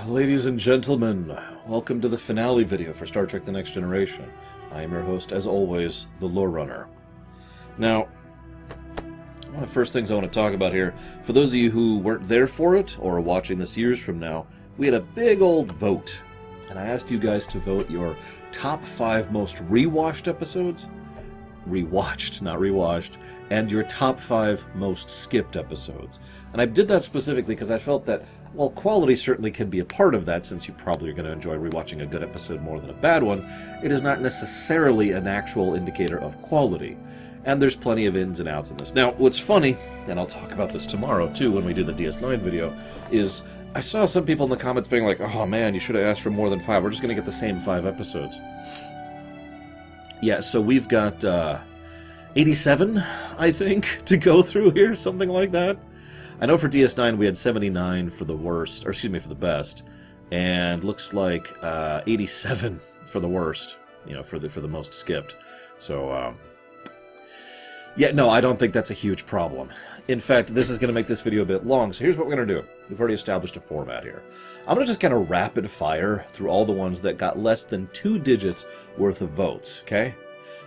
Ladies and gentlemen, welcome to the finale video for Star Trek The Next Generation. I am your host, as always, the Lore Runner. Now, one of the first things I want to talk about here, for those of you who weren't there for it, or are watching this years from now, we had a big old vote. And I asked you guys to vote your top 5 most rewatched episodes. Rewatched, not rewatched. And your top 5 most skipped episodes. And I did that specifically because I felt that, while quality certainly can be a part of that, since you probably are going to enjoy rewatching a good episode more than a bad one, it is not necessarily an actual indicator of quality. And there's plenty of ins and outs in this. Now, what's funny, and I'll talk about this tomorrow too when we do the DS9 video, is I saw some people in the comments being like, oh man, you should have asked for more than 5. We're just going to get the same 5 episodes. Yeah, so we've got 87, I think, to go through here, something like that. I know for DS9 we had 79 for the worst, or excuse me, for the best, and looks like 87 for the worst, you know, for the most skipped. So, yeah, no, I don't think that's a huge problem. In fact, this is going to make this video a bit long, so here's what we're going to do. We've already established a format here. I'm going to just kind of rapid fire through all the ones that got less than 2 digits worth of votes, okay?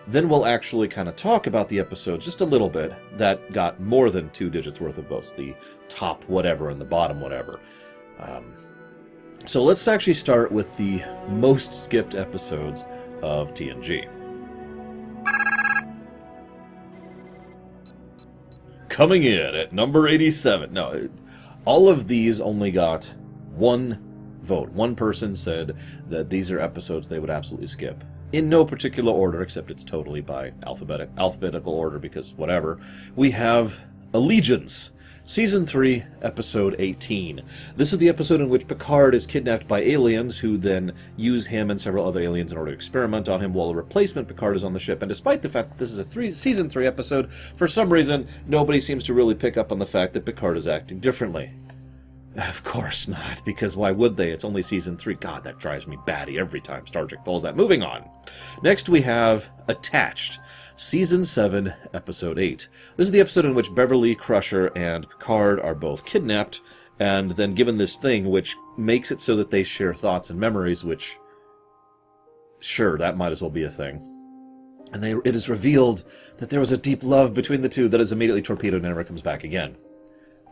Then we'll actually kind of talk about the episodes just a little bit that got more than 2 digits worth of votes, the top whatever and the bottom whatever. So let's actually start with the most skipped episodes of TNG. Coming in at number 87. No, all of these only got 1 vote. One person said that these are episodes they would absolutely skip. In no particular order, except it's totally by alphabetical order, because whatever. We have Allegiance, Season 3, Episode 18. This is the episode in which Picard is kidnapped by aliens, who then use him and several other aliens in order to experiment on him, while a replacement Picard is on the ship. And despite the fact that this is a Season 3 episode, for some reason, nobody seems to really pick up on the fact that Picard is acting differently. Of course not, because why would they? It's only Season 3. God, that drives me batty every time Star Trek pulls that. Moving on. Next we have Attached, Season 7, Episode 8. This is the episode in which Beverly, Crusher, and Picard are both kidnapped, and then given this thing which makes it so that they share thoughts and memories, which, sure, that might as well be a thing. And it is revealed that there was a deep love between the two that is immediately torpedoed and never comes back again.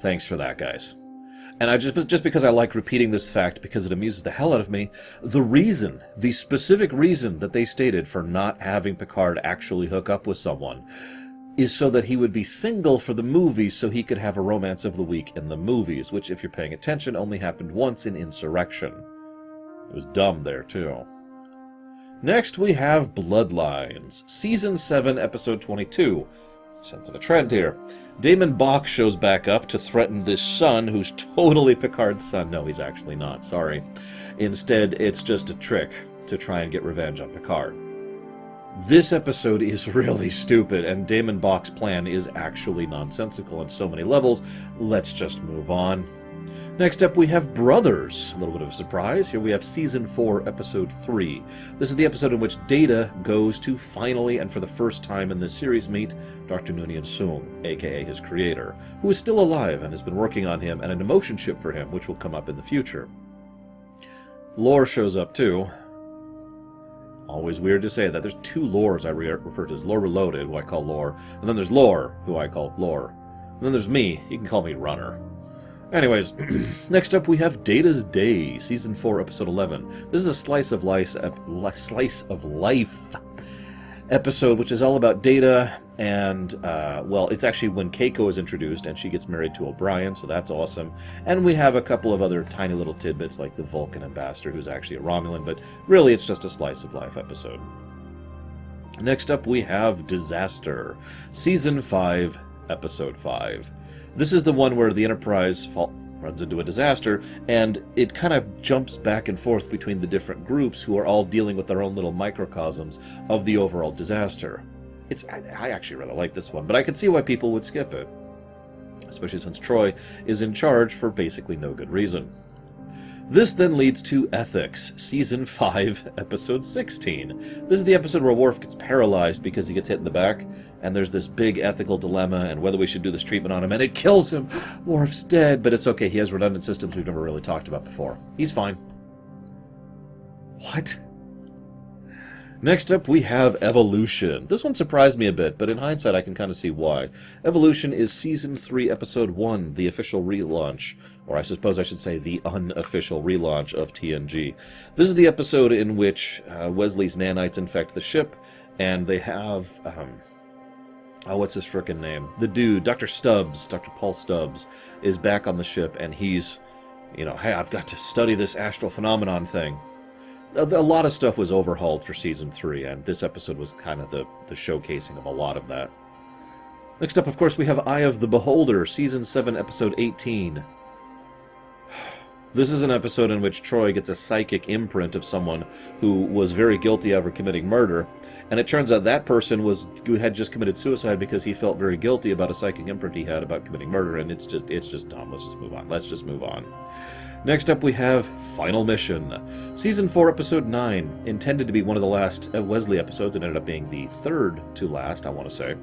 Thanks for that, guys. And I just because I like repeating this fact, because it amuses the hell out of me, the specific reason that they stated for not having Picard actually hook up with someone is so that he would be single for the movies, so he could have a romance of the week in the movies, which, if you're paying attention, only happened once in Insurrection. It was dumb there, too. Next, we have Bloodlines, Season 7, Episode 22. Sense of a trend here. Damon Bach shows back up to threaten this son, who's totally Picard's son. No, he's actually not, sorry. Instead, it's just a trick to try and get revenge on Picard. This episode is really stupid, and Damon Bach's plan is actually nonsensical on so many levels. Let's just move on. Next up, we have Brothers. A little bit of a surprise. Here we have Season 4, Episode 3. This is the episode in which Data goes to finally, and for the first time in this series, meet Dr. Noonien Soong, a.k.a. his creator, who is still alive and has been working on him and an emotion chip for him, which will come up in the future. Lore shows up, too. Always weird to say that. There's 2 Lores I refer to as Lore Reloaded, who I call Lore, and then there's Lore, who I call Lore. And then there's me. You can call me Runner. Anyways, next up we have Data's Day, Season 4, Episode 11. This is a slice of life episode, which is all about Data, and, well, it's actually when Keiko is introduced, and she gets married to O'Brien, so that's awesome. And we have a couple of other tiny little tidbits, like the Vulcan ambassador, who's actually a Romulan, but really it's just a slice of life episode. Next up we have Disaster, Season 5, Episode 5. This is the one where the Enterprise runs into a disaster, and it kind of jumps back and forth between the different groups who are all dealing with their own little microcosms of the overall disaster. I actually really like this one, but I can see why people would skip it, especially since Troy is in charge for basically no good reason. This then leads to Ethics, Season 5, Episode 16. This is the episode where Worf gets paralyzed because he gets hit in the back, and there's this big ethical dilemma and whether we should do this treatment on him, and it kills him! Worf's dead, but it's okay, he has redundant systems we've never really talked about before. He's fine. What? Next up, we have Evolution. This one surprised me a bit, but in hindsight I can kind of see why. Evolution is Season 3, Episode 1, the official relaunch, or I suppose I should say the unofficial relaunch of TNG. This is the episode in which Wesley's nanites infect the ship, and they have... what's his frickin' name? The dude, Dr. Stubbs, Dr. Paul Stubbs, is back on the ship, and he's, hey, I've got to study this astral phenomenon thing. A lot of stuff was overhauled for Season 3, and this episode was kind of the showcasing of a lot of that. Next up, of course, we have Eye of the Beholder, Season 7, Episode 18. This is an episode in which Troy gets a psychic imprint of someone who was very guilty of committing murder, and it turns out that person who had just committed suicide because he felt very guilty about a psychic imprint he had about committing murder, and it's just dumb. Let's just move on. Next up we have Final Mission. Season 4, Episode 9, intended to be one of the last Wesley episodes. It ended up being the third to last, I want to say,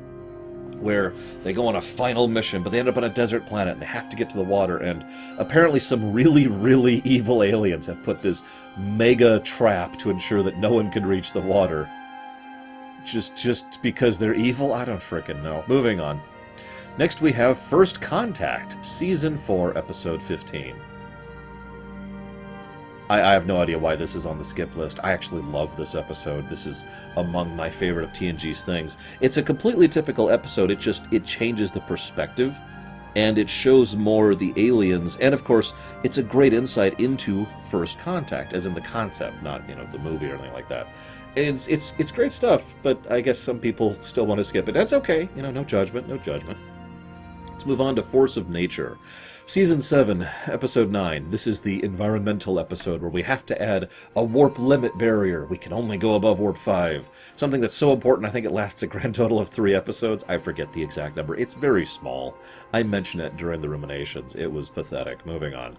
where they go on a final mission, but they end up on a desert planet, and they have to get to the water, and apparently some really, really evil aliens have put this mega trap to ensure that no one can reach the water. Just because they're evil? I don't frickin' know. Moving on. Next we have First Contact, Season 4, Episode 15. I have no idea why this is on the skip list. I actually love this episode. This is among my favorite of TNG's things. It's a completely typical episode. It changes the perspective, and it shows more the aliens, and of course, it's a great insight into First Contact, as in the concept, not, the movie or anything like that. It's great stuff, but I guess some people still want to skip it. That's okay. No judgment, no judgment. Let's move on to Force of Nature. Season 7, Episode 9. This is the environmental episode where we have to add a warp limit barrier. We can only go above warp 5. Something that's so important, I think it lasts a grand total of 3 episodes. I forget the exact number. It's very small. I mentioned it during the ruminations. It was pathetic. Moving on.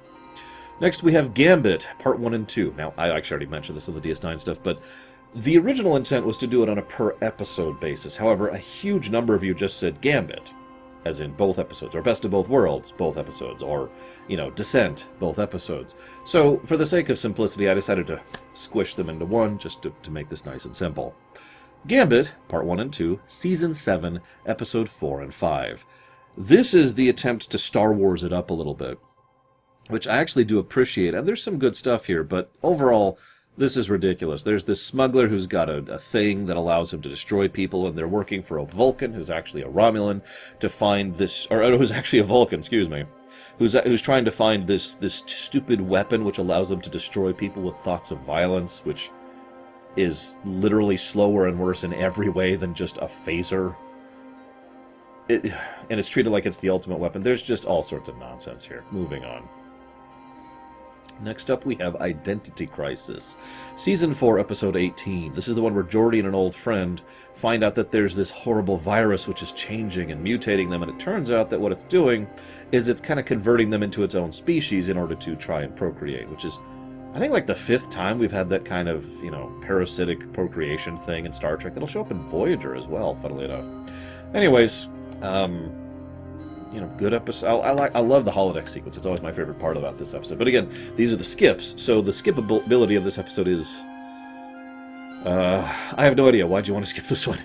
Next we have Gambit, Part 1 and 2. Now, I actually already mentioned this in the DS9 stuff, but the original intent was to do it on a per-episode basis. However, a huge number of you just said Gambit, as in both episodes, or Best of Both Worlds, both episodes, or, Descent, both episodes. So, for the sake of simplicity, I decided to squish them into one, just to make this nice and simple. Gambit, Part 1 and 2, Season 7, Episode 4 and 5. This is the attempt to Star Wars it up a little bit, which I actually do appreciate, and there's some good stuff here, but overall, this is ridiculous. There's this smuggler who's got a thing that allows him to destroy people, and they're working for a Vulcan, who's actually a Romulan, to find this... Or who's actually a Vulcan, excuse me. Who's trying to find this stupid weapon which allows them to destroy people with thoughts of violence, which is literally slower and worse in every way than just a phaser. And it's treated like it's the ultimate weapon. There's just all sorts of nonsense here. Moving on. Next up, we have Identity Crisis. Season 4, Episode 18. This is the one where Geordi and an old friend find out that there's this horrible virus which is changing and mutating them, and it turns out that what it's doing is it's kind of converting them into its own species in order to try and procreate, which is, I think, like the 5th time we've had that kind of, parasitic procreation thing in Star Trek. It'll show up in Voyager as well, funnily enough. Anyways, good episode. I love the holodeck sequence. It's always my favorite part about this episode. But again, these are the skips. So the skippability of this episode is... I have no idea. Why'd you want to skip this one?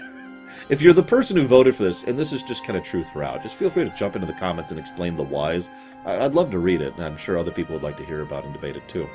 If you're the person who voted for this, and this is just kind of truth throughout, just feel free to jump into the comments and explain the whys. I'd love to read it, and I'm sure other people would like to hear about and debate it too.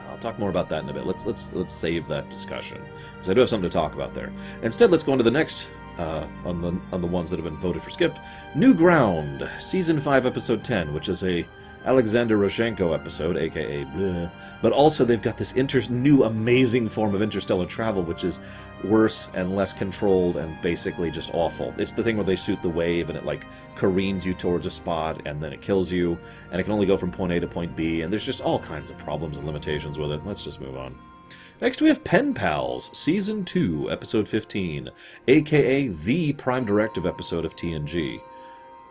I'll talk more about that in a bit. Let's save that discussion, because I do have something to talk about there. Instead, let's go on to the next... on the ones that have been voted for skipped. New Ground, Season 5, Episode 10, which is a Alexander Rozhenko episode, a.k.a. bleh. But also they've got this new amazing form of interstellar travel, which is worse and less controlled and basically just awful. It's the thing where they shoot the wave and it, careens you towards a spot and then it kills you, and it can only go from point A to point B, and there's just all kinds of problems and limitations with it. Let's just move on. Next we have Pen Pals, Season 2, Episode 15, a.k.a. the Prime Directive episode of TNG.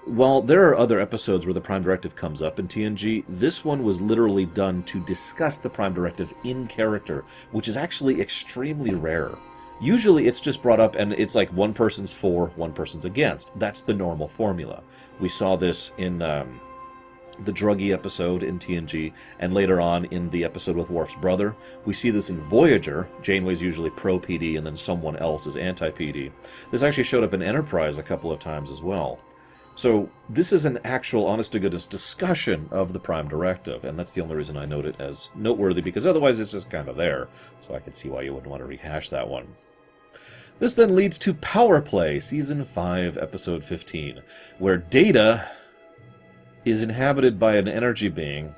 While there are other episodes where the Prime Directive comes up in TNG, this one was literally done to discuss the Prime Directive in character, which is actually extremely rare. Usually it's just brought up and it's like one person's for, one person's against. That's the normal formula. We saw this in the Druggy episode in TNG, and later on in the episode with Worf's brother. We see this in Voyager. Janeway's usually pro-PD and then someone else is anti-PD. This actually showed up in Enterprise a couple of times as well. So this is an actual honest-to-goodness discussion of the Prime Directive, and that's the only reason I note it as noteworthy, because otherwise it's just kind of there, so I can see why you wouldn't want to rehash that one. This then leads to Power Play, Season 5, Episode 15, where Data is inhabited by an energy being.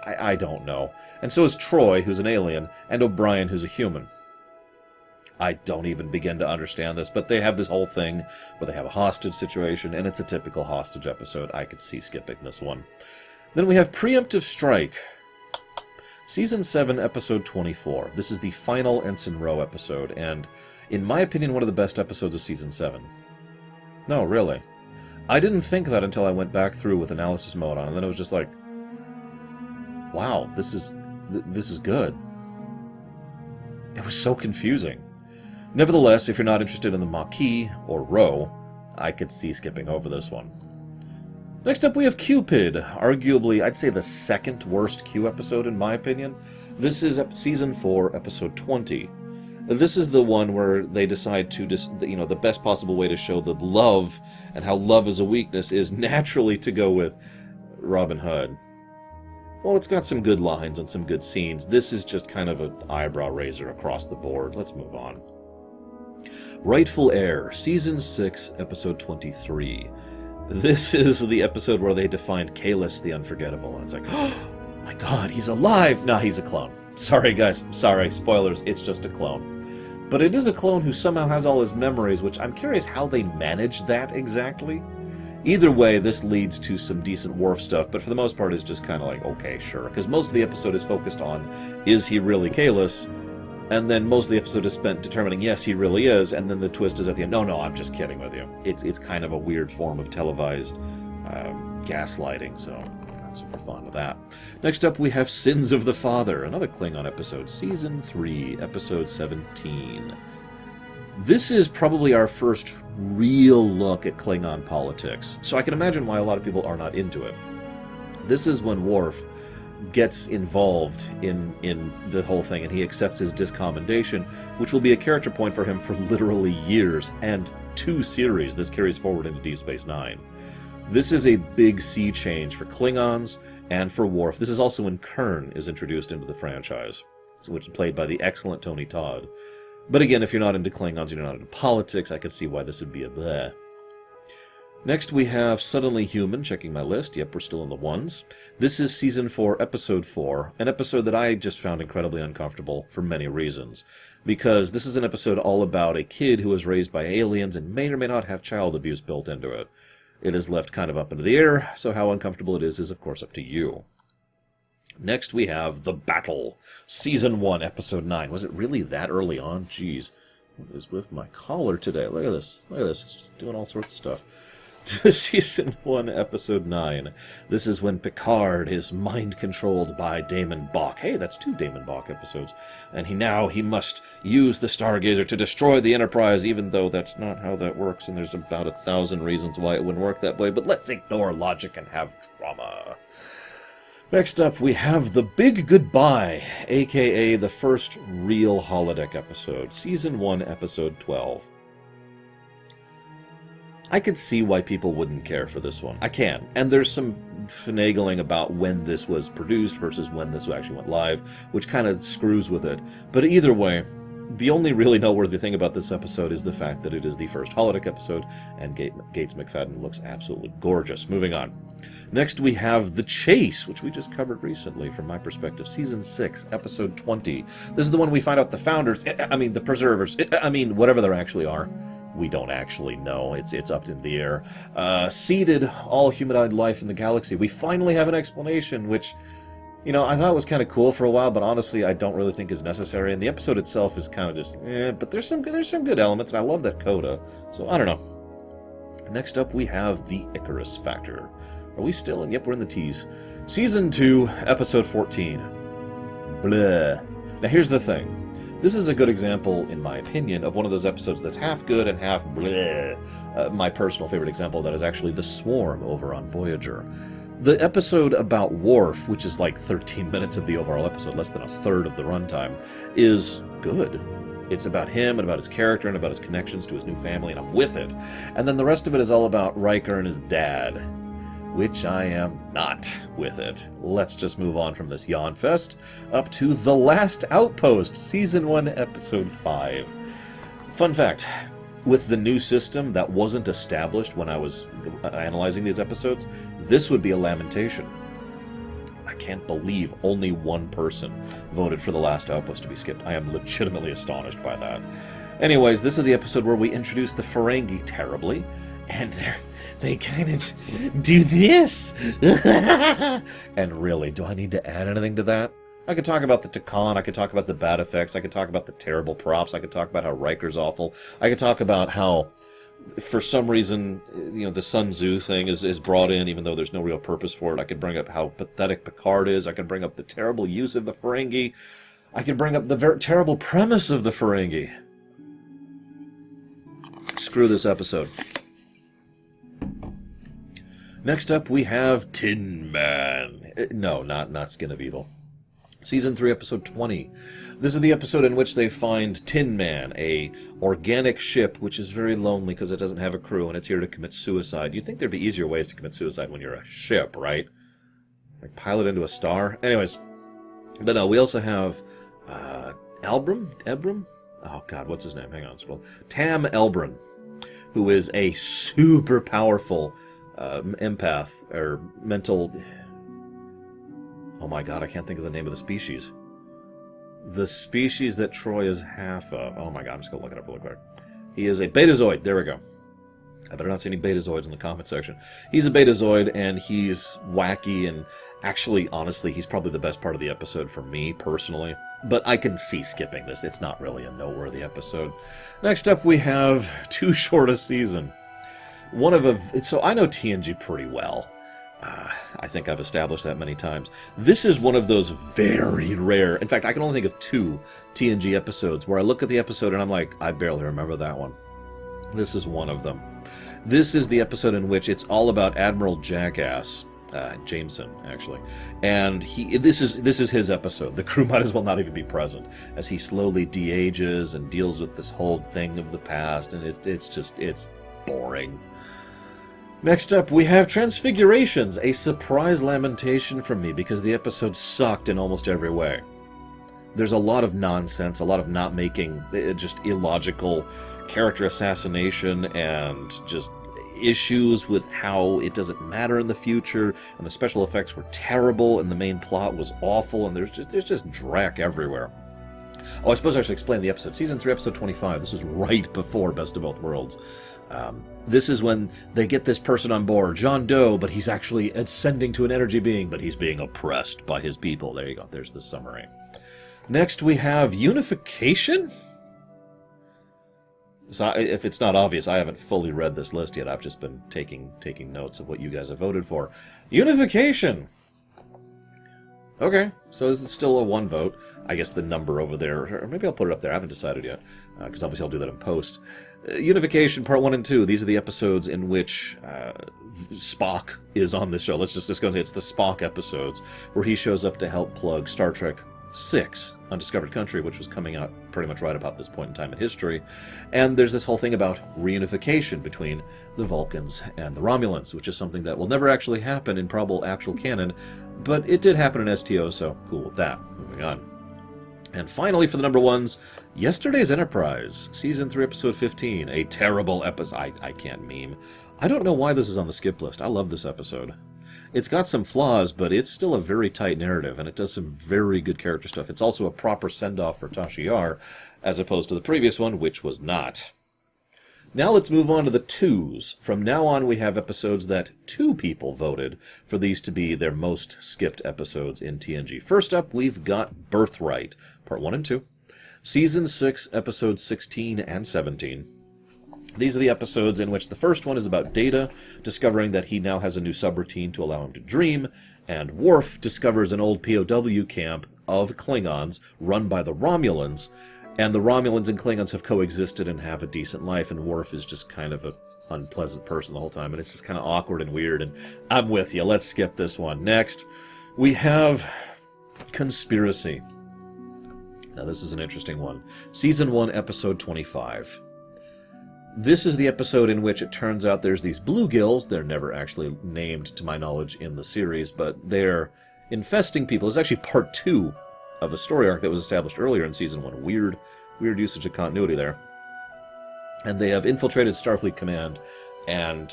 I don't know. And so is Troy, who's an alien, and O'Brien, who's a human. I don't even begin to understand this, but they have this whole thing where they have a hostage situation, and it's a typical hostage episode. I could see skipping this one. Then we have Preemptive Strike. Season 7, Episode 24. This is the final Ensign Row episode, and in my opinion, one of the best episodes of Season 7. No, really. I didn't think that until I went back through with analysis mode on, and then it was just like, wow, this is good. It was so confusing. Nevertheless, if you're not interested in the Maquis, or Row, I could see skipping over this one. Next up we have Cupid, arguably, I'd say the second worst Q episode in my opinion. This is Season 4, Episode 20. This is the one where they decide to, the best possible way to show the love, and how love is a weakness, is naturally to go with Robin Hood. Well, it's got some good lines and some good scenes. This is just kind of an eyebrow raiser across the board. Let's move on. Rightful Heir, Season 6, Episode 23. This is the episode where they defined Kahless the Unforgettable, and it's like, oh my god, he's alive! Nah, he's a clone. Sorry guys, sorry, spoilers, it's just a clone. But it is a clone who somehow has all his memories, which I'm curious how they managed that exactly. Either way, this leads to some decent Worf stuff, but for the most part it's just kind of like, okay, sure. Because most of the episode is focused on, is he really Kahless? And then most of the episode is spent determining, yes, he really is, and then the twist is at the end, no, I'm just kidding with you. It's kind of a weird form of televised gaslighting, so I'm not super fond of that. Next up, we have Sins of the Father, another Klingon episode, Season 3, Episode 17. This is probably our first real look at Klingon politics, so I can imagine why a lot of people are not into it. This is when Worf gets involved in the whole thing, and he accepts his discommendation, which will be a character point for him for literally years, and 2 series. This carries forward into Deep Space Nine. This is a big sea change for Klingons and for Worf. This is also when Kern is introduced into the franchise, which is played by the excellent Tony Todd. But again, if you're not into Klingons, you're not into politics, I could see why this would be a bleh. Next we have Suddenly Human, checking my list. Yep, we're still in the ones. This is Season 4, Episode 4, an episode that I just found incredibly uncomfortable for many reasons. Because this is an episode all about a kid who was raised by aliens and may or may not have child abuse built into it. It is left kind of up into the air, so how uncomfortable it is of course up to you. Next we have The Battle, Season 1, Episode 9. Was it really that early on? Jeez. What is with my collar today? Look at this. Look at this. It's just doing all sorts of stuff. Season 1, Episode 9. This is when Picard is mind-controlled by Damon Bach. Hey, that's 2 Damon Bach episodes. And he must use the Stargazer to destroy the Enterprise, even though that's not how that works, and there's about 1,000 reasons why it wouldn't work that way, but let's ignore logic and have drama. Next up, we have The Big Goodbye, a.k.a. the first real holodeck episode, Season 1, Episode 12. I could see why people wouldn't care for this one. I can. And there's some finagling about when this was produced versus when this actually went live, which kind of screws with it. But either way, the only really noteworthy thing about this episode is the fact that it is the first holodeck episode, and Gates McFadden looks absolutely gorgeous. Moving on. Next we have The Chase, which we just covered recently from my perspective. Season 6, Episode 20. This is the one we find out the founders, the preservers, whatever there actually are. We don't actually know. It's up in the air. Seeded all humanoid life in the galaxy. We finally have an explanation, which, I thought was kind of cool for a while, but honestly, I don't really think is necessary. And the episode itself is kind of just, but there's some good elements, and I love that coda. So I don't know. Next up, we have the Icarus Factor. Are we still in? Yep, we're in the T's. Season 2, Episode 14. Blah. Now, here's the thing. This is a good example, in my opinion, of one of those episodes that's half good and half bleh. My personal favorite example of that is actually The Swarm over on Voyager. The episode about Worf, which is like 13 minutes of the overall episode, less than a third of the runtime, is good. It's about him and about his character and about his connections to his new family, and I'm with it. And then the rest of it is all about Riker and his dad, which I am not with it. Let's just move on from this yawn fest up to The Last Outpost, Season 1, Episode 5. Fun fact, with the new system that wasn't established when I was analyzing these episodes, this would be a lamentation. I can't believe only one person voted for The Last Outpost to be skipped. I am legitimately astonished by that. Anyways, this is the episode where we introduce the Ferengi terribly, and they kind of do this. And really, do I need to add anything to that? I could talk about the Takan, I could talk about the bad effects, I could talk about the terrible props, I could talk about how Riker's awful, I could talk about how, for some reason, the Sun Tzu thing is brought in, even though there's no real purpose for it. I could bring up how pathetic Picard is, I could bring up the terrible use of the Ferengi, I could bring up the very terrible premise of the Ferengi. Screw this episode. Next up, we have Tin Man. No, not Skin of Evil. Season 3, Episode 20. This is the episode in which they find Tin Man, a organic ship which is very lonely because it doesn't have a crew and it's here to commit suicide. You'd think there'd be easier ways to commit suicide when you're a ship, right? Like pilot into a star? Anyways. But no, we also have Ebram? Oh god, what's his name? Hang on, scroll. Tam Elbrun, who is a super powerful empath, or mental... Oh my god, I can't think of the name of the species. The species that Troy is half of. Oh my god, I'm just going to look it up really quick. He is a Betazoid. There we go. I better not see any Betazoids in the comment section. He's a Betazoid, and he's wacky, and actually, honestly, he's probably the best part of the episode for me, personally. But I can see skipping this. It's not really a noteworthy episode. Next up, we have Too Short a Season. So I know TNG pretty well. I think I've established that many times. This is one of those very rare... In fact, I can only think of 2 TNG episodes where I look at the episode and I'm like, I barely remember that one. This is one of them. This is the episode in which it's all about Admiral Jackass. Jameson, actually. And this is his episode. The crew might as well not even be present, as he slowly de-ages and deals with this whole thing of the past, and it's boring. Next up, we have Transfigurations, a surprise lamentation from me because the episode sucked in almost every way. There's a lot of nonsense, a lot of not making, just illogical character assassination, and just issues with how it doesn't matter in the future, and the special effects were terrible, and the main plot was awful, and there's just dreck everywhere. Oh, I suppose I should explain the episode. Season 3, Episode 25. This was right before Best of Both Worlds. This is when they get this person on board, John Doe, but he's actually ascending to an energy being, but he's being oppressed by his people. There you go. There's the summary. Next, we have Unification? So if it's not obvious, I haven't fully read this list yet. I've just been taking notes of what you guys have voted for. Unification! Okay, so this is still a 1 vote. I guess the number over there, or maybe I'll put it up there. I haven't decided yet, because obviously I'll do that in post. Unification Part 1 and 2. These are the episodes in which Spock is on this show. Let's just go and say it's the Spock episodes, where he shows up to help plug Star Trek 6, Undiscovered Country, which was coming out pretty much right about this point in time in history. And there's this whole thing about reunification between the Vulcans and the Romulans, which is something that will never actually happen in probable actual canon, but it did happen in STO, so cool with that. Moving on. And finally, for the number 1s, Yesterday's Enterprise, Season 3, Episode 15, a terrible episode. I can't meme. I don't know why this is on the skip list. I love this episode. It's got some flaws, but it's still a very tight narrative, and it does some very good character stuff. It's also a proper send-off for Tasha Yar, as opposed to the previous one, which was not. Now let's move on to the 2s. From now on, we have episodes that 2 people voted for these to be their most skipped episodes in TNG. First up, we've got Birthright, Part 1 and 2. Season 6, Episodes 16 and 17. These are the episodes in which the first one is about Data discovering that he now has a new subroutine to allow him to dream, and Worf discovers an old POW camp of Klingons run by the Romulans, and the Romulans and Klingons have coexisted and have a decent life, and Worf is just kind of an unpleasant person the whole time, and it's just kind of awkward and weird, and I'm with you. Let's skip this one. Next, we have Conspiracy. Now, this is an interesting one. Season 1, Episode 25. This is the episode in which it turns out there's these bluegills. They're never actually named, to my knowledge, in the series, but they're infesting people. It's actually part 2 of a story arc that was established earlier in Season 1. Weird usage of continuity there. And they have infiltrated Starfleet Command, and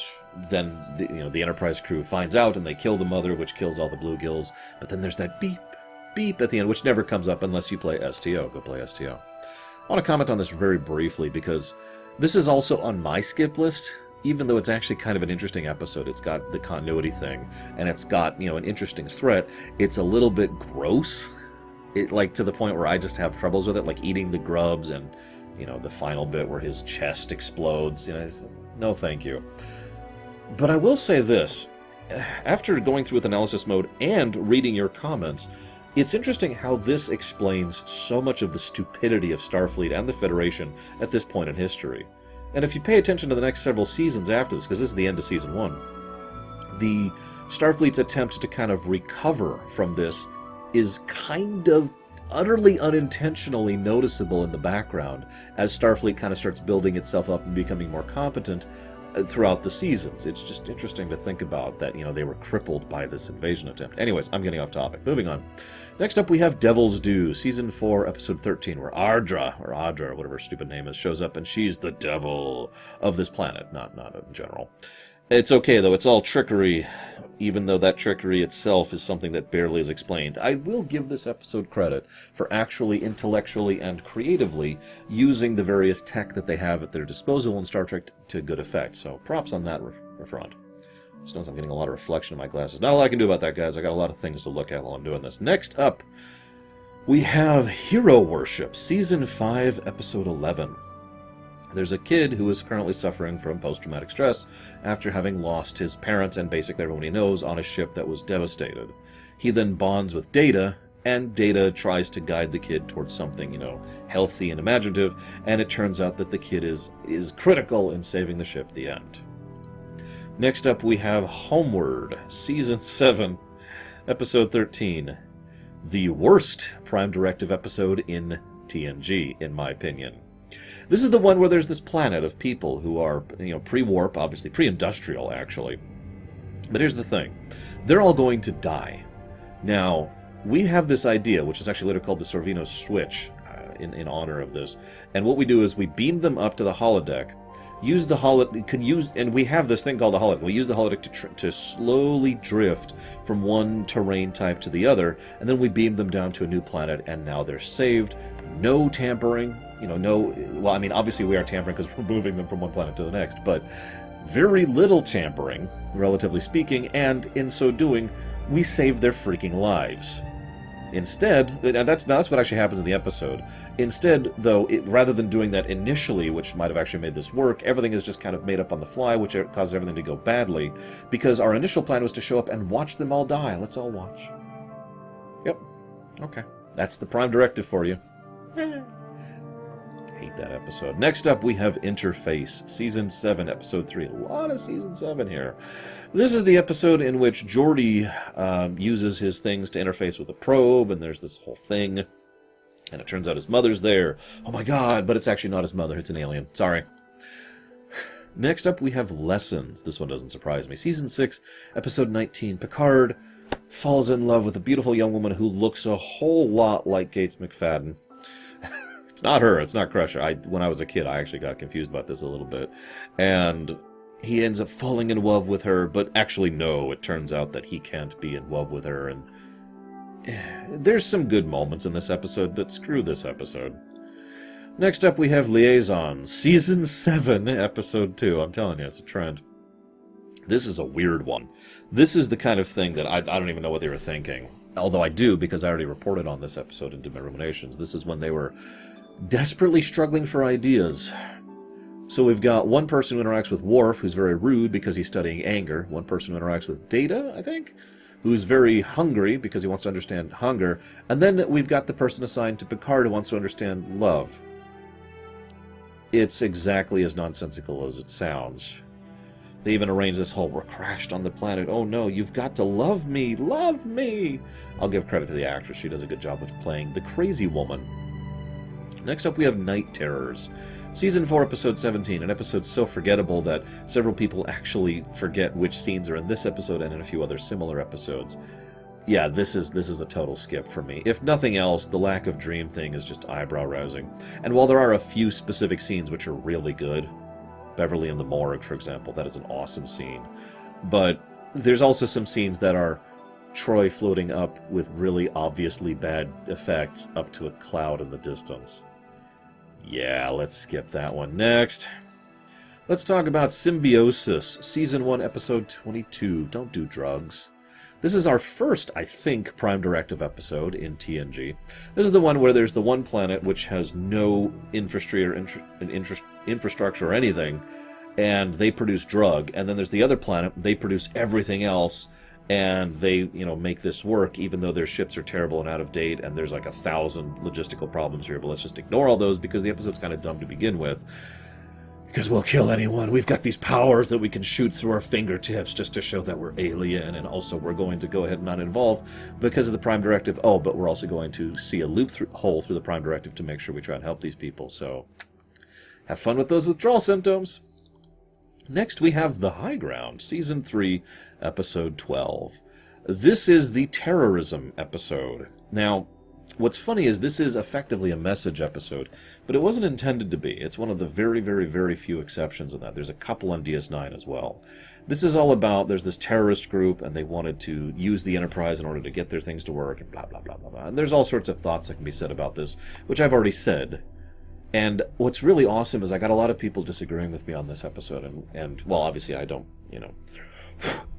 then the Enterprise crew finds out, and they kill the mother, which kills all the bluegills. But then there's that beep, beep at the end, which never comes up unless you play STO. Go play STO. I want to comment on this very briefly, because this is also on my skip list, even though it's actually kind of an interesting episode. It's got the continuity thing, and it's got, an interesting threat. It's a little bit gross, to the point where I just have troubles with it, like eating the grubs and, the final bit where his chest explodes. No thank you. But I will say this. After going through with analysis mode and reading your comments, it's interesting how this explains so much of the stupidity of Starfleet and the Federation at this point in history. And if you pay attention to the next several seasons after this, because this is the end of Season 1, the Starfleet's attempt to kind of recover from this is kind of utterly unintentionally noticeable in the background as Starfleet kind of starts building itself up and becoming more competent throughout the seasons. It's just interesting to think about that, they were crippled by this invasion attempt. Anyways, I'm getting off topic. Moving on. Next up, we have Devil's Due, Season 4, Episode 13, where Ardra, or whatever her stupid name is, shows up, and she's the devil of this planet, not in general. It's okay, though. It's all trickery, even though that trickery itself is something that barely is explained. I will give this episode credit for actually intellectually and creatively using the various tech that they have at their disposal in Star Trek to good effect. So props on that front. Just notice I'm getting a lot of reflection in my glasses. Not a lot I can do about that, guys. I got a lot of things to look at while I'm doing this. Next up, we have Hero Worship, Season 5, Episode 11. There's a kid who is currently suffering from post-traumatic stress after having lost his parents and basically everyone he knows on a ship that was devastated. He then bonds with Data, and Data tries to guide the kid towards something, healthy and imaginative, and it turns out that the kid is critical in saving the ship at the end. Next up, we have Homeward, Season 7, Episode 13. The worst Prime Directive episode in TNG, in my opinion. This is the one where there's this planet of people who are, pre-warp, obviously, pre-industrial, actually. But here's the thing. They're all going to die. Now, we have this idea, which is actually later called the Sorvino Switch, in honor of this. And what we do is we beam them up to the holodeck, and we have this thing called a holodeck. We use the holodeck to slowly drift from one terrain type to the other, and then we beam them down to a new planet, and now they're saved. No tampering, obviously we are tampering because we're moving them from one planet to the next, but very little tampering, relatively speaking, and in so doing, we save their freaking lives. Instead, and that's what actually happens in the episode. Instead, though, rather than doing that initially, which might have actually made this work, everything is just kind of made up on the fly, which causes everything to go badly, because our initial plan was to show up and watch them all die. Let's all watch. Yep. Okay. That's the Prime Directive for you. Hate that episode. Next up, we have Interface, Season 7, Episode 3. A lot of Season 7 here. This is the episode in which Geordi uses his things to interface with a probe, and there's this whole thing. And it turns out his mother's there. Oh my god, but it's actually not his mother. It's an alien. Sorry. Next up, we have Lessons. This one doesn't surprise me. Season 6, Episode 19. Picard falls in love with a beautiful young woman who looks a whole lot like Gates McFadden. It's not her. It's not Crusher. When I was a kid, I actually got confused about this a little bit. And he ends up falling in love with her, but actually, no. It turns out that he can't be in love with her. And there's some good moments in this episode, but screw this episode. Next up, we have Liaisons, Season 7, Episode 2. I'm telling you, it's a trend. This is a weird one. This is the kind of thing that I don't even know what they were thinking. Although I do, because I already reported on this episode and did my ruminations. This is when they were desperately struggling for ideas So we've got one person who interacts with Worf, who's very rude because he's studying anger. One person who interacts with Data, I think, who's very hungry because he wants to understand hunger. And then we've got the person assigned to Picard who wants to understand love. It's exactly as nonsensical as it sounds. They even arranged this whole, we're crashed on the planet. Oh no, you've got to love me, love me. I'll give credit to the actress. She does a good job of playing the crazy woman. Next up we have Night Terrors. Season 4, Episode 17, an episode so forgettable that several people actually forget which scenes are in this episode and in a few other similar episodes. Yeah, this is a total skip for me. If nothing else, the lack of dream thing is just eyebrow-rousing. And while there are a few specific scenes which are really good, Beverly in the morgue, for example, that is an awesome scene. But there's also some scenes that are Troy floating up with really obviously bad effects up to a cloud in the distance. Yeah, let's skip that one. Next, let's talk about Symbiosis, Season 1, Episode 22, Don't Do Drugs. This is our first, I think, Prime Directive episode in TNG. This is the one where there's the one planet which has no infrastructure or anything, and they produce drug. And then there's the other planet, they produce everything else, and they, make this work, even though their ships are terrible and out of date, and there's like 1,000 logistical problems here. But let's just ignore all those because the episode's kind of dumb to begin with. Because we'll kill anyone. We've got these powers that we can shoot through our fingertips just to show that we're alien, and also we're going to go ahead and not involve because of the Prime Directive. Oh, but we're also going to see a hole through the Prime Directive to make sure we try and help these people. So, have fun with those withdrawal symptoms. Next, we have The High Ground, Season 3, Episode 12. This is the Terrorism episode. Now, what's funny is this is effectively a message episode, but it wasn't intended to be. It's one of the very, very, very few exceptions in that. There's a couple on DS9 as well. This is all about, there's this terrorist group, and they wanted to use the Enterprise in order to get their things to work, and blah, blah, blah, blah, blah. And there's all sorts of thoughts that can be said about this, which I've already said. And what's really awesome is I got a lot of people disagreeing with me on this episode, and well, obviously I don't,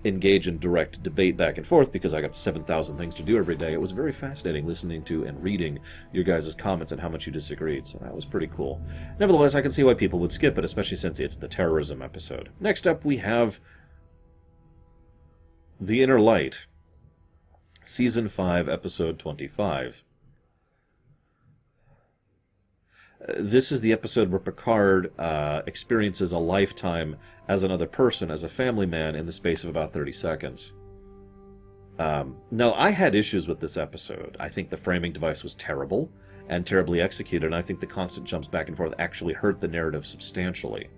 engage in direct debate back and forth because I got 7,000 things to do every day. It was very fascinating listening to and reading your guys' comments and how much you disagreed, so that was pretty cool. Nevertheless, I can see why people would skip it, especially since it's the Terrorism episode. Next up, we have The Inner Light, Season 5, Episode 25. This is the episode where Picard experiences a lifetime as another person, as a family man, in the space of about 30 seconds. Now, I had issues with this episode. I think the framing device was terrible and terribly executed, and I think the constant jumps back and forth actually hurt the narrative substantially.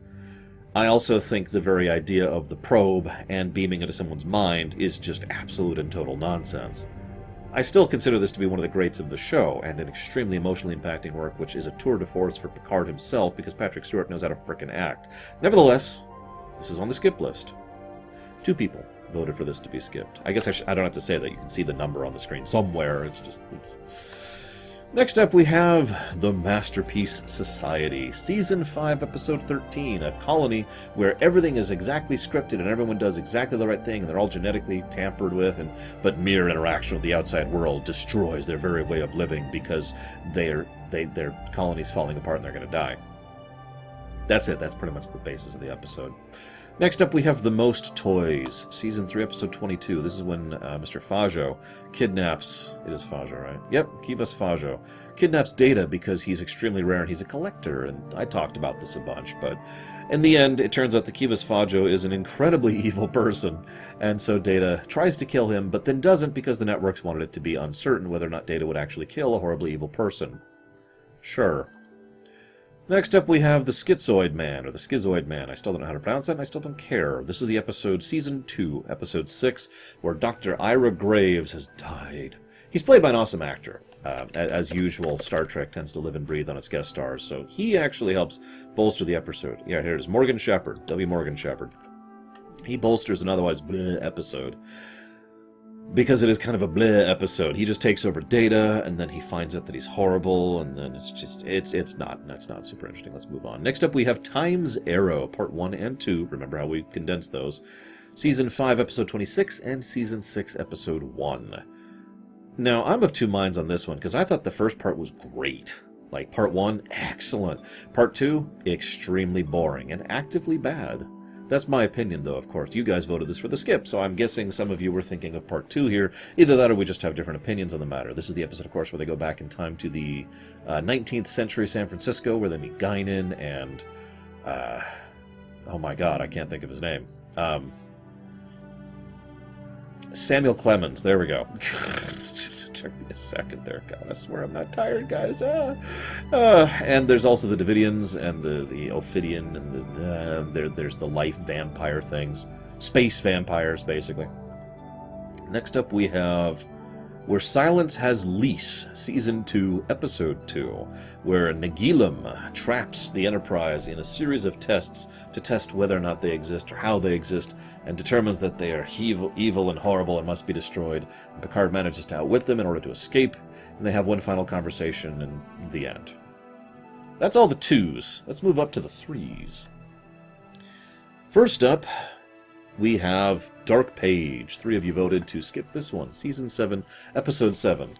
I also think the very idea of the probe and beaming into someone's mind is just absolute and total nonsense. I still consider this to be one of the greats of the show, and an extremely emotionally impacting work, which is a tour de force for Picard himself, because Patrick Stewart knows how to frickin' act. Nevertheless, this is on the skip list. 2 people voted for this to be skipped. I guess I don't have to say that. You can see the number on the screen somewhere. It's just... Next up, we have The Masterpiece Society, Season 5, Episode 13, a colony where everything is exactly scripted and everyone does exactly the right thing, and they're all genetically tampered with, but mere interaction with the outside world destroys their very way of living because their colony's falling apart and they're going to die. That's it. That's pretty much the basis of the episode. Next up, we have The Most Toys, Season 3, Episode 22. This is when Mr. Fajo kidnaps... It is Fajo, right? Yep, Kivas Fajo. Kidnaps Data because he's extremely rare and he's a collector, and I talked about this a bunch, but in the end, it turns out that Kivas Fajo is an incredibly evil person, and so Data tries to kill him, but then doesn't because the networks wanted it to be uncertain whether or not Data would actually kill a horribly evil person. Sure. Next up, we have the Schizoid Man, or the Schizoid Man. I still don't know how to pronounce that, and I still don't care. This is the episode, Season 2, Episode 6, where Dr. Ira Graves has died. He's played by an awesome actor. As usual, Star Trek tends to live and breathe on its guest stars, so he actually helps bolster the episode. Yeah, here it is. Morgan Shepard, W. Morgan Shepard. He bolsters an otherwise bleh episode. Because it is kind of a bleh episode. He just takes over Data, and then he finds out that he's horrible, and then it's not super interesting. Let's move on. Next up, we have Time's Arrow, Part 1 and 2. Remember how we condensed those. Season 5, Episode 26, and Season 6, Episode 1. Now, I'm of 2 minds on this one, because I thought the first part was great. Like, Part 1, excellent. Part 2, extremely boring and actively bad. That's my opinion, though, of course. You guys voted this for the skip, so I'm guessing some of you were thinking of Part 2 here. Either that or we just have different opinions on the matter. This is the episode, of course, where they go back in time to the 19th century San Francisco, where they meet Guinan and... oh my god, I can't think of his name. Samuel Clemens, there we go. Took me a second there. God, I swear I'm not tired, guys. And there's also the Davidians and the Ophidian, and there's the life vampire things. Space vampires, basically. Next up we have Where Silence Has Lease, Season 2, Episode 2, where Nagilum traps the Enterprise in a series of tests to test whether or not they exist or how they exist, and determines that they are evil and horrible and must be destroyed. And Picard manages to outwit them in order to escape, and they have one final conversation in the end. That's all the 2s. Let's move up to the 3s. First up, we have Dark Page. 3 of you voted to skip this one. Season 7, Episode 7.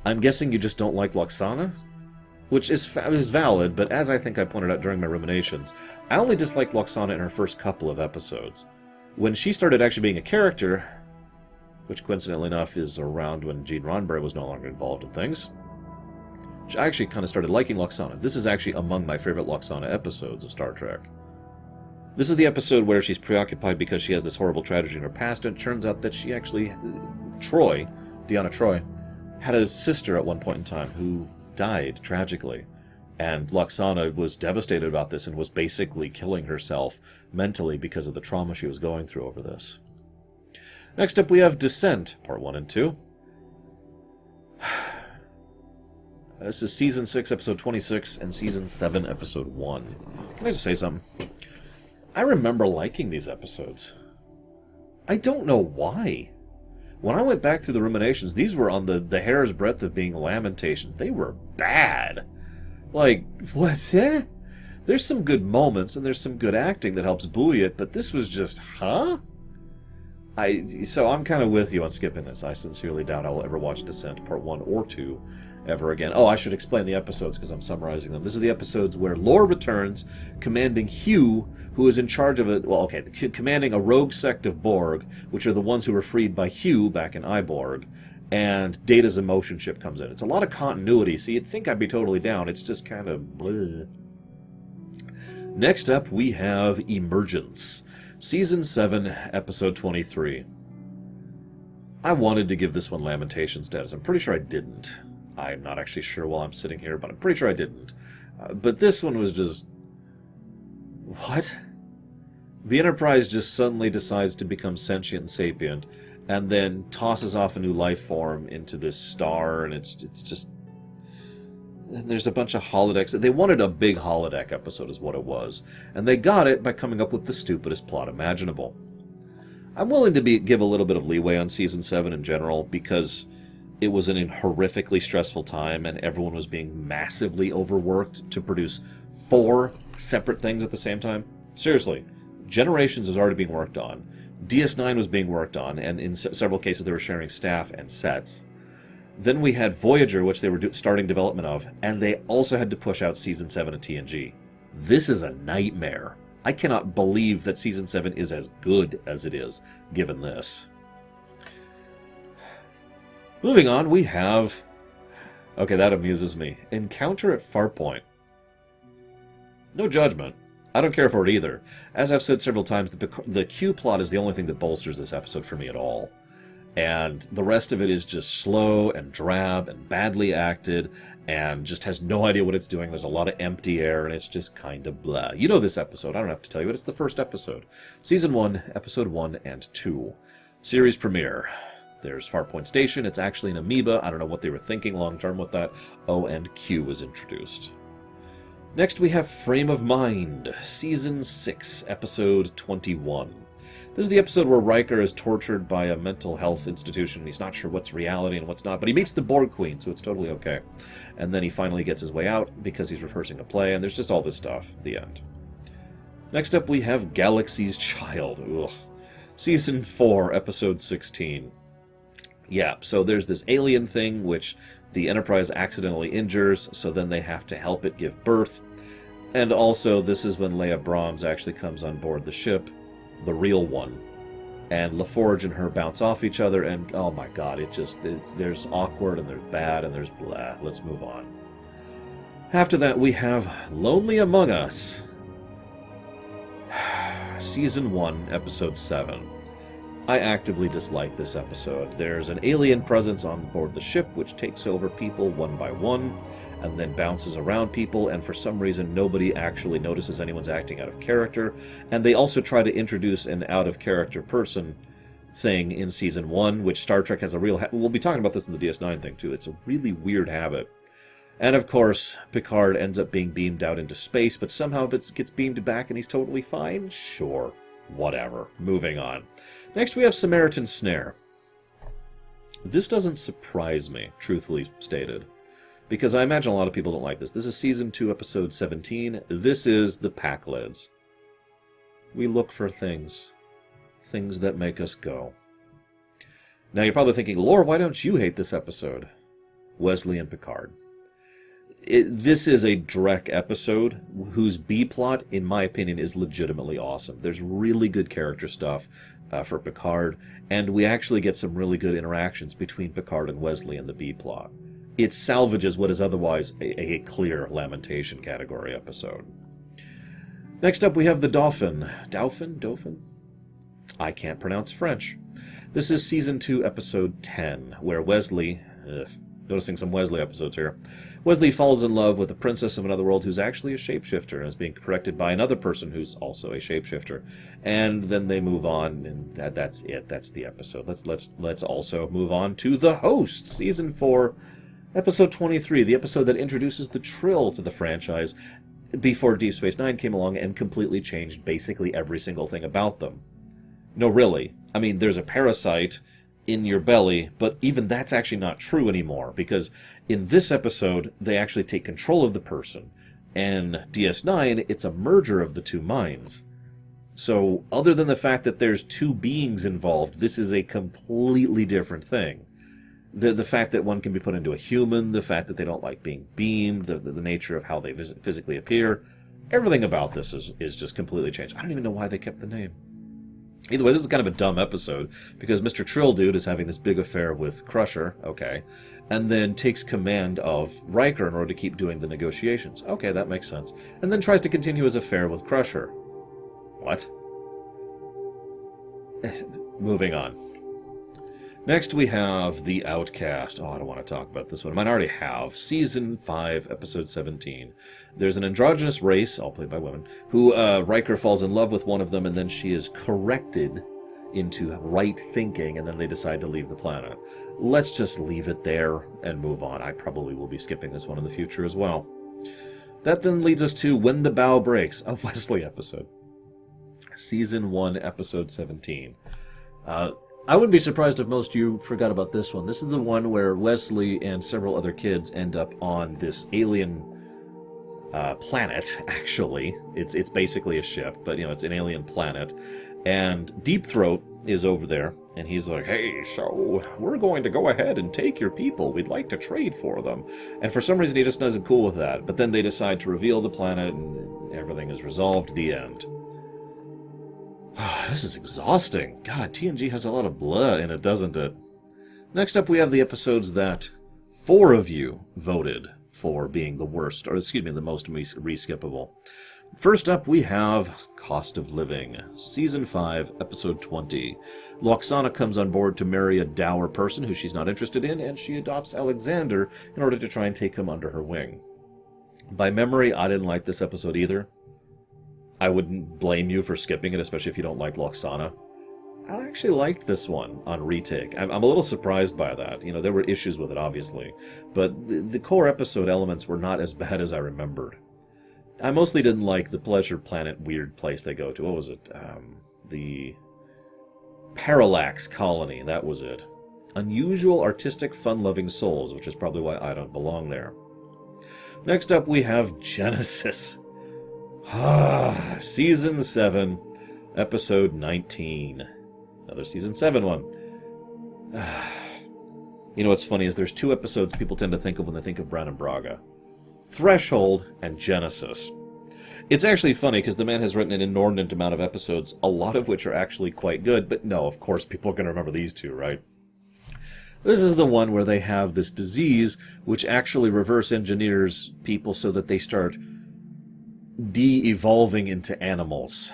I'm guessing you just don't like Lwaxana? Which is valid, but as I think I pointed out during my ruminations, I only disliked Lwaxana in her first couple of episodes. When she started actually being a character, which coincidentally enough is around when Gene Roddenberry was no longer involved in things, I actually kind of started liking Lwaxana. This is actually among my favorite Lwaxana episodes of Star Trek. This is the episode where she's preoccupied because she has this horrible tragedy in her past, and it turns out that she actually, Deanna Troi, had a sister at one point in time who died tragically. And Lwaxana was devastated about this and was basically killing herself mentally because of the trauma she was going through over this. Next up we have Descent, Part 1 and 2. This is Season 6, Episode 26, and Season 7, Episode 1. Can I just say something? I remember liking these episodes. I don't know why. When I went back through the ruminations, these were on the hair's breadth of being lamentations. They were bad. Like, what? There's some good moments, and there's some good acting that helps buoy it, but this was just, huh? So I'm kind of with you on skipping this. I sincerely doubt I will ever watch Descent Part 1 or 2 ever again. Oh, I should explain the episodes because I'm summarizing them. This is the episodes where Lore returns, commanding Hugh, who is in charge of commanding a rogue sect of Borg, which are the ones who were freed by Hugh back in Iborg, and Data's emotion ship comes in. It's a lot of continuity, so you'd think I'd be totally down. It's just kind of bleh. Next up, we have Emergence. Season 7, Episode 23. I wanted to give this one Lamentation status. I'm pretty sure I didn't. I'm not actually sure while I'm sitting here, but I'm pretty sure I didn't. But this one was just... What? The Enterprise just suddenly decides to become sentient and sapient, and then tosses off a new life form into this star, and it's just... And there's a bunch of holodecks. They wanted a big holodeck episode is what it was. And they got it by coming up with the stupidest plot imaginable. I'm willing to give a little bit of leeway on Season 7 in general, because it was an horrifically stressful time, and everyone was being massively overworked to produce 4 separate things at the same time. Seriously, Generations was already being worked on. DS9 was being worked on, and in several cases they were sharing staff and sets. Then we had Voyager, which they were starting development of, and they also had to push out Season 7 of TNG. This is a nightmare. I cannot believe that Season 7 is as good as it is, given this. Moving on, we have... Okay, that amuses me. Encounter at Farpoint. No judgment. I don't care for it either. As I've said several times, the Q plot is the only thing that bolsters this episode for me at all. And the rest of it is just slow and drab and badly acted and just has no idea what it's doing. There's a lot of empty air and it's just kind of blah. You know this episode. I don't have to tell you, but it's the first episode. Season 1, Episode 1 and 2. Series premiere. There's Farpoint Station. It's actually an amoeba. I don't know what they were thinking long term with that. O and Q was introduced. Next we have Frame of Mind. Season 6, Episode 21. This is the episode where Riker is tortured by a mental health institution. He's not sure what's reality and what's not, but he meets the Borg Queen, so it's totally okay. And then he finally gets his way out because he's rehearsing a play, and there's just all this stuff at the end. Next up, we have Galaxy's Child. Ugh. Season 4, Episode 16. Yeah, so there's this alien thing which the Enterprise accidentally injures, so then they have to help it give birth. And also, this is when Leia Brahms actually comes on board the ship, the real one. And LaForge and her bounce off each other, and oh my god, there's awkward, and there's bad, and there's blah. Let's move on. After that, we have Lonely Among Us. Season 1, Episode 7. I actively dislike this episode. There's an alien presence on board the ship which takes over people one by one, and then bounces around people, and for some reason nobody actually notices anyone's acting out of character. And they also try to introduce an out-of-character person thing in Season 1, which Star Trek has a real... we'll be talking about this in the DS9 thing, too. It's a really weird habit. And of course, Picard ends up being beamed out into space, but somehow gets beamed back and he's totally fine? Sure. Whatever. Moving on. Next we have Samaritan Snare. This doesn't surprise me, truthfully stated, because I imagine a lot of people don't like this. This is Season 2, Episode 17. This is the Packlids. We look for things. Things that make us go. Now you're probably thinking, Lore, why don't you hate this episode? Wesley and Picard. This is a Drek episode whose B-plot, in my opinion, is legitimately awesome. There's really good character stuff for Picard, and we actually get some really good interactions between Picard and Wesley in the B-plot. It salvages what is otherwise a clear Lamentation category episode. Next up, we have the Dauphin. Dauphin? I can't pronounce French. This is Season 2, Episode 10, where Wesley... noticing some Wesley episodes here. Wesley falls in love with a princess of another world who's actually a shapeshifter and is being corrected by another person who's also a shapeshifter. And then they move on, and that's it. That's the episode. Let's also move on to The Host, Season 4, Episode 23, the episode that introduces the Trill to the franchise before Deep Space Nine came along and completely changed basically every single thing about them. No, really. I mean, there's a parasite in your belly, but even that's actually not true anymore, because in this episode, they actually take control of the person. And DS9, it's a merger of the two minds. So, other than the fact that there's two beings involved, this is a completely different thing. The fact that one can be put into a human, the fact that they don't like being beamed, the nature of how they physically appear, everything about this is just completely changed. I don't even know why they kept the name. Either way, this is kind of a dumb episode, because Mr. Trill Dude is having this big affair with Crusher, okay, and then takes command of Riker in order to keep doing the negotiations. Okay, that makes sense. And then tries to continue his affair with Crusher. What? Moving on. Next we have The Outcast. Oh, I don't want to talk about this one. I might already have. Season 5, Episode 17. There's an androgynous race, all played by women, who Riker falls in love with one of them, and then she is corrected into right thinking, and then they decide to leave the planet. Let's just leave it there and move on. I probably will be skipping this one in the future as well. That then leads us to When the Bow Breaks, a Wesley episode. Season 1, Episode 17. I wouldn't be surprised if most of you forgot about this one. This is the one where Wesley and several other kids end up on this alien planet, actually. It's basically a ship, but, it's an alien planet. And Deep Throat is over there, and he's like, hey, so we're going to go ahead and take your people. We'd like to trade for them. And for some reason, he just isn't cool with that. But then they decide to reveal the planet, and everything is resolved. The end. This is exhausting. God, TNG has a lot of blah in it, doesn't it? Next up, we have the episodes that 4 of you voted for being the worst, or excuse me, the most reskippable. First up, we have Cost of Living, Season 5, Episode 20. Lwaxana comes on board to marry a dour person who she's not interested in, and she adopts Alexander in order to try and take him under her wing. By memory, I didn't like this episode either. I wouldn't blame you for skipping it, especially if you don't like Lwaxana. I actually liked this one on retake. I'm a little surprised by that. There were issues with it, obviously. But the core episode elements were not as bad as I remembered. I mostly didn't like the Pleasure Planet weird place they go to. What was it? The Parallax Colony, that was it. Unusual, artistic, fun-loving souls, which is probably why I don't belong there. Next up, we have Genesis. Season 7, Episode 19. Another Season 7 one. You know what's funny is there's two episodes people tend to think of when they think of Brannon Braga. Threshold and Genesis. It's actually funny because the man has written an inordinate amount of episodes, a lot of which are actually quite good, but no, of course, people are going to remember these two, right? This is the one where they have this disease which actually reverse engineers people so that they start de-evolving into animals.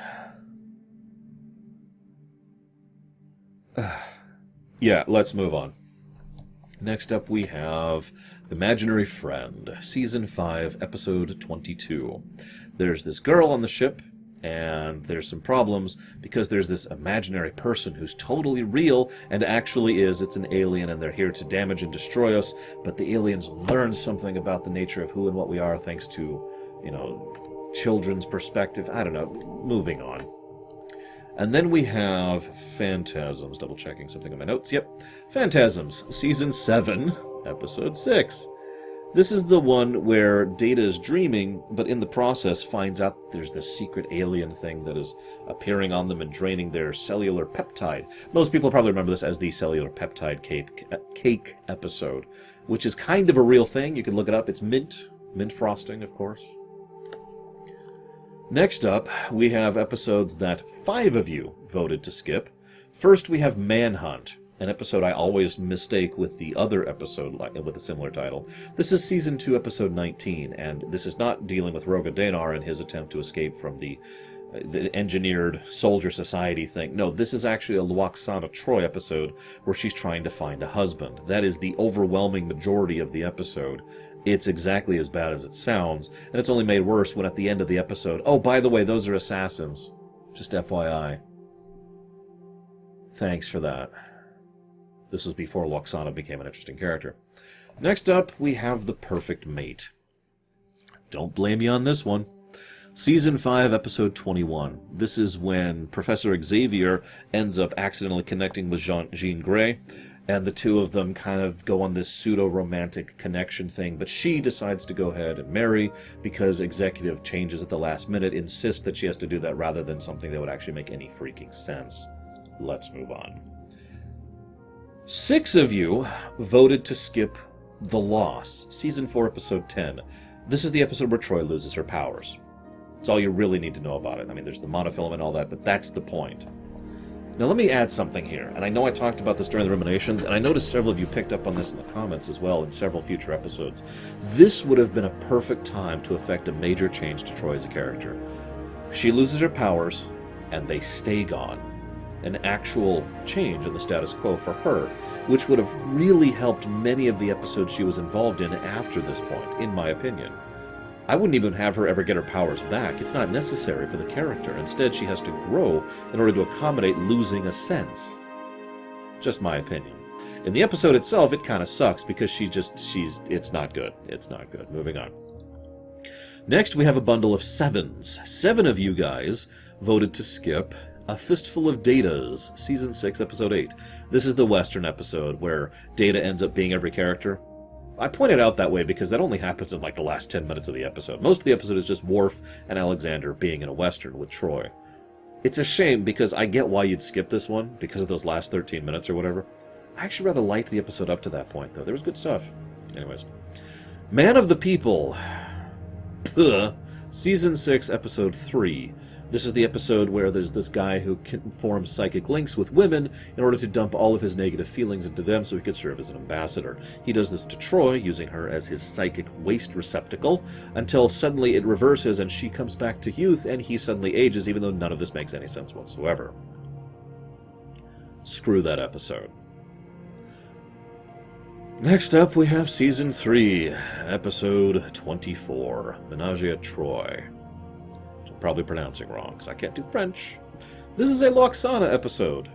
Yeah, let's move on. Next up we have Imaginary Friend, Season 5, Episode 22. There's this girl on the ship, and there's some problems because there's this imaginary person who's totally real and actually is. It's an alien, and they're here to damage and destroy us, but the aliens learn something about the nature of who and what we are thanks to, you know, children's perspective. I don't know. Moving on. And then we have Phantasms. Double-checking something in my notes. Yep. Phantasms, Season 7, Episode 6. This is the one where Data is dreaming, but in the process finds out there's this secret alien thing that is appearing on them and draining their cellular peptide. Most people probably remember this as the cellular peptide cake episode, which is kind of a real thing. You can look it up. It's mint frosting, of course. Next up, we have episodes that 5 of you voted to skip. First, we have Manhunt, an episode I always mistake with the other episode with a similar title. This is Season 2, Episode 19, and this is not dealing with Roga Danar and his attempt to escape from the engineered soldier society thing. No, this is actually a Lwaxana Troi episode where she's trying to find a husband. That is the overwhelming majority of the episode. It's exactly as bad as it sounds, and it's only made worse when at the end of the episode, oh, by the way, those are assassins. Just FYI. Thanks for that. This was before Lwaxana became an interesting character. Next up, we have The Perfect Mate. Don't blame me on this one. Season 5, Episode 21. This is when Professor Xavier ends up accidentally connecting with Jean Grey, and the two of them kind of go on this pseudo-romantic connection thing, but she decides to go ahead and marry because executive changes at the last minute insist that she has to do that rather than something that would actually make any freaking sense. Let's move on. 6 of you voted to skip The Loss, Season 4, Episode 10. This is the episode where Troi loses her powers. That's all you really need to know about it. I mean, there's the monofilament and all that, but that's the point. Now let me add something here, and I know I talked about this during the Ruminations, and I noticed several of you picked up on this in the comments as well in several future episodes. This would have been a perfect time to effect a major change to Troi as a character. She loses her powers, and they stay gone. An actual change in the status quo for her, which would have really helped many of the episodes she was involved in after this point, in my opinion. I wouldn't even have her ever get her powers back. It's not necessary for the character. Instead, she has to grow in order to accommodate losing a sense. Just my opinion. In the episode itself, it kind of sucks because it's not good. It's not good. Moving on. Next, we have a bundle of 7s. 7 of you guys voted to skip A Fistful of Datas, Season 6, Episode 8. This is the Western episode where Data ends up being every character. I point it out that way because that only happens in like the last 10 minutes of the episode. Most of the episode is just Worf and Alexander being in a Western with Troi. It's a shame because I get why you'd skip this one because of those last 13 minutes or whatever. I actually rather liked the episode up to that point, though. There was good stuff. Anyways. Man of the People. Season 6, Episode 3. This is the episode where there's this guy who can form psychic links with women in order to dump all of his negative feelings into them so he could serve as an ambassador. He does this to Troi, using her as his psychic waste receptacle, until suddenly it reverses and she comes back to youth and he suddenly ages, even though none of this makes any sense whatsoever. Screw that episode. Next up, we have Season 3, Episode 24, Menage a Troi. Probably pronouncing wrong, because I can't do French. This is a Lwaxana episode.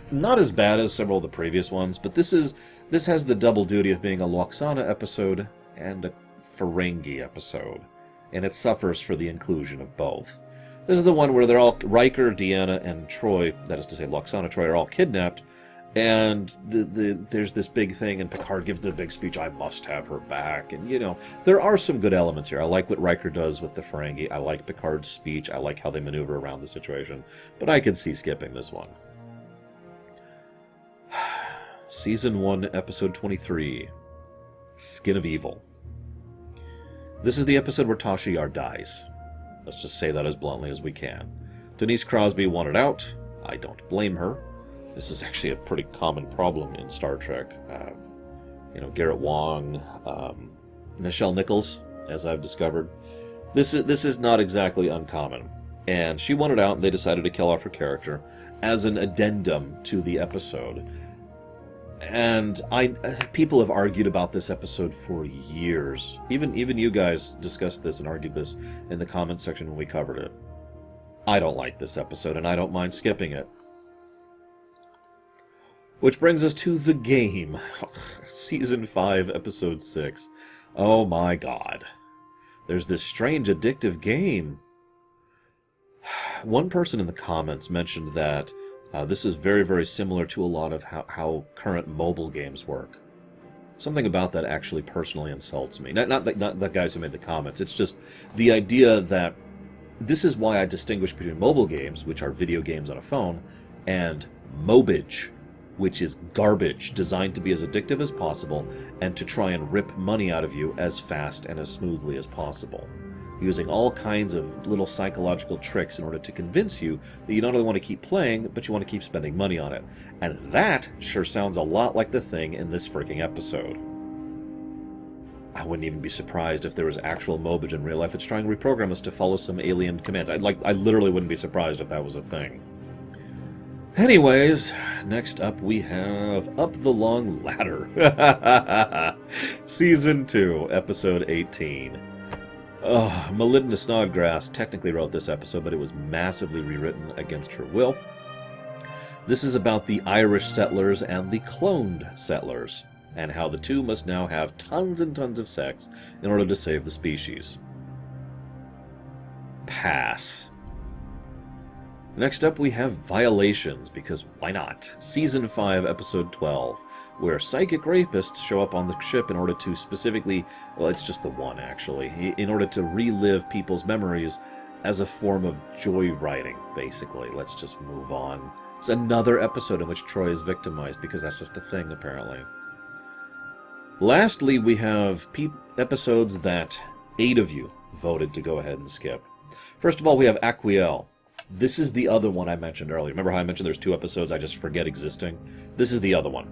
Not as bad as several of the previous ones, but this has the double duty of being a Lwaxana episode and a Ferengi episode, and it suffers for the inclusion of both. This is the one where they're all, Riker, Deanna, and Troi, that is to say Lwaxana Troi, are all kidnapped, and there's this big thing, and Picard gives the big speech, I must have her back, and, you know, there are some good elements here. I like what Riker does with the Ferengi, I like Picard's speech, I like how they maneuver around the situation, but I could see skipping this one. Season 1, Episode 23, Skin of Evil. This is the episode where Tasha Yar dies. Let's just say that as bluntly as we can. Denise Crosby wanted out. I don't blame her. This is actually a pretty common problem in Star Trek. Garrett Wang, Nichelle Nichols, as I've discovered. This is not exactly uncommon. And she wanted out, and they decided to kill off her character as an addendum to the episode. And people have argued about this episode for years. Even you guys discussed this and argued this in the comments section when we covered it. I don't like this episode, and I don't mind skipping it. Which brings us to the game. Season 5, Episode 6. Oh my god. There's this strange, addictive game. One person in the comments mentioned that this is very, very similar to a lot of how current mobile games work. Something about that actually personally insults me. Not the guys who made the comments. It's just the idea that this is why I distinguish between mobile games, which are video games on a phone, and mobage, which is garbage designed to be as addictive as possible and to try and rip money out of you as fast and as smoothly as possible, using all kinds of little psychological tricks in order to convince you that you not only want to keep playing, but you want to keep spending money on it. And that sure sounds a lot like the thing in this freaking episode. I wouldn't even be surprised if there was actual mobage in real life. It's trying to reprogram us to follow some alien commands. I literally wouldn't be surprised if that was a thing. Anyways, next up we have Up the Long Ladder. Season 2, Episode 18. Melinda Snodgrass technically wrote this episode, but it was massively rewritten against her will. This is about the Irish settlers and the cloned settlers, and how the two must now have tons and tons of sex in order to save the species. Pass. Next up we have Violations, because why not? Season 5, Episode 12, where psychic rapists show up on the ship in order to specifically, well, it's just the one actually, in order to relive people's memories as a form of joyriding, basically. Let's just move on. It's another episode in which Troy is victimized, because that's just a thing, apparently. Lastly, we have episodes that 8 of you voted to go ahead and skip. First of all, we have Aquiel. This is the other one I mentioned earlier. Remember how I mentioned there's 2 episodes I just forget existing? This is the other one.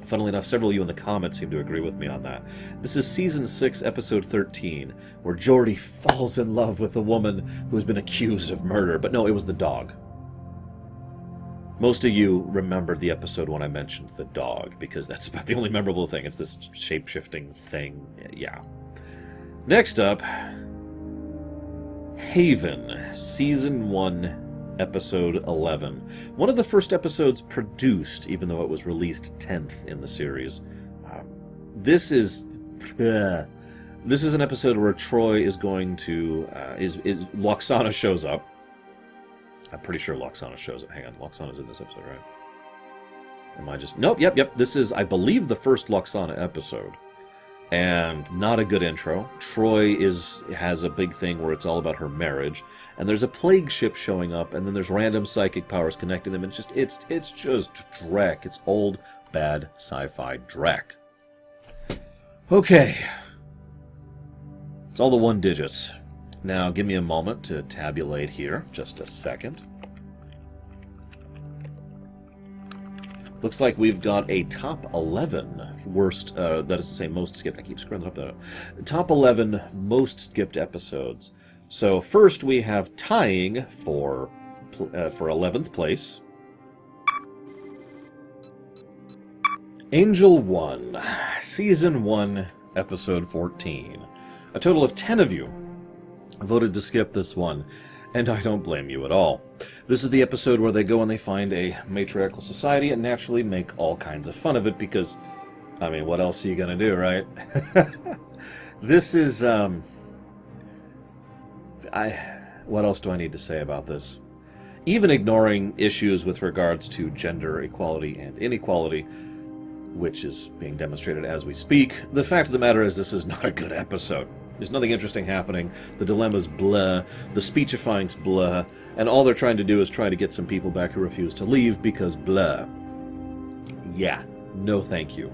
Funnily enough, several of you in the comments seem to agree with me on that. This is Season 6, Episode 13, where Geordi falls in love with a woman who has been accused of murder. But no, it was the dog. Most of you remembered the episode when I mentioned the dog, because that's about the only memorable thing. It's this shape-shifting thing. Yeah. Next up, Haven, Season 1, Episode 11. One of the first episodes produced, even though it was released 10th in the series. This is an episode where Troy is going to... Loxana shows up. I'm pretty sure Loxana shows up. Hang on, Loxana's in this episode, right? Am I just... Nope, yep. This is, I believe, the first Loxana episode. And not a good intro. Troy has a big thing where it's all about her marriage, and there's a plague ship showing up, and then there's random psychic powers connecting them, and it's just dreck. It's old, bad sci-fi dreck. Okay. It's all the 1 digits. Now, give me a moment to tabulate here. Just a second. Looks like we've got a top 11 worst, that is to say most skipped. I keep screwing up that. Top 11 most skipped episodes. So first we have tying for 11th place. Angel 1, Season 1, Episode 14. A total of 10 of you voted to skip this one, and I don't blame you at all. This is the episode where they go and they find a matriarchal society and naturally make all kinds of fun of it because, I mean, what else are you gonna do, right? This is, what else do I need to say about this? Even ignoring issues with regards to gender equality and inequality, which is being demonstrated as we speak, the fact of the matter is this is not a good episode. There's nothing interesting happening, the dilemma's blah, the speechifying's blah, and all they're trying to do is try to get some people back who refuse to leave because blah. Yeah, No thank you.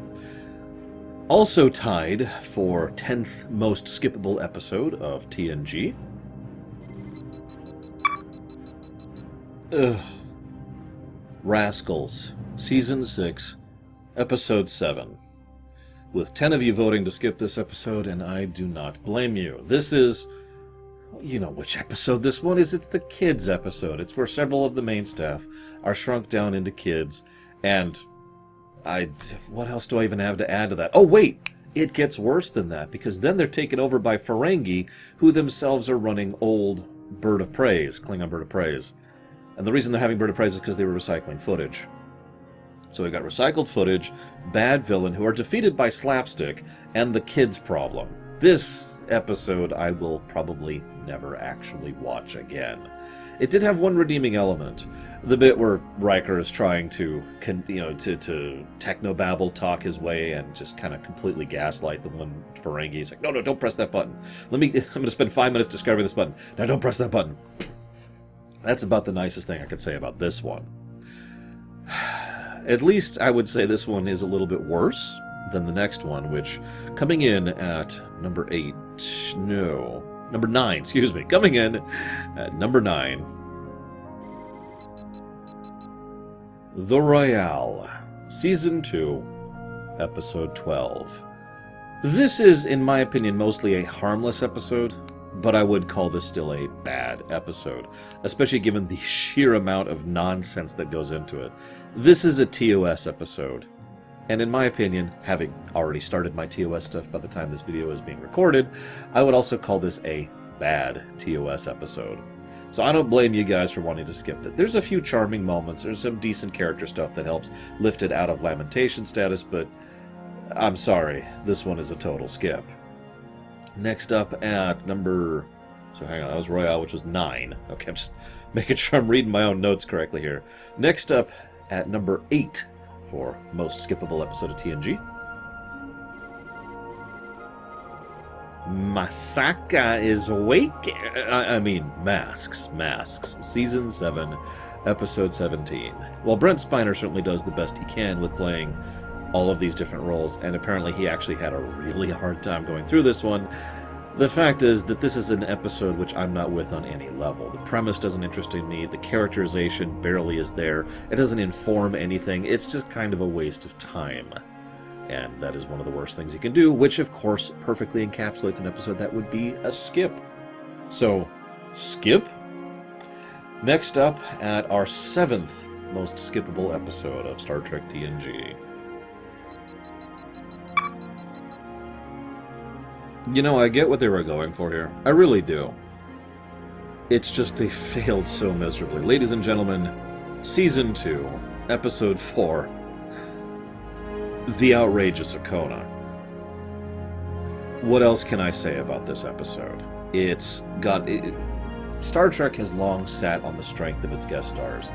Also tied for 10th most skippable episode of TNG. Rascals, Season 6, Episode 7. With 10 of you voting to skip this episode, and I do not blame you. This is... You know which episode this one is. It's the kids episode. It's where several of the main staff are shrunk down into kids, and... what else do I even have to add to that? Oh, wait! It gets worse than that, because then they're taken over by Ferengi, who themselves are running old Bird of Preys, Klingon Bird of Preys. And the reason they're having Bird of Preys is because they were recycling footage. So we've got recycled footage, bad villain, who are defeated by slapstick, and the kids problem. This episode I will probably never actually watch again. It did have one redeeming element. The bit where Riker is trying to technobabble talk his way and just kind of completely gaslight the one Ferengi. He's like, no, don't press that button. I'm going to spend 5 minutes discovering this button. No, don't press that button. That's about the nicest thing I could say about this one. At least I would say this one is a little bit worse than the next one, which, coming in at number 9, excuse me. Coming in at number 9. The Royale, Season 2, Episode 12. This is, in my opinion, mostly a harmless episode, but I would call this still a bad episode, especially given the sheer amount of nonsense that goes into it. This is a TOS episode, and in my opinion, having already started my TOS stuff by the time this video is being recorded, I would also call this a bad TOS episode. So I don't blame you guys for wanting to skip it. There's a few charming moments, there's some decent character stuff that helps lift it out of lamentation status, but I'm sorry, this one is a total skip. Next up at number... So hang on, that was Royale, which was 9. Okay, I'm just making sure I'm reading my own notes correctly here. Next up at number 8 for most skippable episode of TNG. Masaka is awake. Masks. Season 7, Episode 17. Well, Brent Spiner certainly does the best he can with playing all of these different roles, and apparently he actually had a really hard time going through this one. The fact is that this is an episode which I'm not with on any level. The premise doesn't interest me, the characterization barely is there, it doesn't inform anything, it's just kind of a waste of time. And that is one of the worst things you can do, which of course perfectly encapsulates an episode that would be a skip. So, skip? Next up at our 7th most skippable episode of Star Trek TNG. You know, I get what they were going for here. I really do. It's just they failed so miserably. Ladies and gentlemen, Season 2, Episode 4, The Outrageous Okona. What else can I say about this episode? Star Trek has long sat on the strength of its guest stars.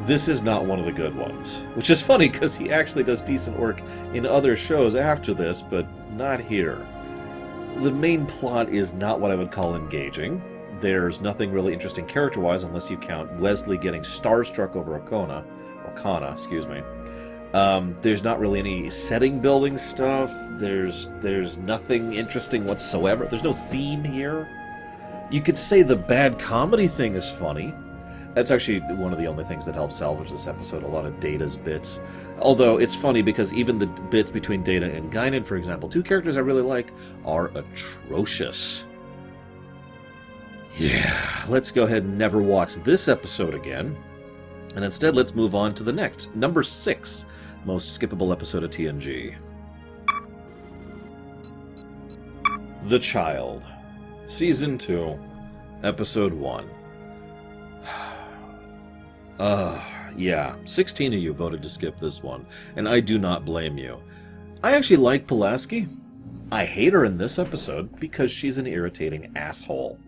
This is not one of the good ones. Which is funny, because he actually does decent work in other shows after this, but not here. The main plot is not what I would call engaging. There's nothing really interesting character-wise unless you count Wesley getting starstruck over Okona, excuse me. There's not really any setting-building stuff. There's nothing interesting whatsoever. There's no theme here. You could say the bad comedy thing is funny. That's actually one of the only things that helps salvage this episode, a lot of Data's bits. Although, it's funny because even the bits between Data and Guinan, for example, two characters I really like, are atrocious. Yeah, let's go ahead and never watch this episode again. And instead, let's move on to the next, number 6 most skippable episode of TNG. The Child, Season 2, Episode 1. Yeah, 16 of you voted to skip this one, and I do not blame you. I actually like Pulaski. I hate her in this episode because she's an irritating asshole.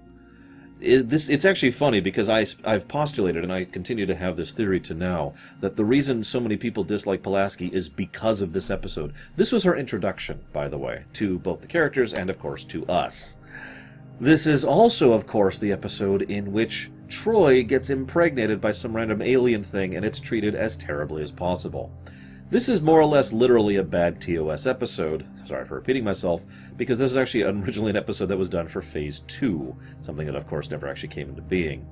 It's actually funny because I've postulated, and I continue to have this theory to now, that the reason so many people dislike Pulaski is because of this episode. This was her introduction, by the way, to both the characters and, of course, to us. This is also, of course, the episode in which Troy gets impregnated by some random alien thing, and it's treated as terribly as possible. This is more or less literally a bad TOS episode. Sorry for repeating myself, because this was actually originally an episode that was done for Phase 2, something that, of course, never actually came into being.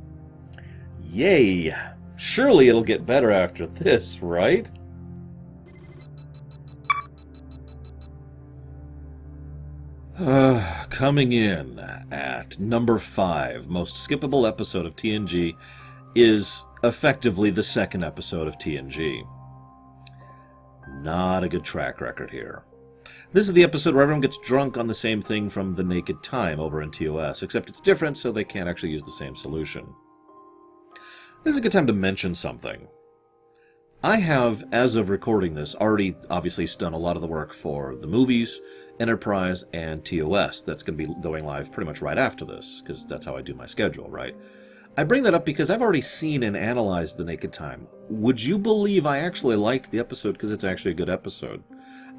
Yay! Surely it'll get better after this, right? Coming in at number 5, most skippable episode of TNG, is effectively the second episode of TNG. Not a good track record here. This is the episode where everyone gets drunk on the same thing from The Naked Time over in TOS, except it's different, so they can't actually use the same solution. This is a good time to mention something. I have, as of recording this, already obviously done a lot of the work for the movies, Enterprise, and TOS. That's going to be going live pretty much right after this, because that's how I do my schedule, right? I bring that up because I've already seen and analyzed The Naked Time. Would you believe I actually liked the episode because it's actually a good episode?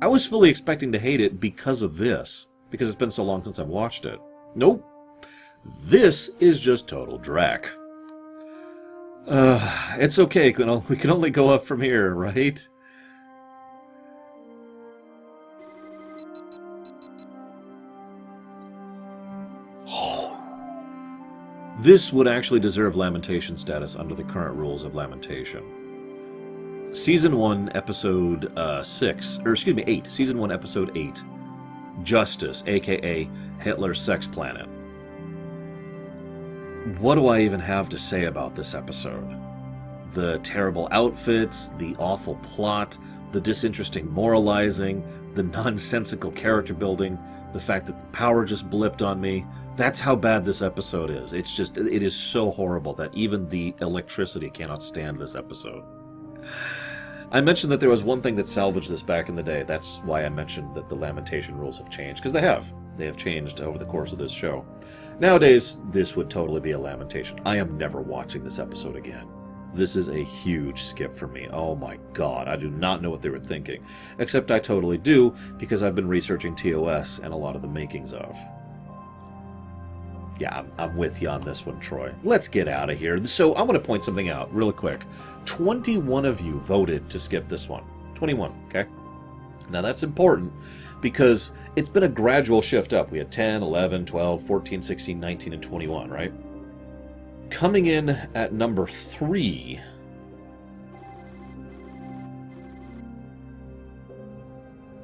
I was fully expecting to hate it because of this, because it's been so long since I've watched it. Nope. This is just total dreck. It's okay, we can only go up from here, right? This would actually deserve Lamentation status under the current rules of Lamentation. Season 1, Episode 8. Season 1, Episode 8. Justice, aka Hitler's Sex Planet. What do I even have to say about this episode? The terrible outfits, the awful plot, the disinteresting moralizing, the nonsensical character building, the fact that the power just blipped on me. That's how bad this episode is. It is so horrible that even the electricity cannot stand this episode. I mentioned that there was one thing that salvaged this back in the day. That's why I mentioned that the Lamentation rules have changed, because they have. They have changed over the course of this show. Nowadays, this would totally be a Lamentation. I am never watching this episode again. This is a huge skip for me. Oh my god, I do not know what they were thinking. Except I totally do, because I've been researching TOS and a lot of the makings of. Yeah, I'm with you on this one, Troy. Let's get out of here. So I want to point something out real quick. 21 of you voted to skip this one. 21, okay? Now that's important because it's been a gradual shift up. We had 10, 11, 12, 14, 16, 19, and 21, right? Coming in at number 3...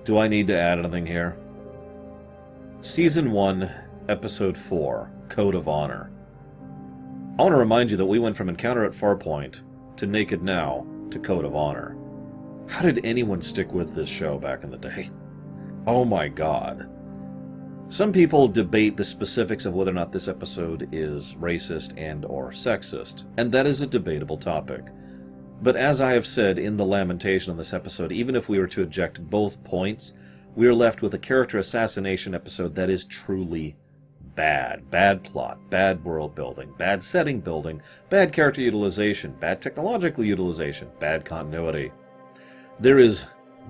Do I need to add anything here? Season 1, Episode 4, Code of Honor. I want to remind you that we went from Encounter at Farpoint to Naked Now to Code of Honor. How did anyone stick with this show back in the day? Oh my god. Some people debate the specifics of whether or not this episode is racist and or sexist, and that is a debatable topic. But as I have said in the lamentation of this episode, even if we were to eject both points, we are left with a character assassination episode that is truly bad. Bad plot, bad world building, bad setting building, bad character utilization, bad technological utilization, bad continuity. There is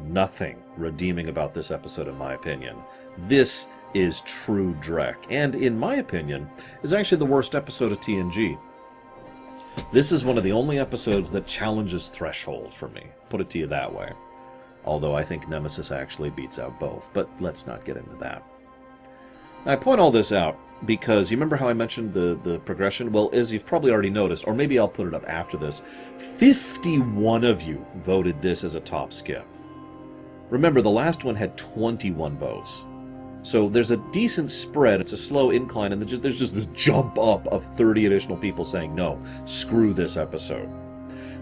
nothing redeeming about this episode, in my opinion. This is true dreck, and in my opinion, is actually the worst episode of TNG. This is one of the only episodes that challenges threshold for me, put it to you that way. Although I think Nemesis actually beats out both, but let's not get into that. I point all this out because you remember how I mentioned the progression? Well, as you've probably already noticed, or maybe I'll put it up after this, 51 of you voted this as a top skip. Remember, the last one had 21 votes. So there's a decent spread, it's a slow incline, and there's just this jump up of 30 additional people saying, no, screw this episode.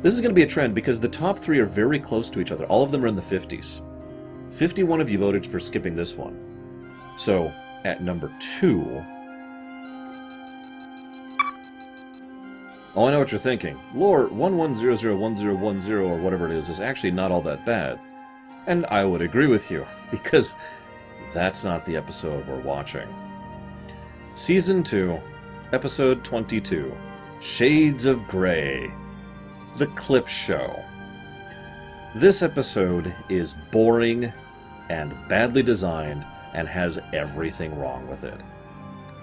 This is going to be a trend because the top 3 are very close to each other. All of them are in the 50s. 51 of you voted for skipping this one. So, at number 2... Oh, I know what you're thinking. Lore 11001010 or whatever it is actually not all that bad. And I would agree with you, because that's not the episode we're watching. Season 2, Episode 22, Shades of Grey, The Clip Show. This episode is boring and badly designed and has everything wrong with it.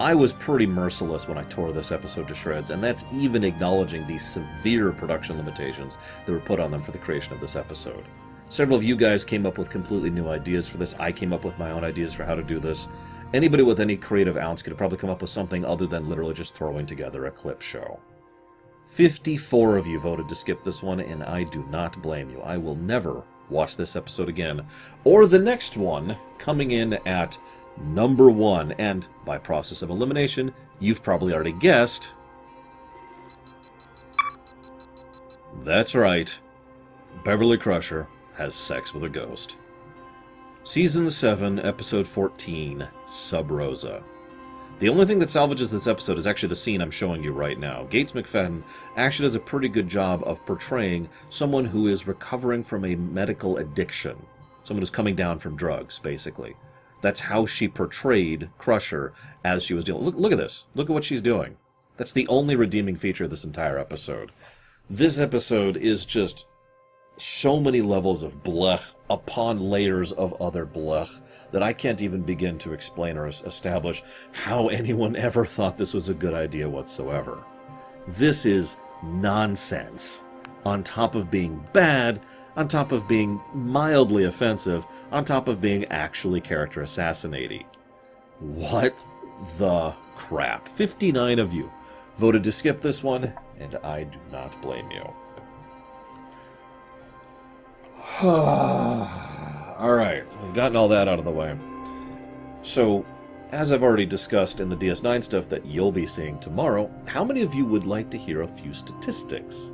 I was pretty merciless when I tore this episode to shreds, and that's even acknowledging the severe production limitations that were put on them for the creation of this episode. Several of you guys came up with completely new ideas for this. I came up with my own ideas for how to do this. Anybody with any creative ounce could probably come up with something other than literally just throwing together a clip show. 54 of you voted to skip this one, and I do not blame you. I will never watch this episode again, or the next one, coming in at number 1. And by process of elimination, you've probably already guessed. That's right. Beverly Crusher has sex with a ghost. Season 7, Episode 14, Sub Rosa. The only thing that salvages this episode is actually the scene I'm showing you right now. Gates McFadden actually does a pretty good job of portraying someone who is recovering from a medical addiction. Someone who's coming down from drugs, basically. That's how she portrayed Crusher as she was dealing. Look at this. Look at what she's doing. That's the only redeeming feature of this entire episode. This episode is just so many levels of blech upon layers of other blech that I can't even begin to explain or establish how anyone ever thought this was a good idea whatsoever. This is nonsense. On top of being bad, on top of being mildly offensive, on top of being actually character assassinating. What the crap? 59 of you voted to skip this one, and I do not blame you. Alright, we've gotten all that out of the way. So, as I've already discussed in the DS9 stuff that you'll be seeing tomorrow, how many of you would like to hear a few statistics?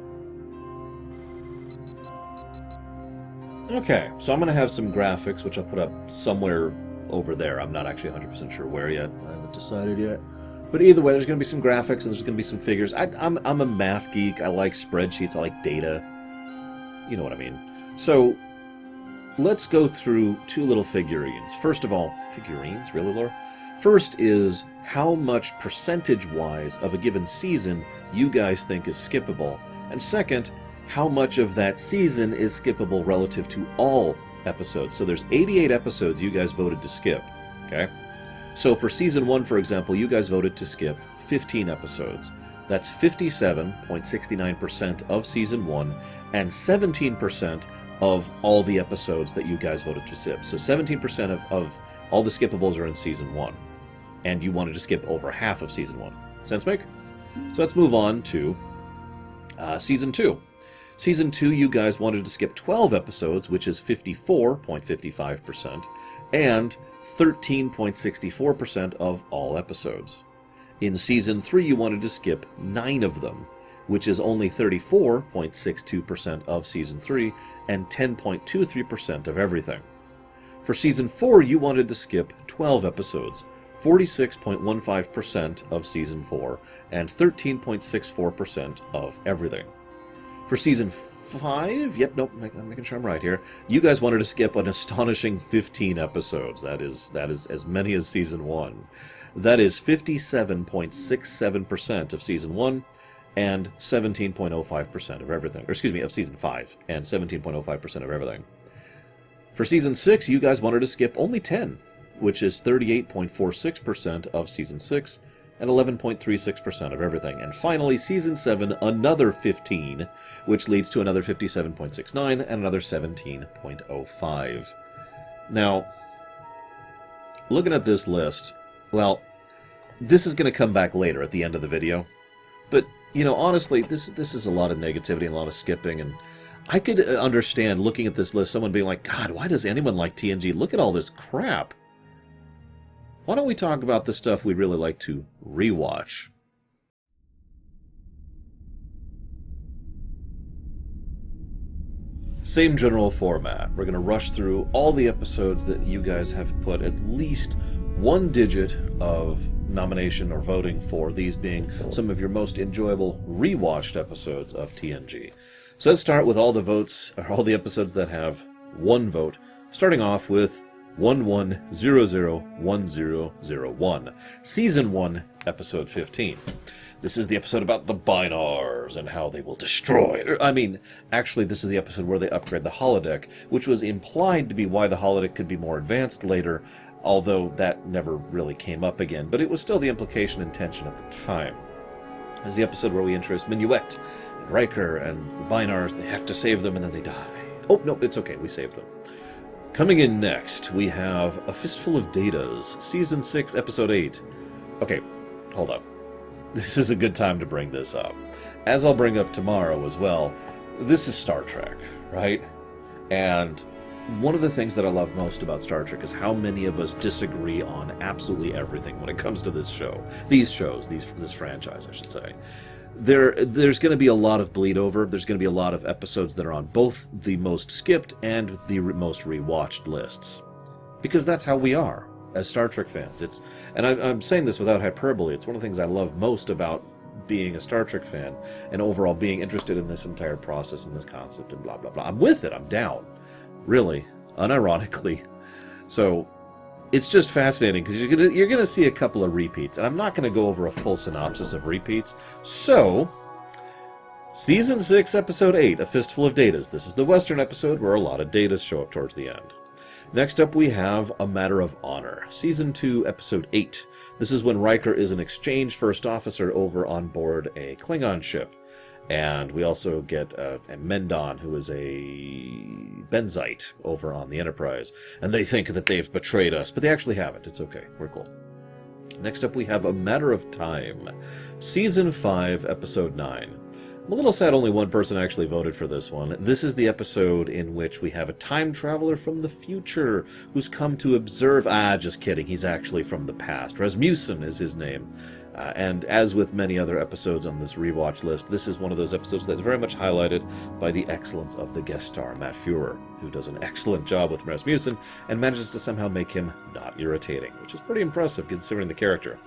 Okay, so I'm going to have some graphics, which I'll put up somewhere over there. I'm not actually 100% sure where yet. I haven't decided yet. But either way, there's going to be some graphics and there's going to be some figures. I'm a math geek. I like spreadsheets. I like data. You know what I mean. So, let's go through two little figurines. First of all, figurines? Really, Laura? First is how much percentage-wise of a given season you guys think is skippable. And second, how much of that season is skippable relative to all episodes. So there's 88 episodes you guys voted to skip, okay? So for Season 1, for example, you guys voted to skip 15 episodes. That's 57.69% of Season 1 and 17% of all the episodes that you guys voted to skip. So 17% of all the skippables are in Season 1. And you wanted to skip over half of Season 1. Sense make? So let's move on to Season 2. Season 2, you guys wanted to skip 12 episodes, which is 54.55%, and 13.64% of all episodes. In Season 3, you wanted to skip 9 of them, which is only 34.62% of Season 3, and 10.23% of everything. For Season 4, you wanted to skip 12 episodes, 46.15% of Season 4, and 13.64% of everything. For Season 5, I'm making sure I'm right here, you guys wanted to skip an astonishing 15 episodes. That is as many as Season 1. That is 57.67% of Season 1 and 17.05% of everything. Or excuse me, of Season 5 and 17.05% of everything. For Season 6, you guys wanted to skip only 10, which is 38.46% of Season 6 and 11.36% of everything. And finally, Season 7, another 15, which leads to another 57.69 and another 17.05. Now, looking at this list, well, this is going to come back later at the end of the video. But, you know, honestly, this is a lot of negativity and a lot of skipping, and I could understand looking at this list, someone being like, God, why does anyone like TNG? Look at all this crap. Why don't we talk about the stuff we'd really like to rewatch? Same general format. We're going to rush through all the episodes that you guys have put at least one digit of nomination or voting for, these being some of your most enjoyable rewatched episodes of TNG. So let's start with all the votes, or all the episodes that have one vote, starting off with 11001001, Season 1, Episode 15. This is the episode about the Binars and how they will destroy... actually, this is the episode where they upgrade the holodeck, which was implied to be why the holodeck could be more advanced later, although that never really came up again, but it was still the implication and tension at the time. This is the episode where we introduce Minuet and Riker and the Binars. They have to save them, and then they die. Oh, no, it's okay. We saved them. Coming in next, we have A Fistful of Datas, Season 6, Episode 8. Okay, hold up. This is a good time to bring this up. As I'll bring up tomorrow as well, this is Star Trek, right? And one of the things that I love most about Star Trek is how many of us disagree on absolutely everything when it comes to this show. This franchise, I should say. There's going to be a lot of bleed over. There's going to be a lot of episodes that are on both the most skipped and the most rewatched lists. Because that's how we are as Star Trek fans. I'm saying this without hyperbole. It's one of the things I love most about being a Star Trek fan and overall being interested in this entire process and this concept and blah, blah, blah. I'm with it. I'm down. Really. Unironically. So it's just fascinating because you're gonna see a couple of repeats. And I'm not going to go over a full synopsis of repeats. So, Season 6, Episode 8, A Fistful of Datas. This is the Western episode where a lot of datas show up towards the end. Next up we have A Matter of Honor, Season 2, Episode 8. This is when Riker is an exchange first officer over on board a Klingon ship. And we also get a Mendon, who is a Benzite, over on the Enterprise. And they think that they've betrayed us, but they actually haven't. It's okay. We're cool. Next up we have A Matter of Time, Season 5, Episode 9. I'm a little sad only one person actually voted for this one. This is the episode in which we have a time traveler from the future who's come to observe... just kidding. He's actually from the past. Rasmussen is his name. And as with many other episodes on this rewatch list, this is one of those episodes that's very much highlighted by the excellence of the guest star, Matt Fuhrer, who does an excellent job with Rasmussen and manages to somehow make him not irritating, which is pretty impressive considering the character.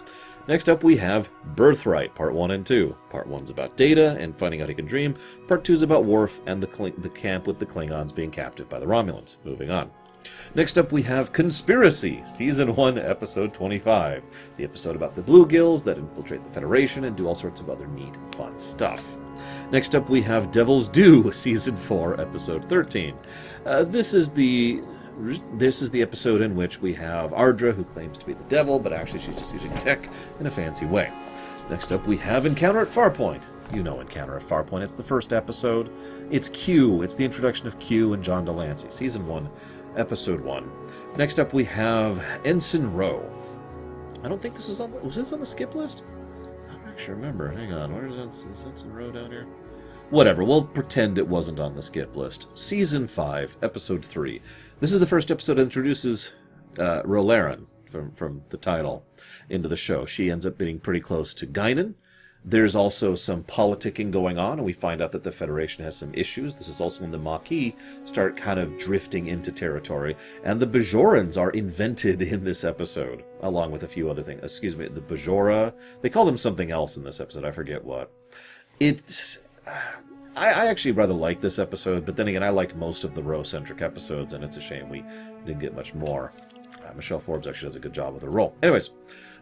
Next up we have Birthright, Part 1 and 2. Part 1's about Data and finding out he can dream. Part 2 is about Worf and the camp with the Klingons being captive by the Romulans. Moving on. Next up we have Conspiracy, Season 1, Episode 25. The episode about the Bluegills that infiltrate the Federation and do all sorts of other neat and fun stuff. Next up we have Devil's Due, Season 4, Episode 13. This is the episode in which we have Ardra, who claims to be the devil, but actually she's just using tech in a fancy way. Next up we have Encounter at Farpoint. You know Encounter at Farpoint. It's the first episode. It's Q. It's the introduction of Q and John Delancey. Season 1, Episode 1. Next up we have Ensign Rowe. I don't think this was on... Was this on the skip list? I don't actually remember. Hang on. Where is Ensign Rowe down here? Whatever, we'll pretend it wasn't on the skip list. Season 5, Episode 3. This is the first episode that introduces Rolaren from the title into the show. She ends up being pretty close to Guinan. There's also some politicking going on, and we find out that the Federation has some issues. This is also when the Maquis start kind of drifting into territory, and the Bajorans are invented in this episode, along with a few other things. Excuse me, the Bajora. They call them something else in this episode. I forget what. It's... I actually rather like this episode, but then again, I like most of the Roe-centric episodes, and it's a shame we didn't get much more. Michelle Forbes actually does a good job with her role. Anyways,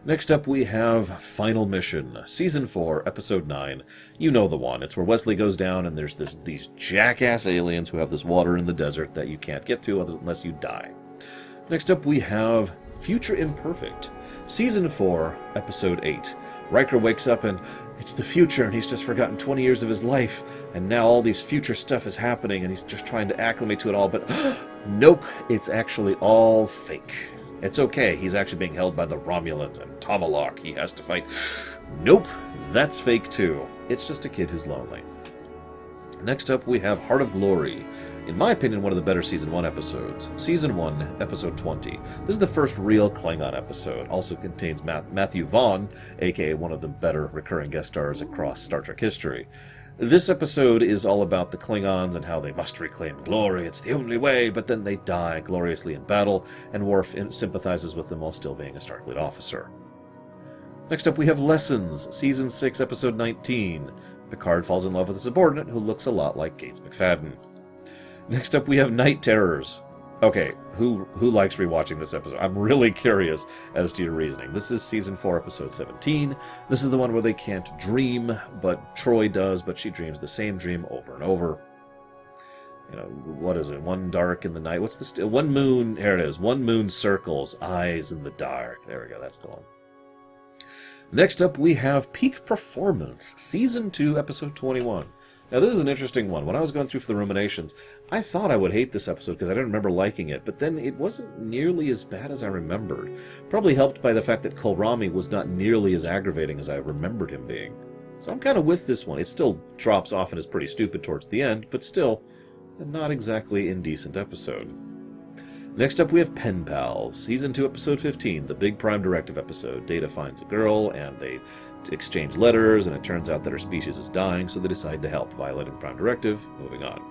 next up we have Final Mission, Season 4, Episode 9. You know the one. It's where Wesley goes down, and there's these jackass aliens who have this water in the desert that you can't get to unless you die. Next up we have Future Imperfect, Season 4, Episode 8. Riker wakes up and it's the future and he's just forgotten 20 years of his life and now all these future stuff is happening and he's just trying to acclimate to it all, but nope, it's actually all fake. It's okay, he's actually being held by the Romulans and Tomalak he has to fight. Nope, that's fake too. It's just a kid who's lonely. Next up we have Heart of Glory. In my opinion, one of the better Season 1 episodes. Season 1, Episode 20. This is the first real Klingon episode. Also contains Matthew Vaughn, aka one of the better recurring guest stars across Star Trek history. This episode is all about the Klingons and how they must reclaim glory. It's the only way, but then they die gloriously in battle, and Worf sympathizes with them while still being a Starfleet officer. Next up we have Lessons, Season 6, Episode 19. Picard falls in love with a subordinate who looks a lot like Gates McFadden. Next up we have Night Terrors. Okay, who likes rewatching this episode? I'm really curious as to your reasoning. This is Season 4, Episode 17. This is the one where they can't dream, but Troy does, but she dreams the same dream over and over. You know, what is it? One dark in the night. What's this? One moon. Here it is. One moon circles, eyes in the dark. There we go. That's the one. Next up we have Peak Performance, Season 2, Episode 21. Now, this is an interesting one. When I was going through for the ruminations, I thought I would hate this episode because I didn't remember liking it, but then it wasn't nearly as bad as I remembered. Probably helped by the fact that Kohlrami was not nearly as aggravating as I remembered him being. So I'm kind of with this one. It still drops off and is pretty stupid towards the end, but still, a not exactly indecent episode. Next up we have Pen Pals, Season 2, Episode 15, the big Prime Directive episode. Data finds a girl, and they exchange letters, and it turns out that her species is dying, so they decide to help, violating the Prime Directive. Moving on.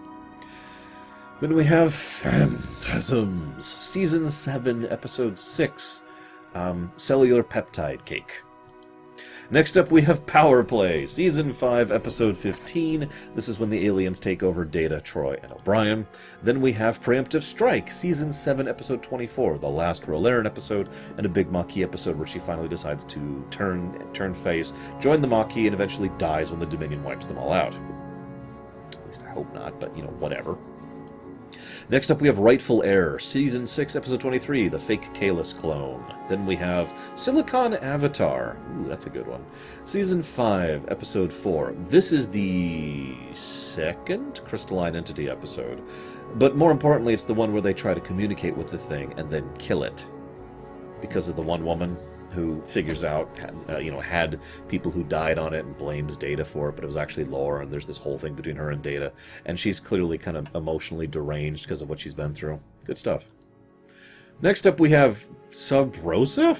Then we have Phantasms, Season 7, Episode 6, Cellular Peptide Cake. Next up we have Power Play, Season 5, Episode 15. This is when the aliens take over Data, Troy, and O'Brien. Then we have Preemptive Strike, Season 7, Episode 24, the last Royale episode, and a big Maquis episode where she finally decides to turn face, join the Maquis, and eventually dies when the Dominion wipes them all out. At least I hope not, but, whatever. Next up we have Rightful Heir, Season 6, Episode 23, the fake Kalis clone. Then we have Silicon Avatar. Ooh, that's a good one. Season 5, Episode 4. This is the second Crystalline Entity episode. But more importantly, it's the one where they try to communicate with the thing and then kill it. Because of the one woman who figures out, had people who died on it and blames Data for it, but it was actually Lore, and there's this whole thing between her and Data. And she's clearly kind of emotionally deranged because of what she's been through. Good stuff. Next up we have Sub Rosa?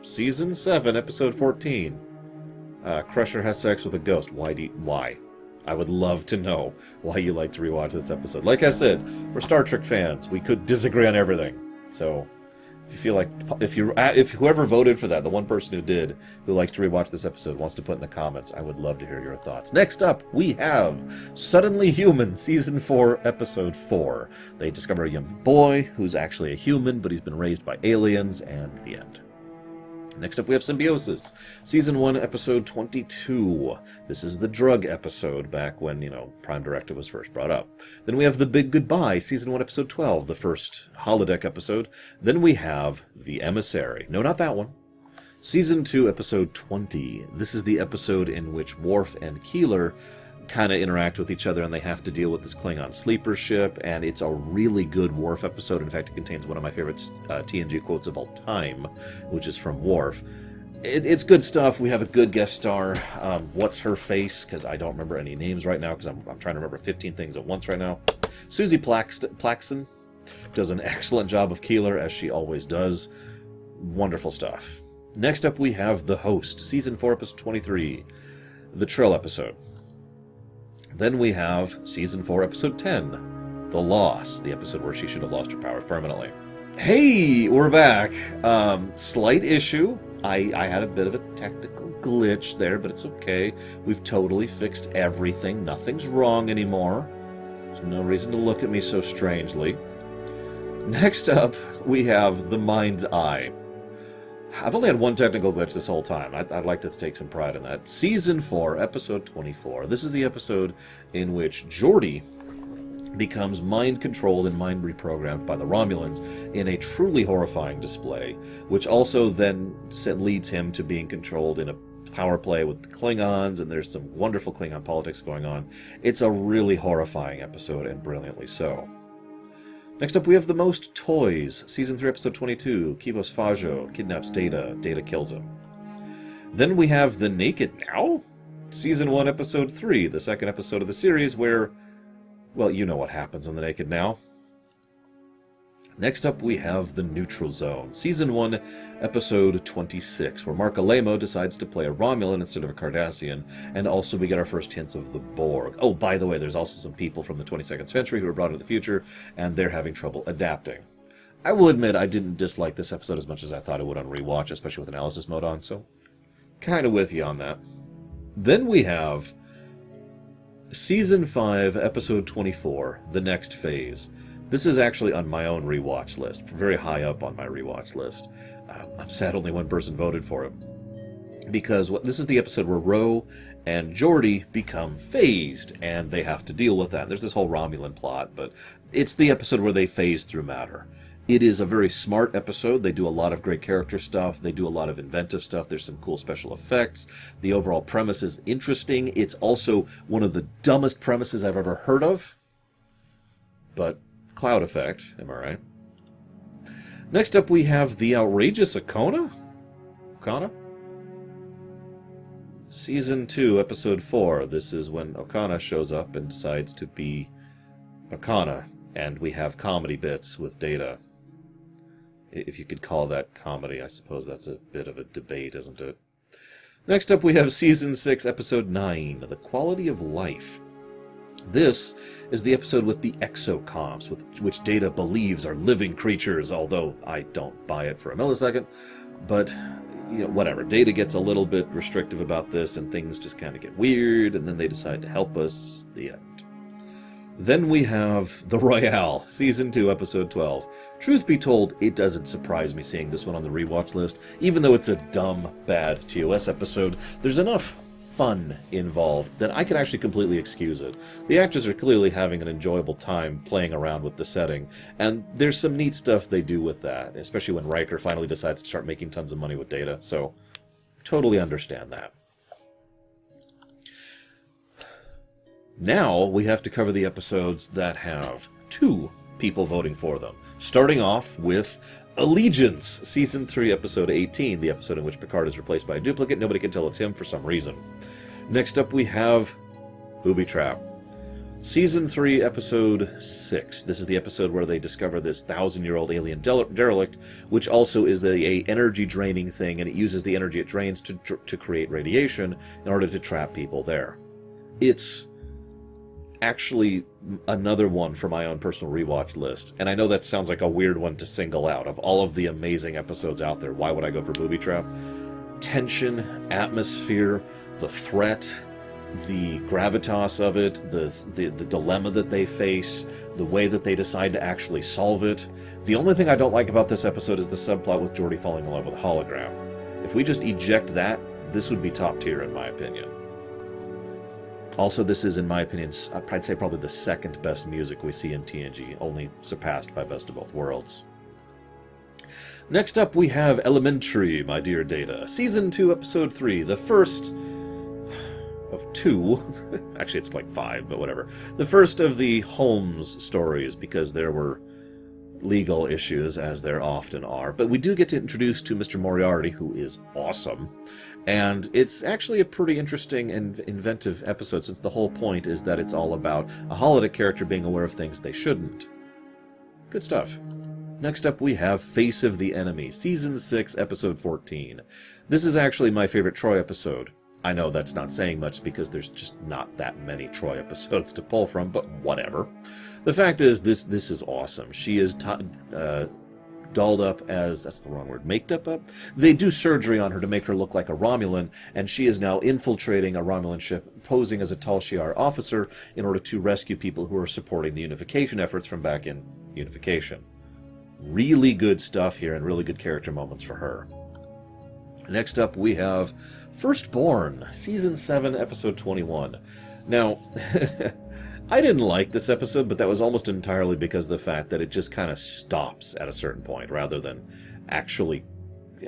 Season 7, Episode 14. Crusher has sex with a ghost. Why? I would love to know why you like to rewatch this episode. Like I said, we're Star Trek fans. We could disagree on everything. So, if you feel like, if whoever voted for that, the one person who did, who likes to rewatch this episode, wants to put in the comments, I would love to hear your thoughts. Next up, we have Suddenly Human, Season 4, Episode 4. They discover a young boy who's actually a human, but he's been raised by aliens, and the end. Next up we have Symbiosis, Season 1, Episode 22. This is the drug episode, back when, Prime Directive was first brought up. Then we have The Big Goodbye, Season 1, Episode 12, the first holodeck episode. Then we have The Emissary. No, not that one. Season 2, Episode 20. This is the episode in which Worf and Keeler kind of interact with each other, and they have to deal with this Klingon sleeper ship, and it's a really good Worf episode. In fact, it contains one of my favorite TNG quotes of all time, which is from Worf. It's good stuff. We have a good guest star. What's her face? Because I don't remember any names right now, because I'm trying to remember 15 things at once right now. Susie Plaxton does an excellent job of Keeler, as she always does. Wonderful stuff. Next up, we have The Host, Season 4, Episode 23, the Trill episode. Then we have Season 4, Episode 10, The Loss, the episode where she should have lost her powers permanently. Hey, we're back. Slight issue. I had a bit of a technical glitch there, but it's okay. We've totally fixed everything. Nothing's wrong anymore. There's no reason to look at me so strangely. Next up, we have The Mind's Eye. I've only had one technical glitch this whole time. I'd like to take some pride in that. Season 4, Episode 24. This is the episode in which Geordi becomes mind-controlled and mind-reprogrammed by the Romulans in a truly horrifying display, which also then leads him to being controlled in a power play with the Klingons, and there's some wonderful Klingon politics going on. It's a really horrifying episode, and brilliantly so. Next up, we have The Most Toys, Season 3, Episode 22. Kivos Fajo kidnaps Data. Data kills him. Then we have The Naked Now, Season 1, Episode 3, the second episode of the series where, well, you know what happens in The Naked Now. Next up, we have The Neutral Zone, Season 1, Episode 26, where Mark Alemo decides to play a Romulan instead of a Cardassian, and also we get our first hints of the Borg. Oh, by the way, there's also some people from the 22nd century who were brought into the future, and they're having trouble adapting. I will admit I didn't dislike this episode as much as I thought I would on rewatch, especially with analysis mode on, so kind of with you on that. Then we have Season 5, Episode 24, The Next Phase. This is actually on my own rewatch list, very high up on my rewatch list. I'm sad only one person voted for it. Because this is the episode where Ro and Geordi become phased, and they have to deal with that. There's this whole Romulan plot, but it's the episode where they phase through matter. It is a very smart episode. They do a lot of great character stuff. They do a lot of inventive stuff. There's some cool special effects. The overall premise is interesting. It's also one of the dumbest premises I've ever heard of. But cloud effect, am I right? Next up we have The Outrageous Okona? Season 2, Episode 4. This is when Okona shows up and decides to be Okona. And we have comedy bits with Data. If you could call that comedy, I suppose that's a bit of a debate, isn't it? Next up we have Season 6, Episode 9, The Quality of Life. This is the episode with the exocomps, which Data believes are living creatures, although I don't buy it for a millisecond. But, you know, whatever. Data gets a little bit restrictive about this, and things just kind of get weird, and then they decide to help us. The end. Then we have The Royale, Season 2, Episode 12. Truth be told, it doesn't surprise me seeing this one on the rewatch list. Even though it's a dumb, bad TOS episode, there's enough fun involved that I can actually completely excuse it. The actors are clearly having an enjoyable time playing around with the setting, and there's some neat stuff they do with that, especially when Riker finally decides to start making tons of money with Data, so totally understand that. Now we have to cover the episodes that have 2 people voting for them. Starting off with Allegiance, Season 3, Episode 18, the episode in which Picard is replaced by a duplicate. Nobody can tell it's him for some reason. Next up we have Booby Trap, Season 3, Episode 6. This is the episode where they discover this 1,000-year-old alien derelict, which also is a energy-draining thing, and it uses the energy it drains to create radiation in order to trap people there. It's actually another one for my own personal rewatch list, and I know that sounds like a weird one to single out. Of all of the amazing episodes out there, why would I go for Booby Trap? Tension, atmosphere, the threat, the gravitas of it, the dilemma that they face, the way that they decide to actually solve it. The only thing I don't like about this episode is the subplot with Geordi falling in love with a hologram. If we just eject that, this would be top tier in my opinion. Also, this is, in my opinion, I'd say probably the second best music we see in TNG, only surpassed by Best of Both Worlds. Next up, we have Elementary, My Dear Data, Season 2, Episode 3, the first of 2, actually it's like 5, but whatever, the first of the Holmes stories, because there were legal issues, as there often are, but we do get to introduce to Mr. Moriarty, who is awesome, and it's actually a pretty interesting and inventive episode, since the whole point is that it's all about a holodeck character being aware of things they shouldn't. Good stuff. Next up we have Face of the Enemy, Season 6, Episode 14. This is actually my favorite Troy episode. I know that's not saying much because there's just not that many Troy episodes to pull from, but whatever. The fact is, this is awesome. She is dolled up as, that's the wrong word, maked up? They do surgery on her to make her look like a Romulan, and she is now infiltrating a Romulan ship, posing as a Tal Shiar officer in order to rescue people who are supporting the unification efforts from back in Unification. Really good stuff here, and really good character moments for her. Next up, we have Firstborn, Season 7, Episode 21. Now, I didn't like this episode, but that was almost entirely because of the fact that it just kind of stops at a certain point, rather than actually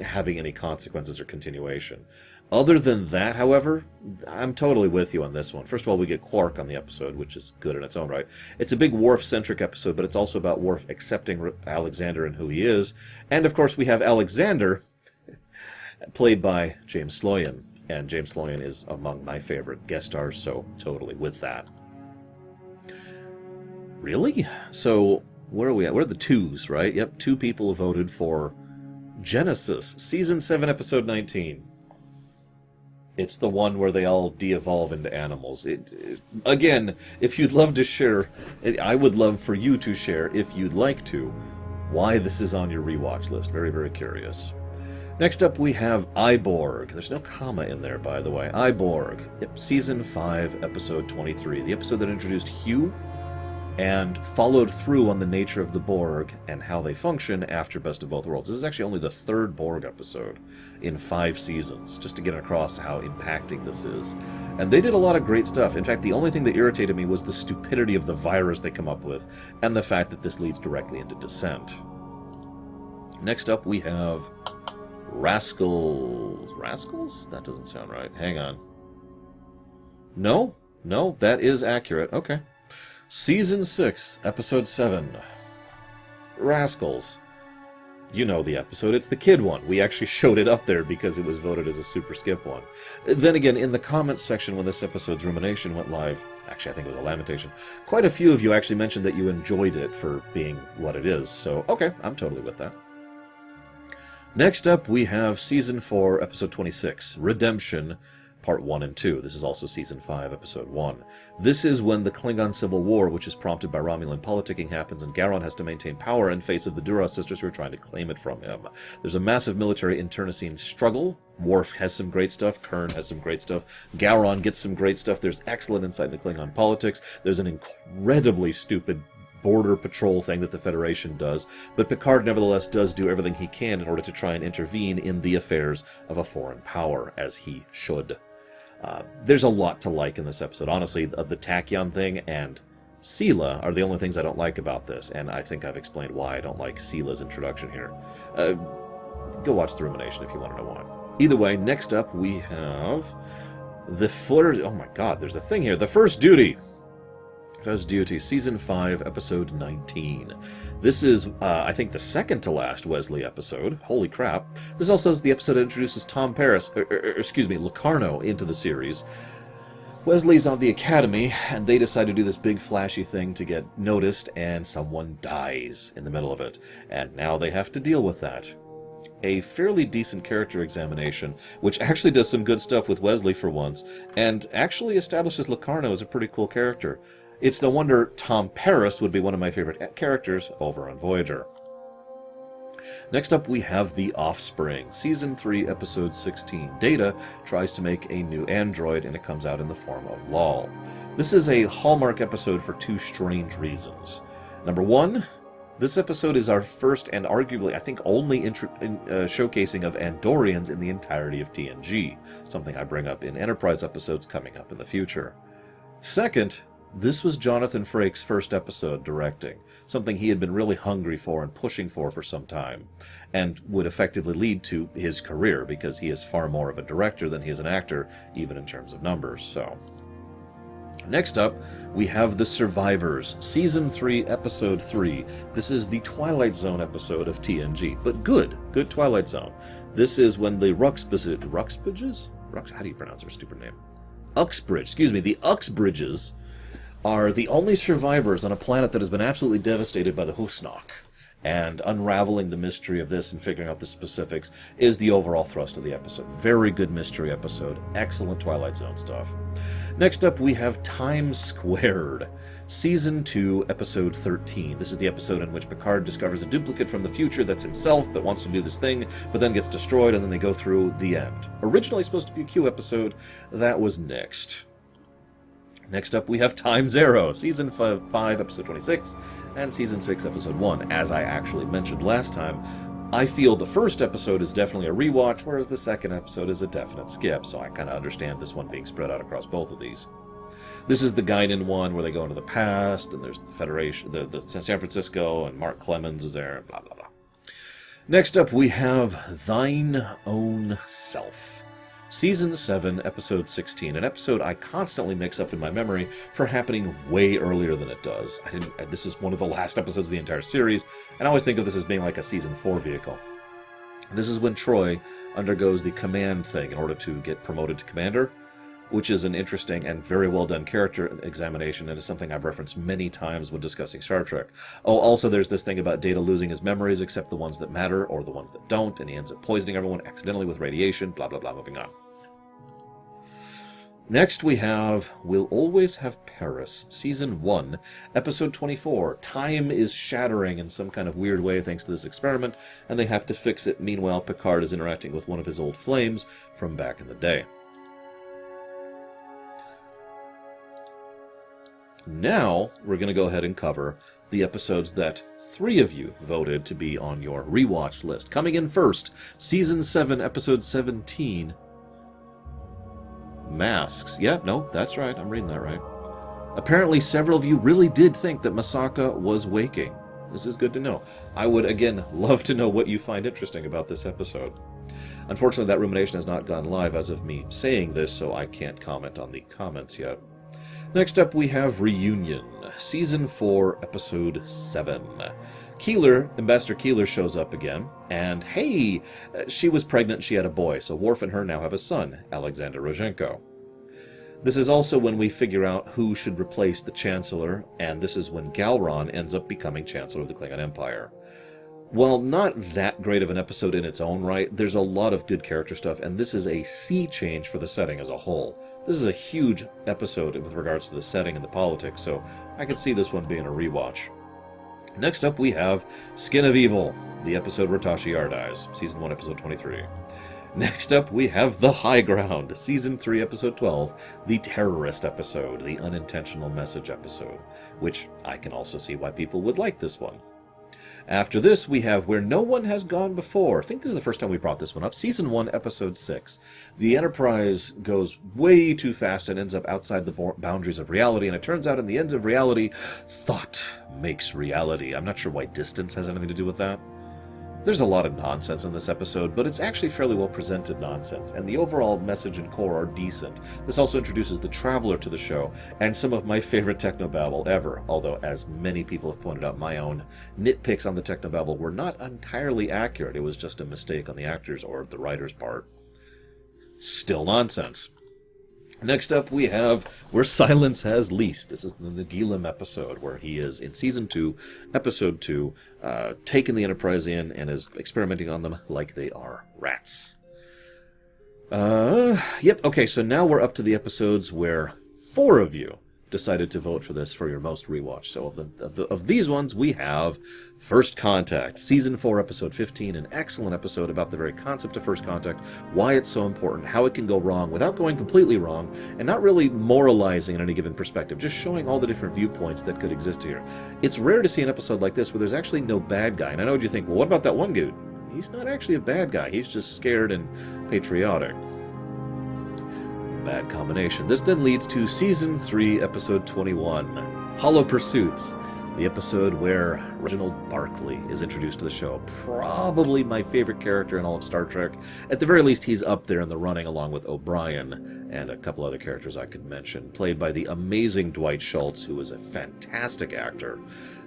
having any consequences or continuation. Other than that, however, I'm totally with you on this one. First of all, we get Quark on the episode, which is good in its own right. It's a big Worf-centric episode, but it's also about Worf accepting Alexander and who he is. And, of course, we have Alexander, played by James Sloyan, and James Sloyan is among my favorite guest stars, so totally with that. Really? So, where are we at? We're at the 2s, right? Yep, 2 people voted for Genesis, Season 7, Episode 19. It's the one where they all de-evolve into animals. Again, if you'd love to share, I would love for you to share, if you'd like to, why this is on your rewatch list. Very, very curious. Next up, we have Iborg. There's no comma in there, by the way. Iborg, Season 5, Episode 23. The episode that introduced Hugh and followed through on the nature of the Borg and how they function after Best of Both Worlds. This is actually only the 3rd Borg episode in 5 seasons, just to get across how impacting this is. And they did a lot of great stuff. In fact, the only thing that irritated me was the stupidity of the virus they come up with, and the fact that this leads directly into dissent. Next up, we have Rascals. Rascals? That doesn't sound right. Hang on. No, that is accurate. Okay. Season 6, Episode 7. Rascals. You know the episode. It's the kid one. We actually showed it up there because it was voted as a super skip one. Then again, in the comments section when this episode's rumination went live, actually I think it was a lamentation, quite a few of you actually mentioned that you enjoyed it for being what it is. So, okay, I'm totally with that. Next up, we have Season 4, Episode 26, Redemption, Part 1 and 2. This is also Season 5, Episode 1. This is when the Klingon Civil War, which is prompted by Romulan politicking, happens, and Garon has to maintain power in face of the Duras sisters who are trying to claim it from him. There's a massive military internecine struggle. Worf has some great stuff. Kern has some great stuff. Garon gets some great stuff. There's excellent insight into Klingon politics. There's an incredibly stupid border patrol thing that the Federation does, but Picard nevertheless does do everything he can in order to try and intervene in the affairs of a foreign power, as he should. There's a lot to like in this episode. Honestly, the Tachyon thing and Sela are the only things I don't like about this, and I think I've explained why I don't like Sela's introduction here. Go watch the rumination if you want to know why. Either way, next up we have the Oh my god, there's a thing here. The First Duty. First Duty, Season 5, Episode 19. This is, I think, the second to last Wesley episode. Holy crap. This also is the episode that introduces Locarno into the series. Wesley's on the Academy, and they decide to do this big flashy thing to get noticed, and someone dies in the middle of it. And now they have to deal with that. A fairly decent character examination, which actually does some good stuff with Wesley for once, and actually establishes Locarno as a pretty cool character. It's no wonder Tom Paris would be one of my favorite characters over on Voyager. Next up, we have The Offspring, Season 3, Episode 16. Data tries to make a new android, and it comes out in the form of Lal. This is a hallmark episode for two strange reasons. Number one, this episode is our first and arguably, I think, only showcasing of Andorians in the entirety of TNG, something I bring up in Enterprise episodes coming up in the future. Second, this was Jonathan Frakes' first episode directing, something he had been really hungry for and pushing for some time, and would effectively lead to his career, because he is far more of a director than he is an actor, even in terms of numbers, so. Next up, we have The Survivors, Season 3, Episode 3. This is the Twilight Zone episode of TNG, but good Twilight Zone. This is when the Ruxbridges? How do you pronounce their stupid name? The Uxbridges are the only survivors on a planet that has been absolutely devastated by the Husnock. And unraveling the mystery of this and figuring out the specifics is the overall thrust of the episode. Very good mystery episode. Excellent Twilight Zone stuff. Next up, we have Time Squared, Season 2, Episode 13. This is the episode in which Picard discovers a duplicate from the future that's himself, but wants to do this thing, but then gets destroyed, and then they go through the end. Originally supposed to be a Q episode. That was nixed. Next up, we have Time Zero, Season 5, Episode 26, and Season 6, Episode 1. As I actually mentioned last time, I feel the first episode is definitely a rewatch, whereas the second episode is a definite skip, so I kind of understand this one being spread out across both of these. This is the Guinan one, where they go into the past, and there's the Federation, the San Francisco, and Mark Clemens is there, and blah, blah, blah. Next up, we have Thine Own Self, Season 7, Episode 16, an episode I constantly mix up in my memory for happening way earlier than it does. This is one of the last episodes of the entire series, and I always think of this as being like a Season 4 vehicle. This is when Troy undergoes the command thing in order to get promoted to commander, which is an interesting and very well done character examination, and is something I've referenced many times when discussing Star Trek. Oh, also there's this thing about Data losing his memories except the ones that matter, or the ones that don't, and he ends up poisoning everyone accidentally with radiation, blah blah blah, moving on. Next we have We'll Always Have Paris, Season 1, Episode 24. Time is shattering in some kind of weird way thanks to this experiment, and they have to fix it. Meanwhile, Picard is interacting with one of his old flames from back in the day. Now, we're going to go ahead and cover the episodes that 3 of you voted to be on your rewatch list. Coming in first, Season 7, Episode 17, Masks. Yep, no, that's right. I'm reading that right. Apparently, several of you really did think that Masaka was waking. This is good to know. I would, again, love to know what you find interesting about this episode. Unfortunately, that rumination has not gone live as of me saying this, so I can't comment on the comments yet. Next up, we have Reunion, Season 4, Episode 7. Ambassador Keeler shows up again, and hey, she was pregnant and she had a boy, so Worf and her now have a son, Alexander Rozhenko. This is also when we figure out who should replace the Chancellor, and this is when Galron ends up becoming Chancellor of the Klingon Empire. While not that great of an episode in its own right, there's a lot of good character stuff, and this is a sea change for the setting as a whole. This is a huge episode with regards to the setting and the politics, so I could see this one being a rewatch. Next up we have Skin of Evil, the episode where Tasha Yar dies, Season 1, Episode 23. Next up we have The High Ground, Season 3, Episode 12, the Terrorist episode, the Unintentional Message episode, which I can also see why people would like this one. After this, we have Where No One Has Gone Before. I think this is the first time we brought this one up. Season 1, Episode 6. The Enterprise goes way too fast and ends up outside the boundaries of reality, and it turns out in the ends of reality, thought makes reality. I'm not sure why distance has anything to do with that. There's a lot of nonsense in this episode, but it's actually fairly well presented nonsense, and the overall message and core are decent. This also introduces the Traveler to the show, and some of my favorite technobabble ever, although, as many people have pointed out, my own nitpicks on the technobabble were not entirely accurate. It was just a mistake on the actor's or the writer's part. Still nonsense. Next up, we have Where Silence Has Leased. This is the Nagilum episode, where he is, in Season 2, Episode 2, taking the Enterprise in and is experimenting on them like they are rats. Okay, so now we're up to the episodes where 4 of you decided to vote for this for your most rewatch. So of these ones, we have First Contact, Season 4, Episode 15, an excellent episode about the very concept of First Contact, why it's so important, how it can go wrong without going completely wrong, and not really moralizing in any given perspective, just showing all the different viewpoints that could exist here. It's rare to see an episode like this where there's actually no bad guy, and I know what you think, well, what about that one dude? He's not actually a bad guy, he's just scared and patriotic. Bad combination. This then leads to Season 3, Episode 21, Hollow Pursuits, the episode where Reginald Barclay is introduced to the show. Probably my favorite character in all of Star Trek. At the very least, he's up there in the running along with O'Brien and a couple other characters I could mention, played by the amazing Dwight Schultz, who is a fantastic actor.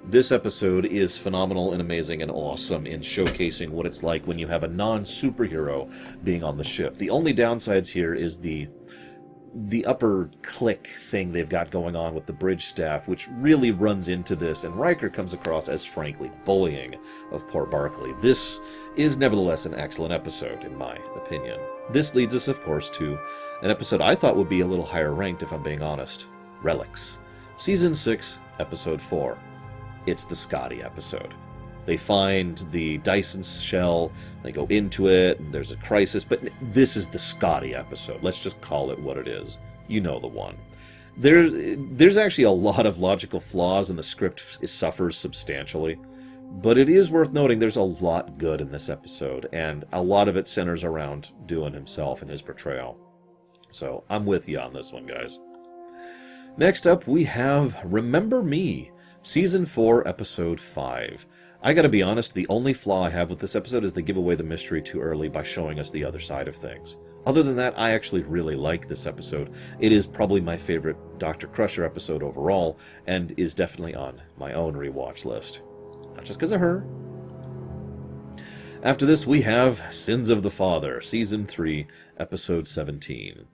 This episode is phenomenal and amazing and awesome in showcasing what it's like when you have a non-superhero being on the ship. The only downsides here is the upper click thing they've got going on with the bridge staff, which really runs into this, and Riker comes across as frankly bullying of poor Barclay. This is nevertheless an excellent episode, in my opinion. This leads us, of course, to an episode I thought would be a little higher ranked, if I'm being honest. Relics. Season 6, Episode 4. It's the Scotty episode. They find the Dyson shell, they go into it, and there's a crisis, but this is the Scotty episode. Let's just call it what it is. You know the one. There's actually a lot of logical flaws, and the script suffers substantially, but it is worth noting there's a lot good in this episode, and a lot of it centers around Doohan himself and his portrayal. So I'm with you on this one, guys. Next up, we have Remember Me, Season 4, Episode 5. I gotta be honest, the only flaw I have with this episode is they give away the mystery too early by showing us the other side of things. Other than that, I actually really like this episode. It is probably my favorite Dr. Crusher episode overall, and is definitely on my own rewatch list. Not just because of her. After this, we have Sins of the Father, Season 3, Episode 17.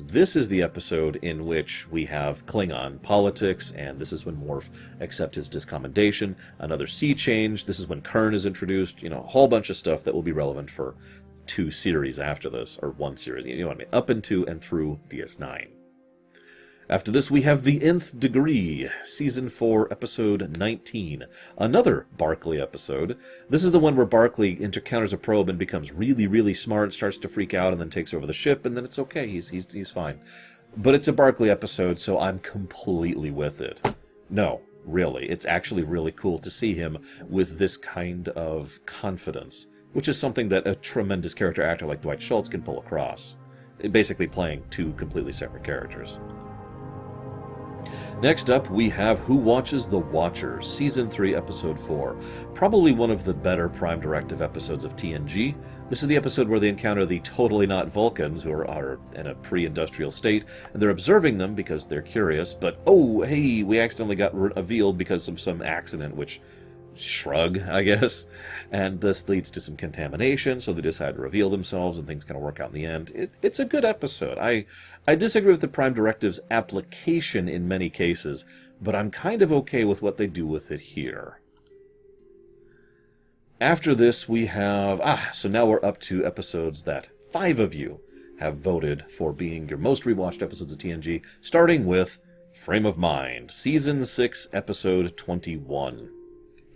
This is the episode in which we have Klingon politics, and this is when Worf accepts his discommendation, another sea change, this is when Kern is introduced, a whole bunch of stuff that will be relevant for 2 series after this, or 1 series, you know what I mean, up into and through DS9. After this, we have The Nth Degree, Season 4, Episode 19. Another Barclay episode. This is the one where Barclay encounters a probe and becomes really, really smart, starts to freak out, and then takes over the ship, and then it's okay, he's fine. But it's a Barclay episode, so I'm completely with it. No, really, it's actually really cool to see him with this kind of confidence, which is something that a tremendous character actor like Dwight Schultz can pull across. Basically playing 2 completely separate characters. Next up, we have Who Watches the Watchers, Season 3, Episode 4. Probably one of the better Prime Directive episodes of TNG. This is the episode where they encounter the totally not Vulcans, who are in a pre-industrial state, and they're observing them because they're curious, but, oh, hey, we accidentally got revealed because of some accident, which... shrug, I guess, and this leads to some contamination, so they decide to reveal themselves, and things kind of work out in the end. It's a good episode. I disagree with the Prime Directive's application in many cases, but I'm kind of okay with what they do with it here. After this, we have... so now we're up to episodes that 5 of you have voted for being your most rewatched episodes of TNG, starting with Frame of Mind, Season 6, Episode 21.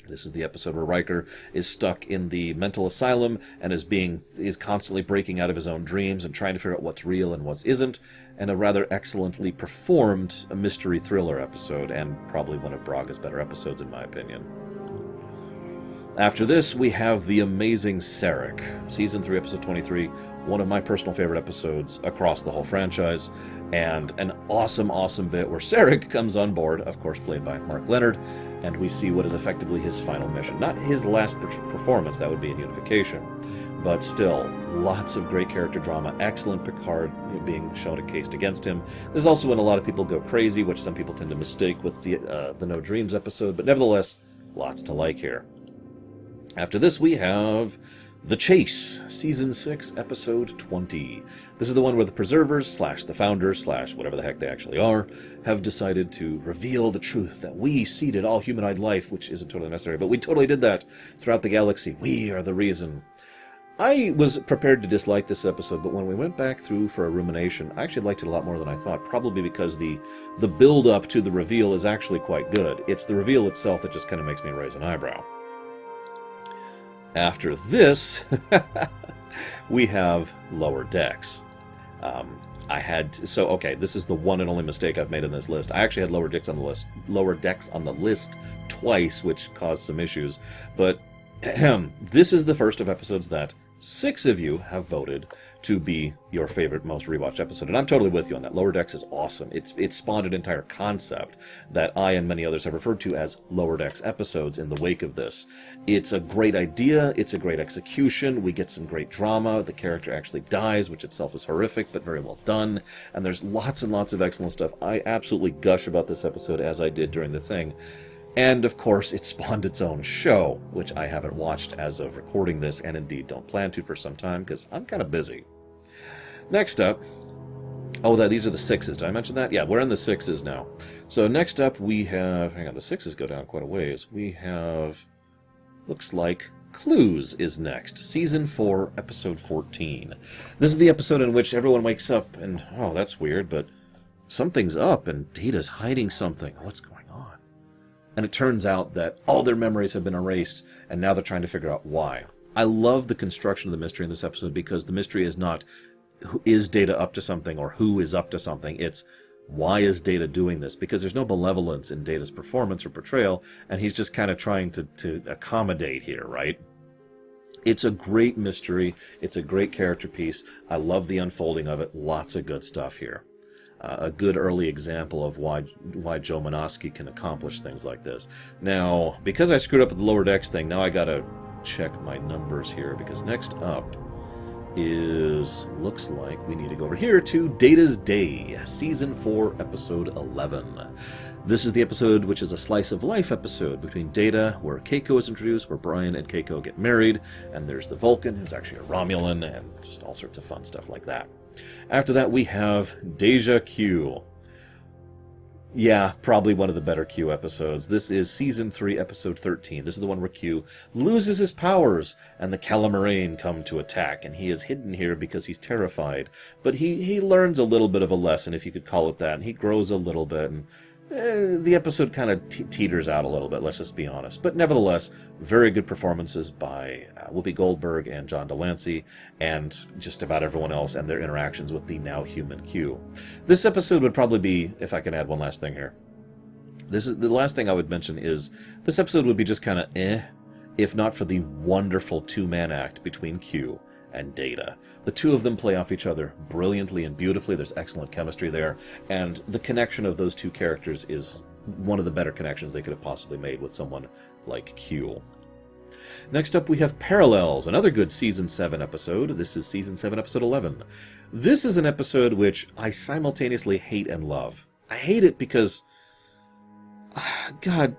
This is the episode where Riker is stuck in the mental asylum and is constantly breaking out of his own dreams and trying to figure out what's real and what isn't, and a rather excellently performed mystery thriller episode, and probably one of Braga's better episodes in my opinion. After this, we have the amazing Cerec, Season 3, Episode 23, one of my personal favorite episodes across the whole franchise, and an awesome, awesome bit where Cerec comes on board, of course played by Mark Leonard, and we see what is effectively his final mission. Not his last performance, that would be in Unification, but still, lots of great character drama, excellent Picard being shown and cased against him. This is also when a lot of people go crazy, which some people tend to mistake with the No Dreams episode, but nevertheless, lots to like here. After this, we have The Chase, Season 6, Episode 20. This is the one where the Preservers, / the Founders, / whatever the heck they actually are, have decided to reveal the truth that we seeded all humanoid life, which isn't totally necessary, but we totally did that throughout the galaxy. We are the reason. I was prepared to dislike this episode, but when we went back through for a rumination, I actually liked it a lot more than I thought, probably because the build-up to the reveal is actually quite good. It's the reveal itself that just kind of makes me raise an eyebrow. After this, we have Lower Decks. This is the one and only mistake I've made in this list. I actually had Lower Decks on the list twice, which caused some issues. But this is the first of episodes that 6 of you have voted to be your favorite, most rewatched episode. And I'm totally with you on that. Lower Decks is awesome. It spawned an entire concept that I and many others have referred to as Lower Decks episodes in the wake of this. It's a great idea. It's a great execution. We get some great drama. The character actually dies, which itself is horrific, but very well done. And there's lots and lots of excellent stuff. I absolutely gush about this episode, as I did during the thing. And, of course, it spawned its own show, which I haven't watched as of recording this, and indeed don't plan to for some time, because I'm kind of busy. Next up... these are the 6s. Did I mention that? Yeah, we're in the 6s now. So next up we have... Hang on, the 6s go down quite a ways. We have... Looks like Clues is next. Season 4, Episode 14. This is the episode in which everyone wakes up and... Oh, that's weird, but... Something's up, and Data's hiding something. What's going on? And it turns out that all their memories have been erased, and now they're trying to figure out why. I love the construction of the mystery in this episode, because the mystery is not who is Data up to something or who is up to something. It's why is Data doing this? Because there's no malevolence in Data's performance or portrayal, and he's just kind of trying to accommodate here, right? It's a great mystery. It's a great character piece. I love the unfolding of it. Lots of good stuff here. A good early example of why Joe Menosky can accomplish things like this. Now, because I screwed up with the Lower Decks thing, now I gotta check my numbers here, because next up looks like we need to go over here to Data's Day, Season 4, Episode 11. This is the episode which is a slice of life episode between Data, where Keiko is introduced, where Brian and Keiko get married, and there's the Vulcan, who's actually a Romulan, and just all sorts of fun stuff like that. After that, we have Deja Q. Yeah, probably one of the better Q episodes. This is Season 3, Episode 13. This is the one where Q loses his powers, and the Calamarain come to attack, and he is hidden here because he's terrified. But he learns a little bit of a lesson, if you could call it that, and he grows a little bit, and the episode kind of teeters out a little bit, let's just be honest. But nevertheless, very good performances by Whoopi Goldberg and John Delancey, and just about everyone else, and their interactions with the now human Q. This episode would probably be, if I can add one last thing here, this is the last thing I would mention is, this episode would be just kind of if not for the wonderful two-man act between Q and Data. The two of them play off each other brilliantly and beautifully. There's excellent chemistry there, and the connection of those two characters is one of the better connections they could have possibly made with someone like Q. Next up, we have Parallels, another good Season 7 episode. This is Season 7, Episode 11. This is an episode which I simultaneously hate and love. I hate it because, God,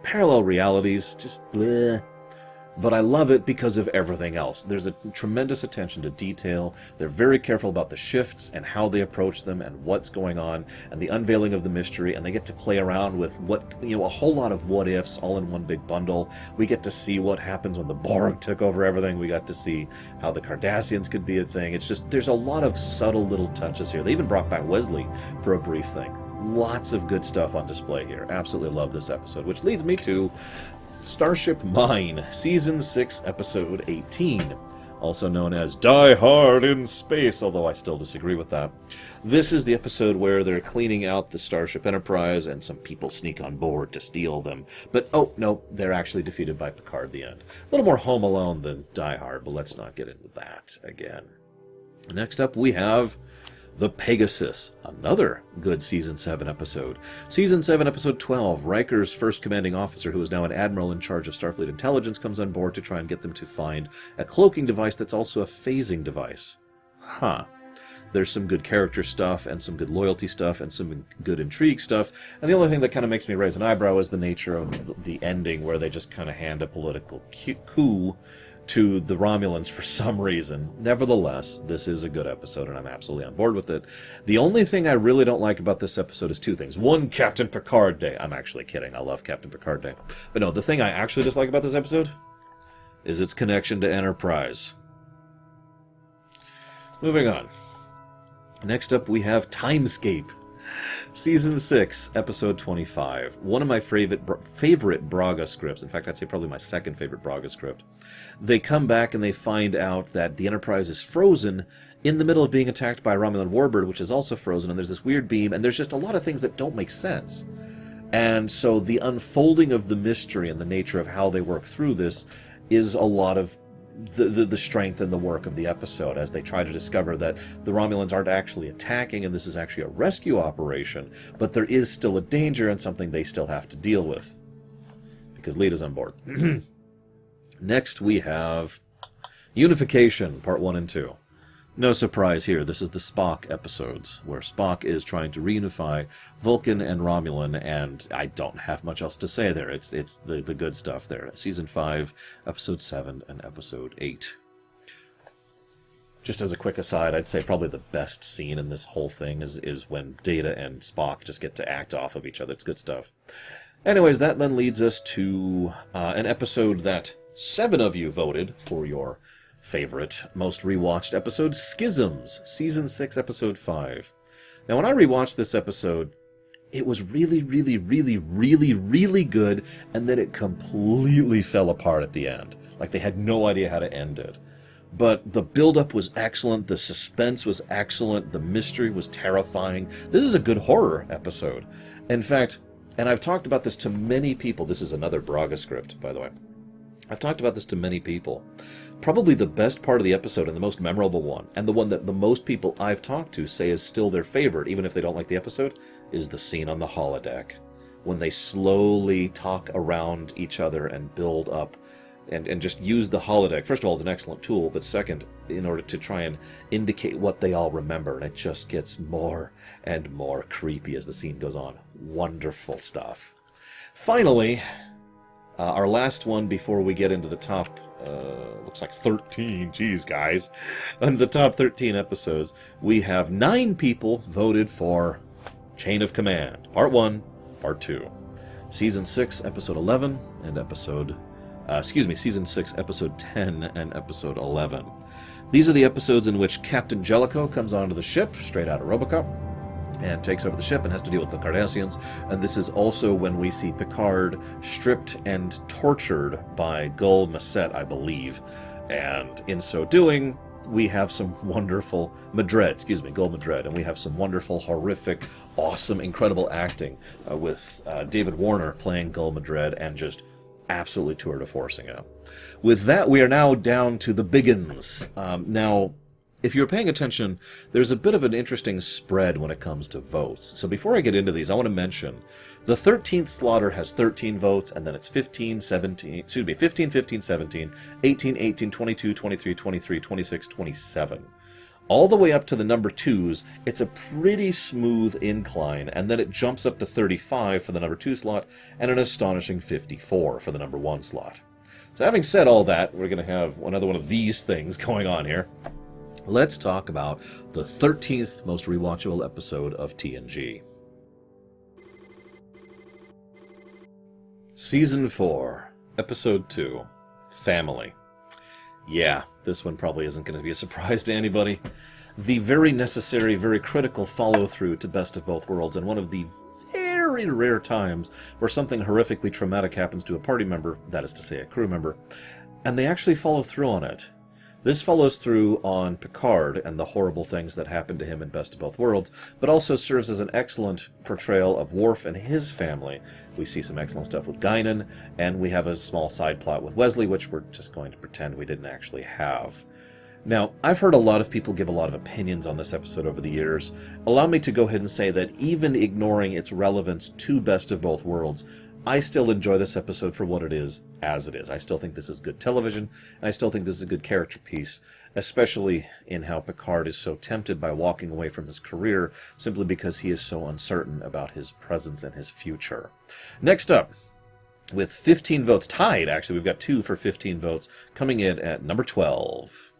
parallel realities, just bleh. But I love it because of everything else. There's a tremendous attention to detail. They're very careful about the shifts and how they approach them and what's going on and the unveiling of the mystery, and they get to play around with a whole lot of what ifs all in one big bundle. We get to see what happens when the Borg took over everything. We got to see how the Cardassians could be a thing. It's just, there's a lot of subtle little touches here. They even brought back Wesley for a brief thing. Lots of good stuff on display here. Absolutely love this episode, which leads me to Starship Mine, Season 6, Episode 18, also known as Die Hard in Space, although I still disagree with that. This is the episode where they're cleaning out the Starship Enterprise and some people sneak on board to steal them. But, oh, no, they're actually defeated by Picard at the end. A little more Home Alone than Die Hard, but let's not get into that again. Next up, we have The Pegasus, another good Season 7 episode. Season 7, Episode 12, Riker's first commanding officer, who is now an admiral in charge of Starfleet intelligence, comes on board to try and get them to find a cloaking device that's also a phasing device. There's some good character stuff, and some good loyalty stuff, and some good intrigue stuff, and the only thing that kind of makes me raise an eyebrow is the nature of the ending, where they just kind of hand a political coup to the Romulans for some reason. Nevertheless, this is a good episode, and I'm absolutely on board with it. The only thing I really don't like about this episode is two things. One, Captain Picard Day. I'm actually kidding. I love Captain Picard Day. But no, the thing I actually dislike about this episode is its connection to Enterprise. Moving on. Next up, we have Timescape. Season 6, Episode 25. One of my favorite Braga scripts. In fact, I'd say probably my second favorite Braga script. They come back and they find out that the Enterprise is frozen in the middle of being attacked by a Romulan warbird, which is also frozen, and there's this weird beam, and there's just a lot of things that don't make sense. And so the unfolding of the mystery and the nature of how they work through this is a lot of the strength and the work of the episode, as they try to discover that the Romulans aren't actually attacking and this is actually a rescue operation, but there is still a danger and something they still have to deal with. Because Lita's on board. Next we have Unification, Part 1 and 2. No surprise here, this is the Spock episodes, where Spock is trying to reunify Vulcan and Romulan, and I don't have much else to say there. It's the good stuff there. Season 5, Episode 7, and Episode 8. Just as a quick aside, I'd say probably the best scene in this whole thing is when Data and Spock just get to act off of each other. It's good stuff. Anyways, that then leads us to an episode that 7 of you voted for your favorite, most rewatched episode, Schisms, Season 6, Episode 5. Now, when I rewatched this episode, it was really, really, really, really, really good, and then it completely fell apart at the end. Like, they had no idea how to end it. But the build-up was excellent, the suspense was excellent, the mystery was terrifying. This is a good horror episode. In fact, and I've talked about this to many people, this is another Braga script, by the way. I've talked about this to many people. Probably the best part of the episode and the most memorable one, and the one that the most people I've talked to say is still their favorite, even if they don't like the episode, is the scene on the holodeck. When they slowly talk around each other and build up and just use the holodeck. First of all, it's an excellent tool, but second, in order to try and indicate what they all remember, and it just gets more and more creepy as the scene goes on. Wonderful stuff. Finally, our last one before we get into the top, looks like 13, geez guys, on the top 13 episodes, we have 9 people voted for Chain of Command, Part 1, Part 2. Season 6, Episode 11, and Season 6, Episode 10, and Episode 11. These are the episodes in which Captain Jellicoe comes onto the ship, straight out of RoboCop, and takes over the ship and has to deal with the Cardassians. And this is also when we see Picard stripped and tortured by Gul Macet, I believe. And in so doing, we have some wonderful Gul Madred, and we have some wonderful, horrific, awesome, incredible acting with David Warner playing Gul Madred and just absolutely tour de forcing it. With that, we are now down to the biggins. Now, if you're paying attention, there's a bit of an interesting spread when it comes to votes. So before I get into these, I want to mention the 13th slaughter has 13 votes, and then it's 15, 17, 15, 17, 18, 18, 22, 23, 23, 26, 27. All the way up to the number 2s, it's a pretty smooth incline, and then it jumps up to 35 for the number 2 slot, and an astonishing 54 for the number 1 slot. So having said all that, we're going to have another one of these things going on here. Let's talk about the 13th most rewatchable episode of TNG. Season 4, Episode 2, Family. Yeah, this one probably isn't going to be a surprise to anybody. The very necessary, very critical follow-through to Best of Both Worlds, and one of the very rare times where something horrifically traumatic happens to a party member, that is to say a crew member, and they actually follow through on it. This follows through on Picard and the horrible things that happened to him in Best of Both Worlds, but also serves as an excellent portrayal of Worf and his family. We see some excellent stuff with Guinan, and we have a small side plot with Wesley, which we're just going to pretend we didn't actually have. Now, I've heard a lot of people give a lot of opinions on this episode over the years. Allow me to go ahead and say that even ignoring its relevance to Best of Both Worlds, I still enjoy this episode for what it is, as it is. I still think this is good television, and I still think this is a good character piece, especially in how Picard is so tempted by walking away from his career simply because he is so uncertain about his presence and his future. Next up, with 15 votes, tied actually, we've got 2 for 15 votes, coming in at number 12.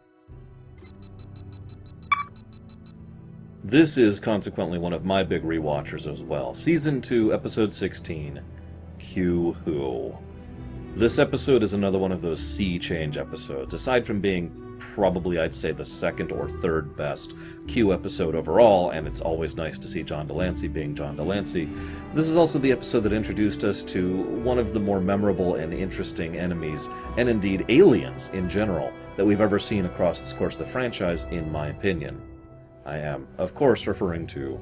This is consequently one of my big rewatchers as well. Season 2, Episode 16, Q Who. This episode is another one of those sea change episodes. Aside from being probably, I'd say, the second or third best Q episode overall, and it's always nice to see John Delancey being John Delancey, this is also the episode that introduced us to one of the more memorable and interesting enemies, and indeed aliens in general, that we've ever seen across the course of the franchise, in my opinion. I am, of course, referring to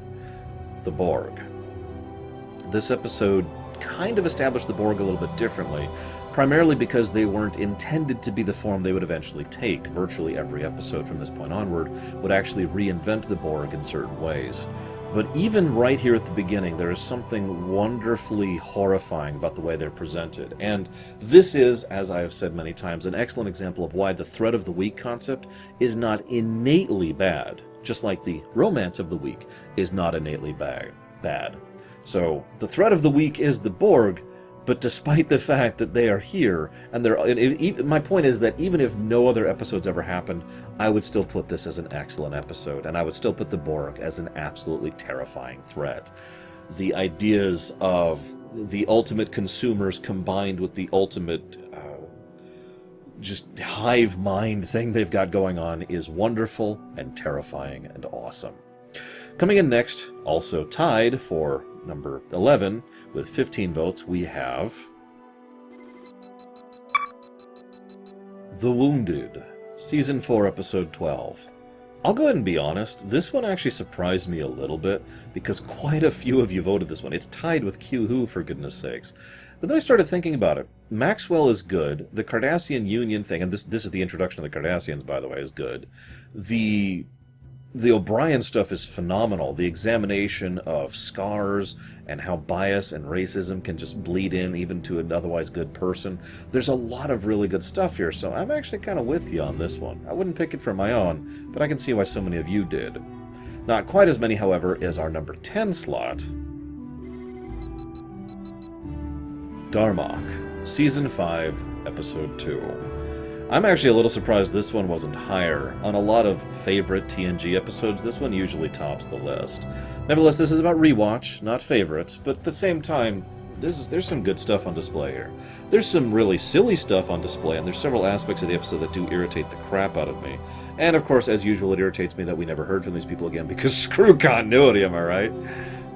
the Borg. This episode kind of established the Borg a little bit differently, primarily because they weren't intended to be the form they would eventually take. Virtually every episode from this point onward would actually reinvent the Borg in certain ways. But even right here at the beginning, there is something wonderfully horrifying about the way they're presented. And this is, as I have said many times, an excellent example of why the Threat of the Week concept is not innately bad, just like the Romance of the Week is not innately bad. So, the threat of the week is the Borg, but despite the fact that they are here, and my point is that even if no other episodes ever happened, I would still put this as an excellent episode, and I would still put the Borg as an absolutely terrifying threat. The ideas of the ultimate consumers combined with the ultimate just hive mind thing they've got going on is wonderful and terrifying and awesome. Coming in next, also tied for number 11, with 15 votes, we have The Wounded, Season 4, Episode 12. I'll go ahead and be honest, this one actually surprised me a little bit, because quite a few of you voted this one. It's tied with Q Who, for goodness sakes. But then I started thinking about it. Maxwell is good. The Cardassian Union thing, and this is the introduction of the Cardassians, by the way, is good. The O'Brien stuff is phenomenal. The examination of scars and how bias and racism can just bleed in even to an otherwise good person. There's a lot of really good stuff here, so I'm actually kind of with you on this one. I wouldn't pick it for my own, but I can see why so many of you did. Not quite as many, however, as our number 10 slot. Darmoch, Season 5, Episode 2. I'm actually a little surprised this one wasn't higher. On a lot of favorite TNG episodes, this one usually tops the list. Nevertheless, this is about rewatch, not favorite, but at the same time, there's some good stuff on display here. There's some really silly stuff on display, and there's several aspects of the episode that do irritate the crap out of me. And of course, as usual, it irritates me that we never heard from these people again, because screw continuity, am I right?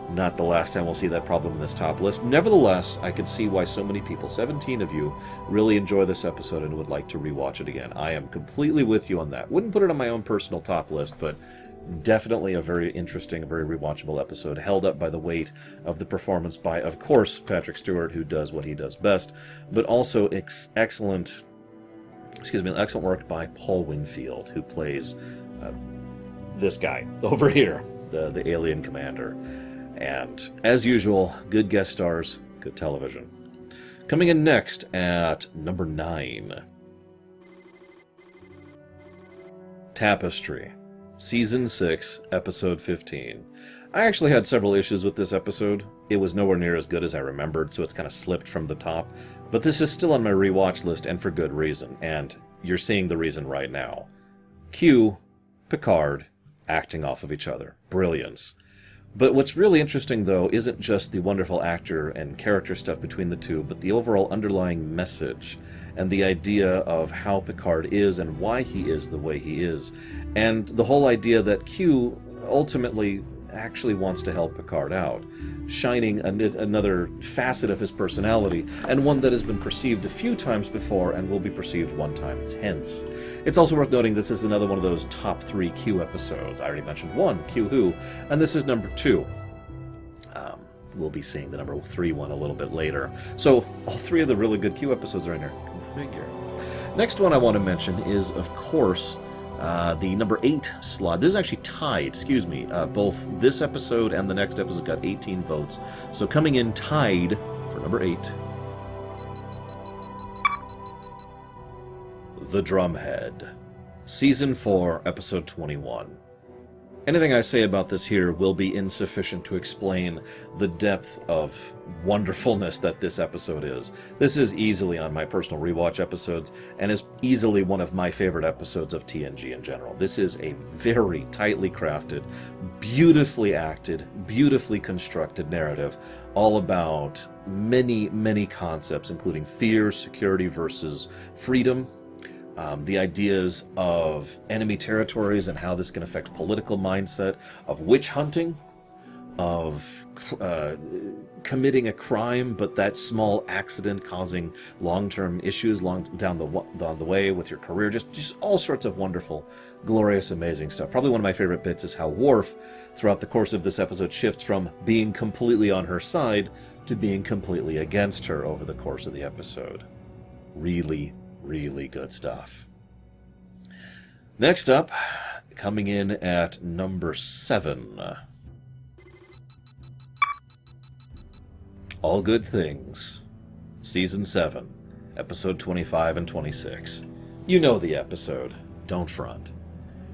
Not the last time we'll see that problem in this top list. Nevertheless, I can see why so many people, 17 of you, really enjoy this episode and would like to rewatch it again. I am completely with you on that. Wouldn't put it on my own personal top list, but Definitely a very interesting, very rewatchable episode, held up by the weight of the performance by, of course, Patrick Stewart, who does what he does best, but also excellent work by Paul Winfield, who plays this guy over here, the alien commander. And, as usual, good guest stars, good television. Coming in next at number 9. Tapestry. Season 6, Episode 15. I actually had several issues with this episode. It was nowhere near as good as I remembered, so it's kind of slipped from the top. But this is still on my rewatch list, and for good reason, and you're seeing the reason right now. Q, Picard, acting off of each other. Brilliance. But what's really interesting, though, isn't just the wonderful actor and character stuff between the two, but the overall underlying message and the idea of how Picard is and why he is the way he is. And the whole idea that Q ultimately actually wants to help Picard out, shining another facet of his personality, and one that has been perceived a few times before and will be perceived one time hence. It's also worth noting this is another one of those top 3 Q episodes. I already mentioned 1, Q Who, and this is number 2. We'll be seeing the number 3 one a little bit later. So all 3 of the really good Q episodes are in there. Go figure. Next one I want to mention is, of course, the number 8 slot. This is actually tied, both this episode and the next episode got 18 votes. So coming in tied for number 8, The Drumhead. Season 4, Episode 21. Anything I say about this here will be insufficient to explain the depth of wonderfulness that this episode is. This is easily on my personal rewatch episodes, and is easily one of my favorite episodes of TNG in general. This is a very tightly crafted, beautifully acted, beautifully constructed narrative, all about many, many concepts, including fear, security versus freedom, the ideas of enemy territories and how this can affect political mindset, of witch hunting, of committing a crime, but that small accident causing long-term issues down the way with your career. Just all sorts of wonderful, glorious, amazing stuff. Probably one of my favorite bits is how Worf, throughout the course of this episode, shifts from being completely on her side to being completely against her over the course of the episode. Really, really good stuff. Next up, coming in at number 7. All Good Things. Season 7, Episode 25 and 26. You know the episode. Don't front.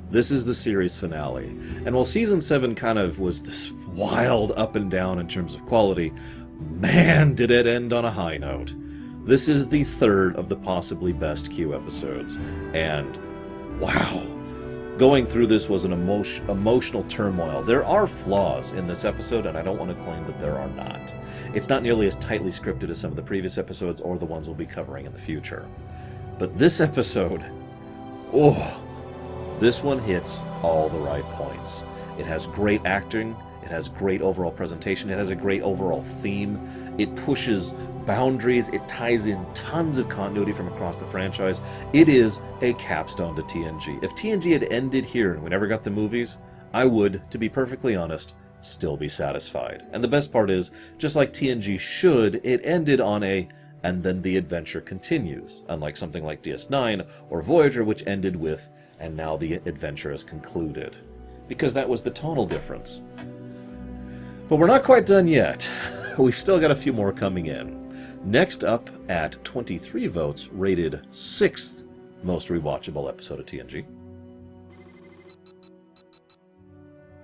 This is the series finale. And while Season 7 kind of was this wild up and down in terms of quality, man, did it end on a high note. This is the 3rd of the possibly best Q episodes, and wow. Going through this was an emotional turmoil. There are flaws in this episode, and I don't want to claim that there are not. It's not nearly as tightly scripted as some of the previous episodes or the ones we'll be covering in the future. But this episode, this one hits all the right points. It has great acting, it has great overall presentation, it has a great overall theme, it pushes boundaries, it ties in tons of continuity from across the franchise. It is a capstone to TNG. If TNG had ended here and we never got the movies, I would, to be perfectly honest, still be satisfied. And the best part is, just like TNG should, it ended on and then the adventure continues, unlike something like DS9 or Voyager, which ended with, and now the adventure is concluded. Because that was the tonal difference. But we're not quite done yet. We've still got a few more coming in. Next up, at 23 votes, rated 6th most rewatchable episode of TNG.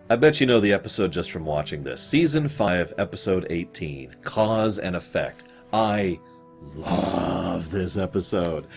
I bet you know the episode just from watching this. Season 5, Episode 18, Cause and Effect. I love this episode.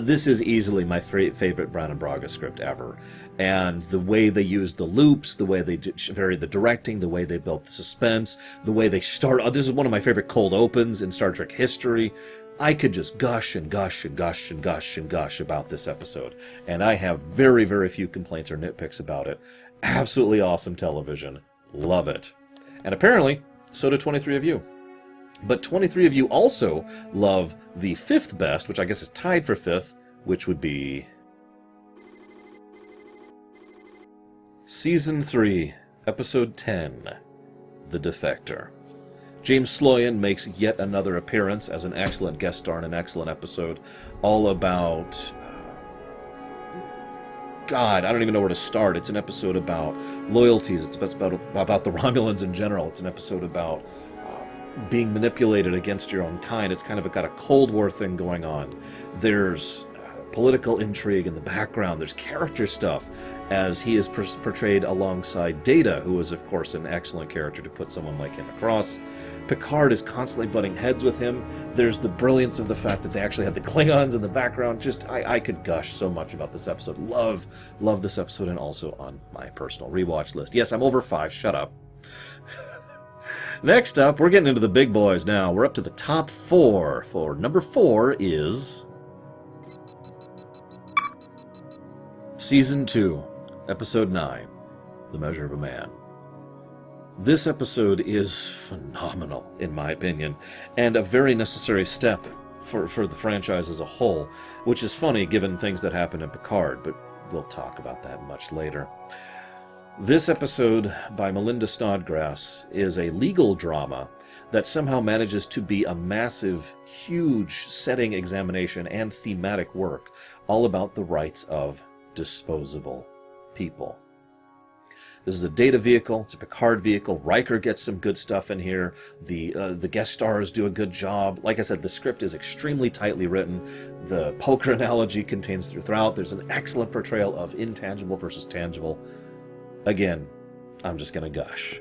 This is easily my favorite Brown and Braga script ever. And the way they used the loops, the way they varied the directing, the way they built the suspense, the way they start. This is one of my favorite cold opens in Star Trek history. I could just gush and gush and gush and gush and gush about this episode. And I have very, very few complaints or nitpicks about it. Absolutely awesome television. Love it. And apparently, so do 23 of you. But 23 of you also love the 5th best, which I guess is tied for 5th, which would be Season 3, Episode 10, The Defector. James Sloyan makes yet another appearance as an excellent guest star in an excellent episode, all about... God, I don't even know where to start. It's an episode about loyalties. It's about the Romulans in general. It's an episode about being manipulated against your own kind. It's kind of got a Cold War thing going on. There's political intrigue in the background. There's character stuff as he is portrayed alongside Data, who is, of course, an excellent character to put someone like him across. Picard is constantly butting heads with him. There's the brilliance of the fact that they actually had the Klingons in the background. Just, I could gush so much about this episode. Love this episode, and also on my personal rewatch list. Yes, I'm over 5. Shut up. Next up, we're getting into the big boys now. We're up to the top 4. For number 4 is... Season 2, Episode 9, The Measure of a Man. This episode is phenomenal, in my opinion, and a very necessary step for the franchise as a whole, which is funny given things that happened in Picard, but we'll talk about that much later. This episode by Melinda Snodgrass is a legal drama that somehow manages to be a massive, huge setting examination and thematic work all about the rights of disposable people. This is a Data vehicle. It's a Picard vehicle. Riker gets some good stuff in here. The guest stars do a good job. Like I said, the script is extremely tightly written. The poker analogy contains throughout. There's an excellent portrayal of intangible versus tangible. Again, I'm just going to gush.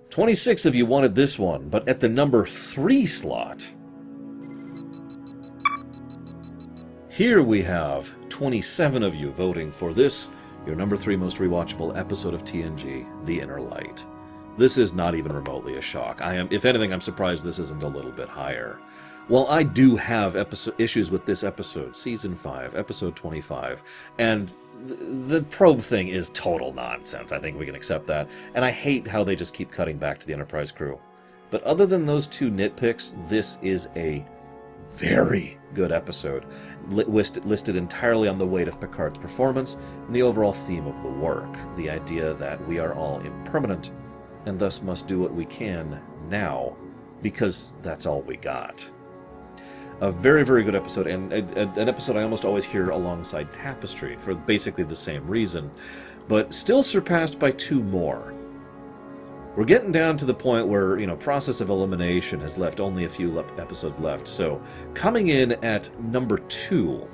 26 of you wanted this one, but at the number 3 slot, here we have 27 of you voting for this, your number 3 most rewatchable episode of TNG, The Inner Light. This is not even remotely a shock. If anything, I'm surprised this isn't a little bit higher. While I do have issues with this episode, Season 5, Episode 25, and the probe thing is total nonsense. I think we can accept that. And I hate how they just keep cutting back to the Enterprise crew. But other than those 2 nitpicks, this is a very good episode, listed entirely on the weight of Picard's performance and the overall theme of the work, the idea that we are all impermanent and thus must do what we can now because that's all we got. A very, very good episode, and an episode I almost always hear alongside Tapestry for basically the same reason, but still surpassed by 2 more. We're getting down to the point where, Process of Elimination has left only a few episodes left. So, coming in at number 2,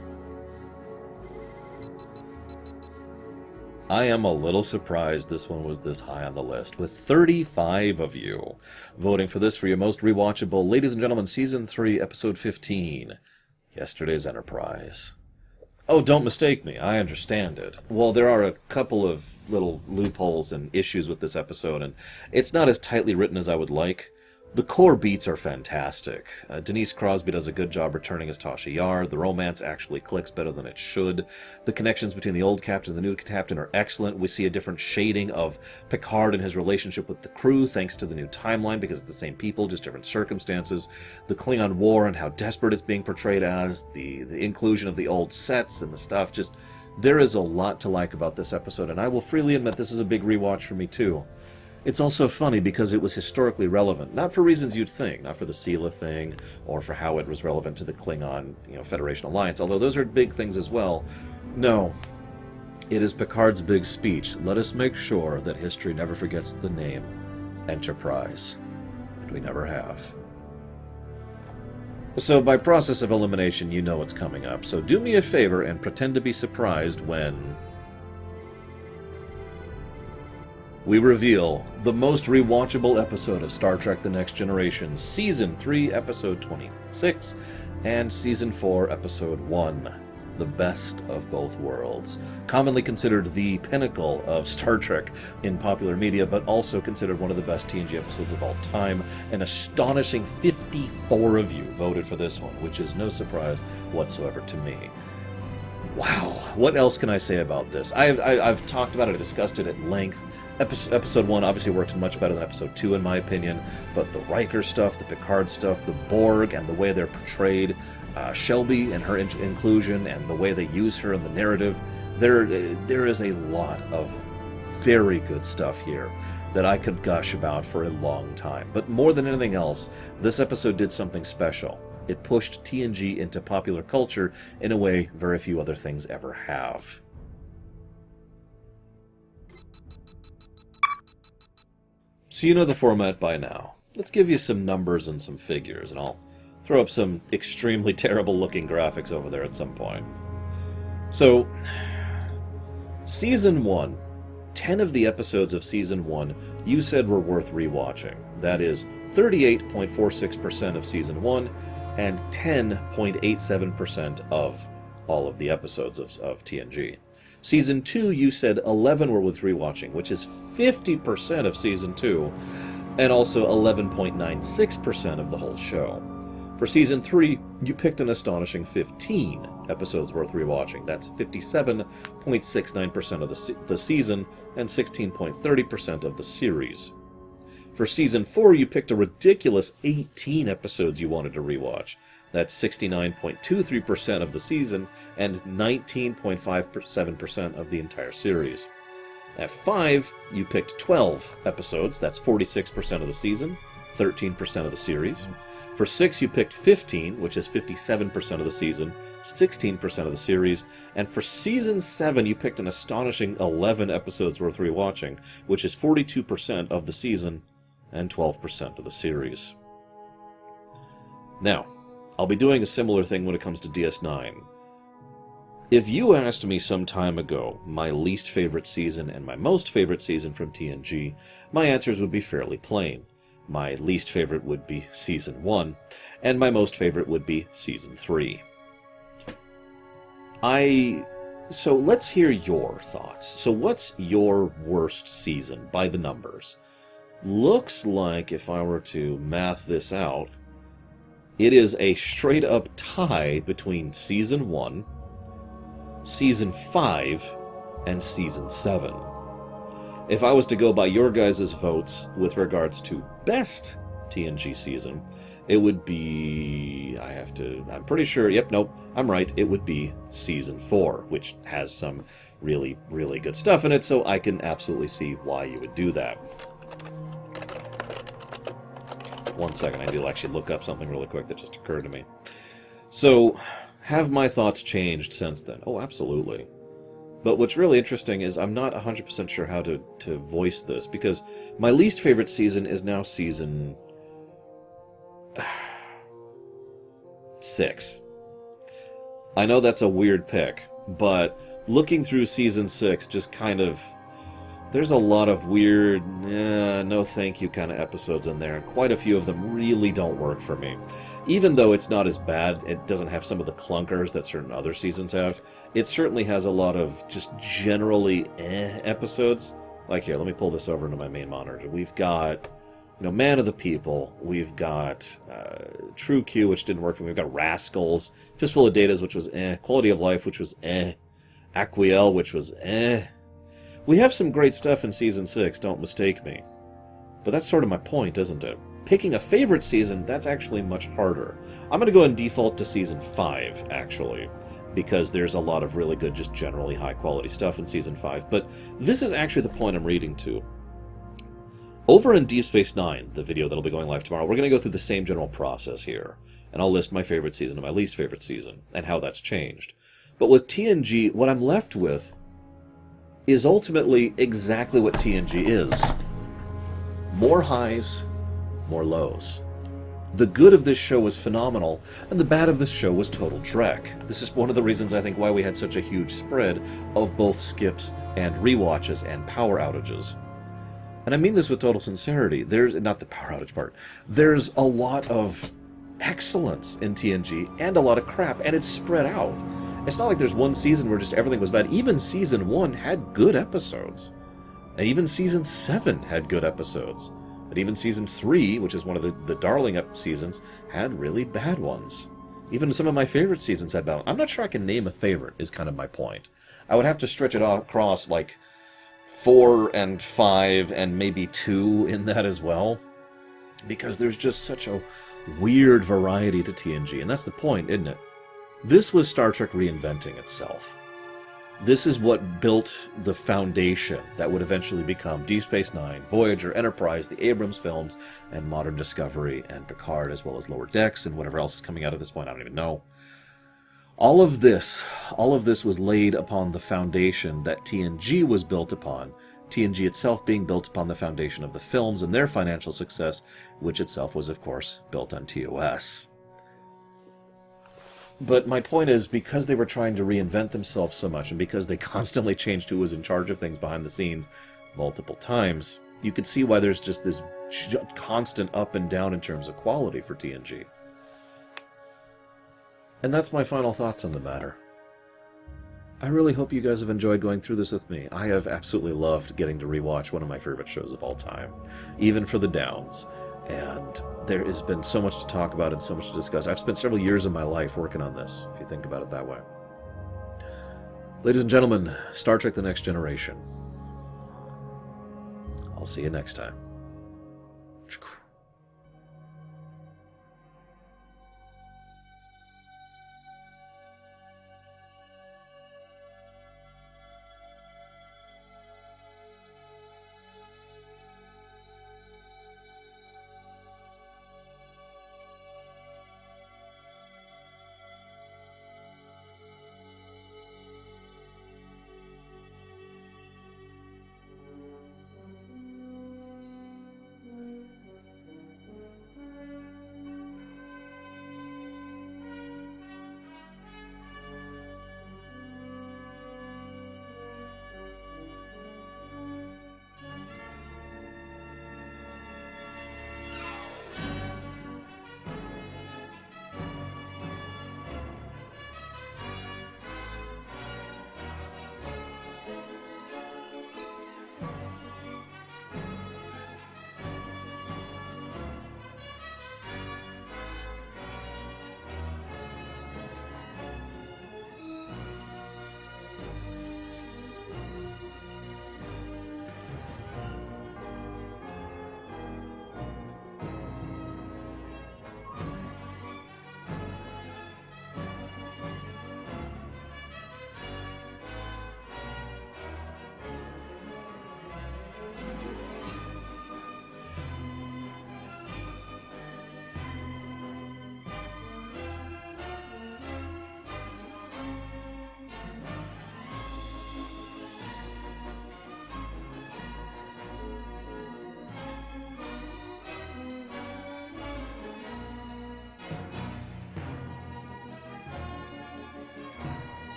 I am a little surprised this one was this high on the list, with 35 of you voting for this for your most rewatchable, ladies and gentlemen, Season 3, Episode 15, Yesterday's Enterprise. Oh, don't mistake me, I understand it. Well, there are a couple of little loopholes and issues with this episode, and it's not as tightly written as I would like. The core beats are fantastic. Denise Crosby does a good job returning as Tasha Yar. The romance actually clicks better than it should. The connections between the old captain and the new captain are excellent. We see a different shading of Picard and his relationship with the crew thanks to the new timeline because it's the same people, just different circumstances. The Klingon War and how desperate it's being portrayed as. The inclusion of the old sets and the stuff. Just, there is a lot to like about this episode, and I will freely admit this is a big rewatch for me too. It's also funny because it was historically relevant, not for reasons you'd think, not for the Sela thing, or for how it was relevant to the Klingon, Federation Alliance, although those are big things as well. No, it is Picard's big speech. Let us make sure that history never forgets the name Enterprise. And we never have. So by process of elimination, you know what's coming up, so do me a favor and pretend to be surprised when we reveal the most rewatchable episode of Star Trek The Next Generation, Season 3, Episode 26, and Season 4, Episode 1, The Best of Both Worlds. Commonly considered the pinnacle of Star Trek in popular media, but also considered one of the best TNG episodes of all time. An astonishing 54 of you voted for this one, which is no surprise whatsoever to me. Wow, what else can I say about this? I've talked about it, I discussed it at length. Episode 1 obviously works much better than Episode 2 in my opinion, but the Riker stuff, the Picard stuff, the Borg and the way they're portrayed, Shelby and her inclusion and the way they use her in the narrative, there is a lot of very good stuff here that I could gush about for a long time. But more than anything else, this episode did something special. It pushed TNG into popular culture in a way very few other things ever have. So you know the format by now. Let's give you some numbers and some figures, and I'll throw up some extremely terrible looking graphics over there at some point. So, Season 1. 10 of the episodes of Season 1 you said were worth rewatching. That is 38.46% of Season 1 and 10.87% of all of the episodes of TNG. Season 2 you said 11 were worth rewatching, which is 50% of Season 2 and also 11.96% of the whole show. For Season 3, you picked an astonishing 15 episodes worth rewatching. That's 57.69% of the season and 16.30% of the series. For Season 4, you picked a ridiculous 18 episodes you wanted to rewatch. That's 69.23% of the season and 19.57% of the entire series. At 5, you picked 12 episodes. That's 46% of the season, 13% of the series. For 6, you picked 15, which is 57% of the season, 16% of the series. And for Season 7, you picked an astonishing 11 episodes worth rewatching, which is 42% of the season and 12% of the series. Now, I'll be doing a similar thing when it comes to DS9. If you asked me some time ago my least favorite season and my most favorite season from TNG, my answers would be fairly plain. My least favorite would be Season 1, and my most favorite would be Season 3. So let's hear your thoughts. So what's your worst season by the numbers? Looks like, if I were to math this out, it is a straight-up tie between Season 1, Season 5, and Season 7. If I was to go by your guys' votes with regards to best TNG season, it would be... I'm pretty sure... Yep, nope, I'm right. It would be Season 4, which has some really, really good stuff in it, so I can absolutely see why you would do that. 1 second, I do actually look up something really quick that just occurred to me. So, have my thoughts changed since then? Oh, absolutely. But what's really interesting is I'm not 100% sure how to voice this, because my least favorite season is now Season 6. I know that's a weird pick, but looking through Season 6 just kind of... There's a lot of weird, no thank you kind of episodes in there, and quite a few of them really don't work for me. Even though it's not as bad, it doesn't have some of the clunkers that certain other seasons have, it certainly has a lot of just generally episodes. Like here, let me pull this over into my main monitor. We've got, Man of the People, we've got True Q, which didn't work for me, we've got Rascals, Fistful of Datas, which was Quality of Life, which was Aquiel, which was We have some great stuff in Season 6, don't mistake me. But that's sort of my point, isn't it? Picking a favorite season, that's actually much harder. I'm going to go and default to Season 5, actually, because there's a lot of really good, just generally high-quality stuff in Season 5. But this is actually the point I'm reading to. Over in Deep Space Nine, the video that'll be going live tomorrow, we're going to go through the same general process here. And I'll list my favorite season and my least favorite season, and how that's changed. But with TNG, what I'm left with is ultimately exactly what TNG is. More highs, more lows. The good of this show was phenomenal, and the bad of this show was total dreck. This is one of the reasons I think why we had such a huge spread of both skips and rewatches and power outages. And I mean this with total sincerity. There's not the power outage part. There's a lot of excellence in TNG and a lot of crap, and it's spread out. It's not like there's one season where just everything was bad. Even Season 1 had good episodes. And even Season 7 had good episodes. And even Season 3, which is one of the darling seasons, had really bad ones. Even some of my favorite seasons had bad ones. I'm not sure I can name a favorite, is kind of my point. I would have to stretch it across like 4 and 5 and maybe 2 in that as well. Because there's just such a weird variety to TNG. And that's the point, isn't it? This was Star Trek reinventing itself. This is what built the foundation that would eventually become Deep Space Nine, Voyager, Enterprise, the Abrams films, and Modern Discovery, and Picard, as well as Lower Decks, and whatever else is coming out at this point, I don't even know. All of this was laid upon the foundation that TNG was built upon, TNG itself being built upon the foundation of the films and their financial success, which itself was, of course, built on TOS. But my point is, because they were trying to reinvent themselves so much, and because they constantly changed who was in charge of things behind the scenes multiple times, you could see why there's just this constant up and down in terms of quality for TNG. And that's my final thoughts on the matter. I really hope you guys have enjoyed going through this with me. I have absolutely loved getting to rewatch one of my favorite shows of all time, even for the downs. And there has been so much to talk about and so much to discuss. I've spent several years of my life working on this, if you think about it that way. Ladies and gentlemen, Star Trek: The Next Generation. I'll see you next time.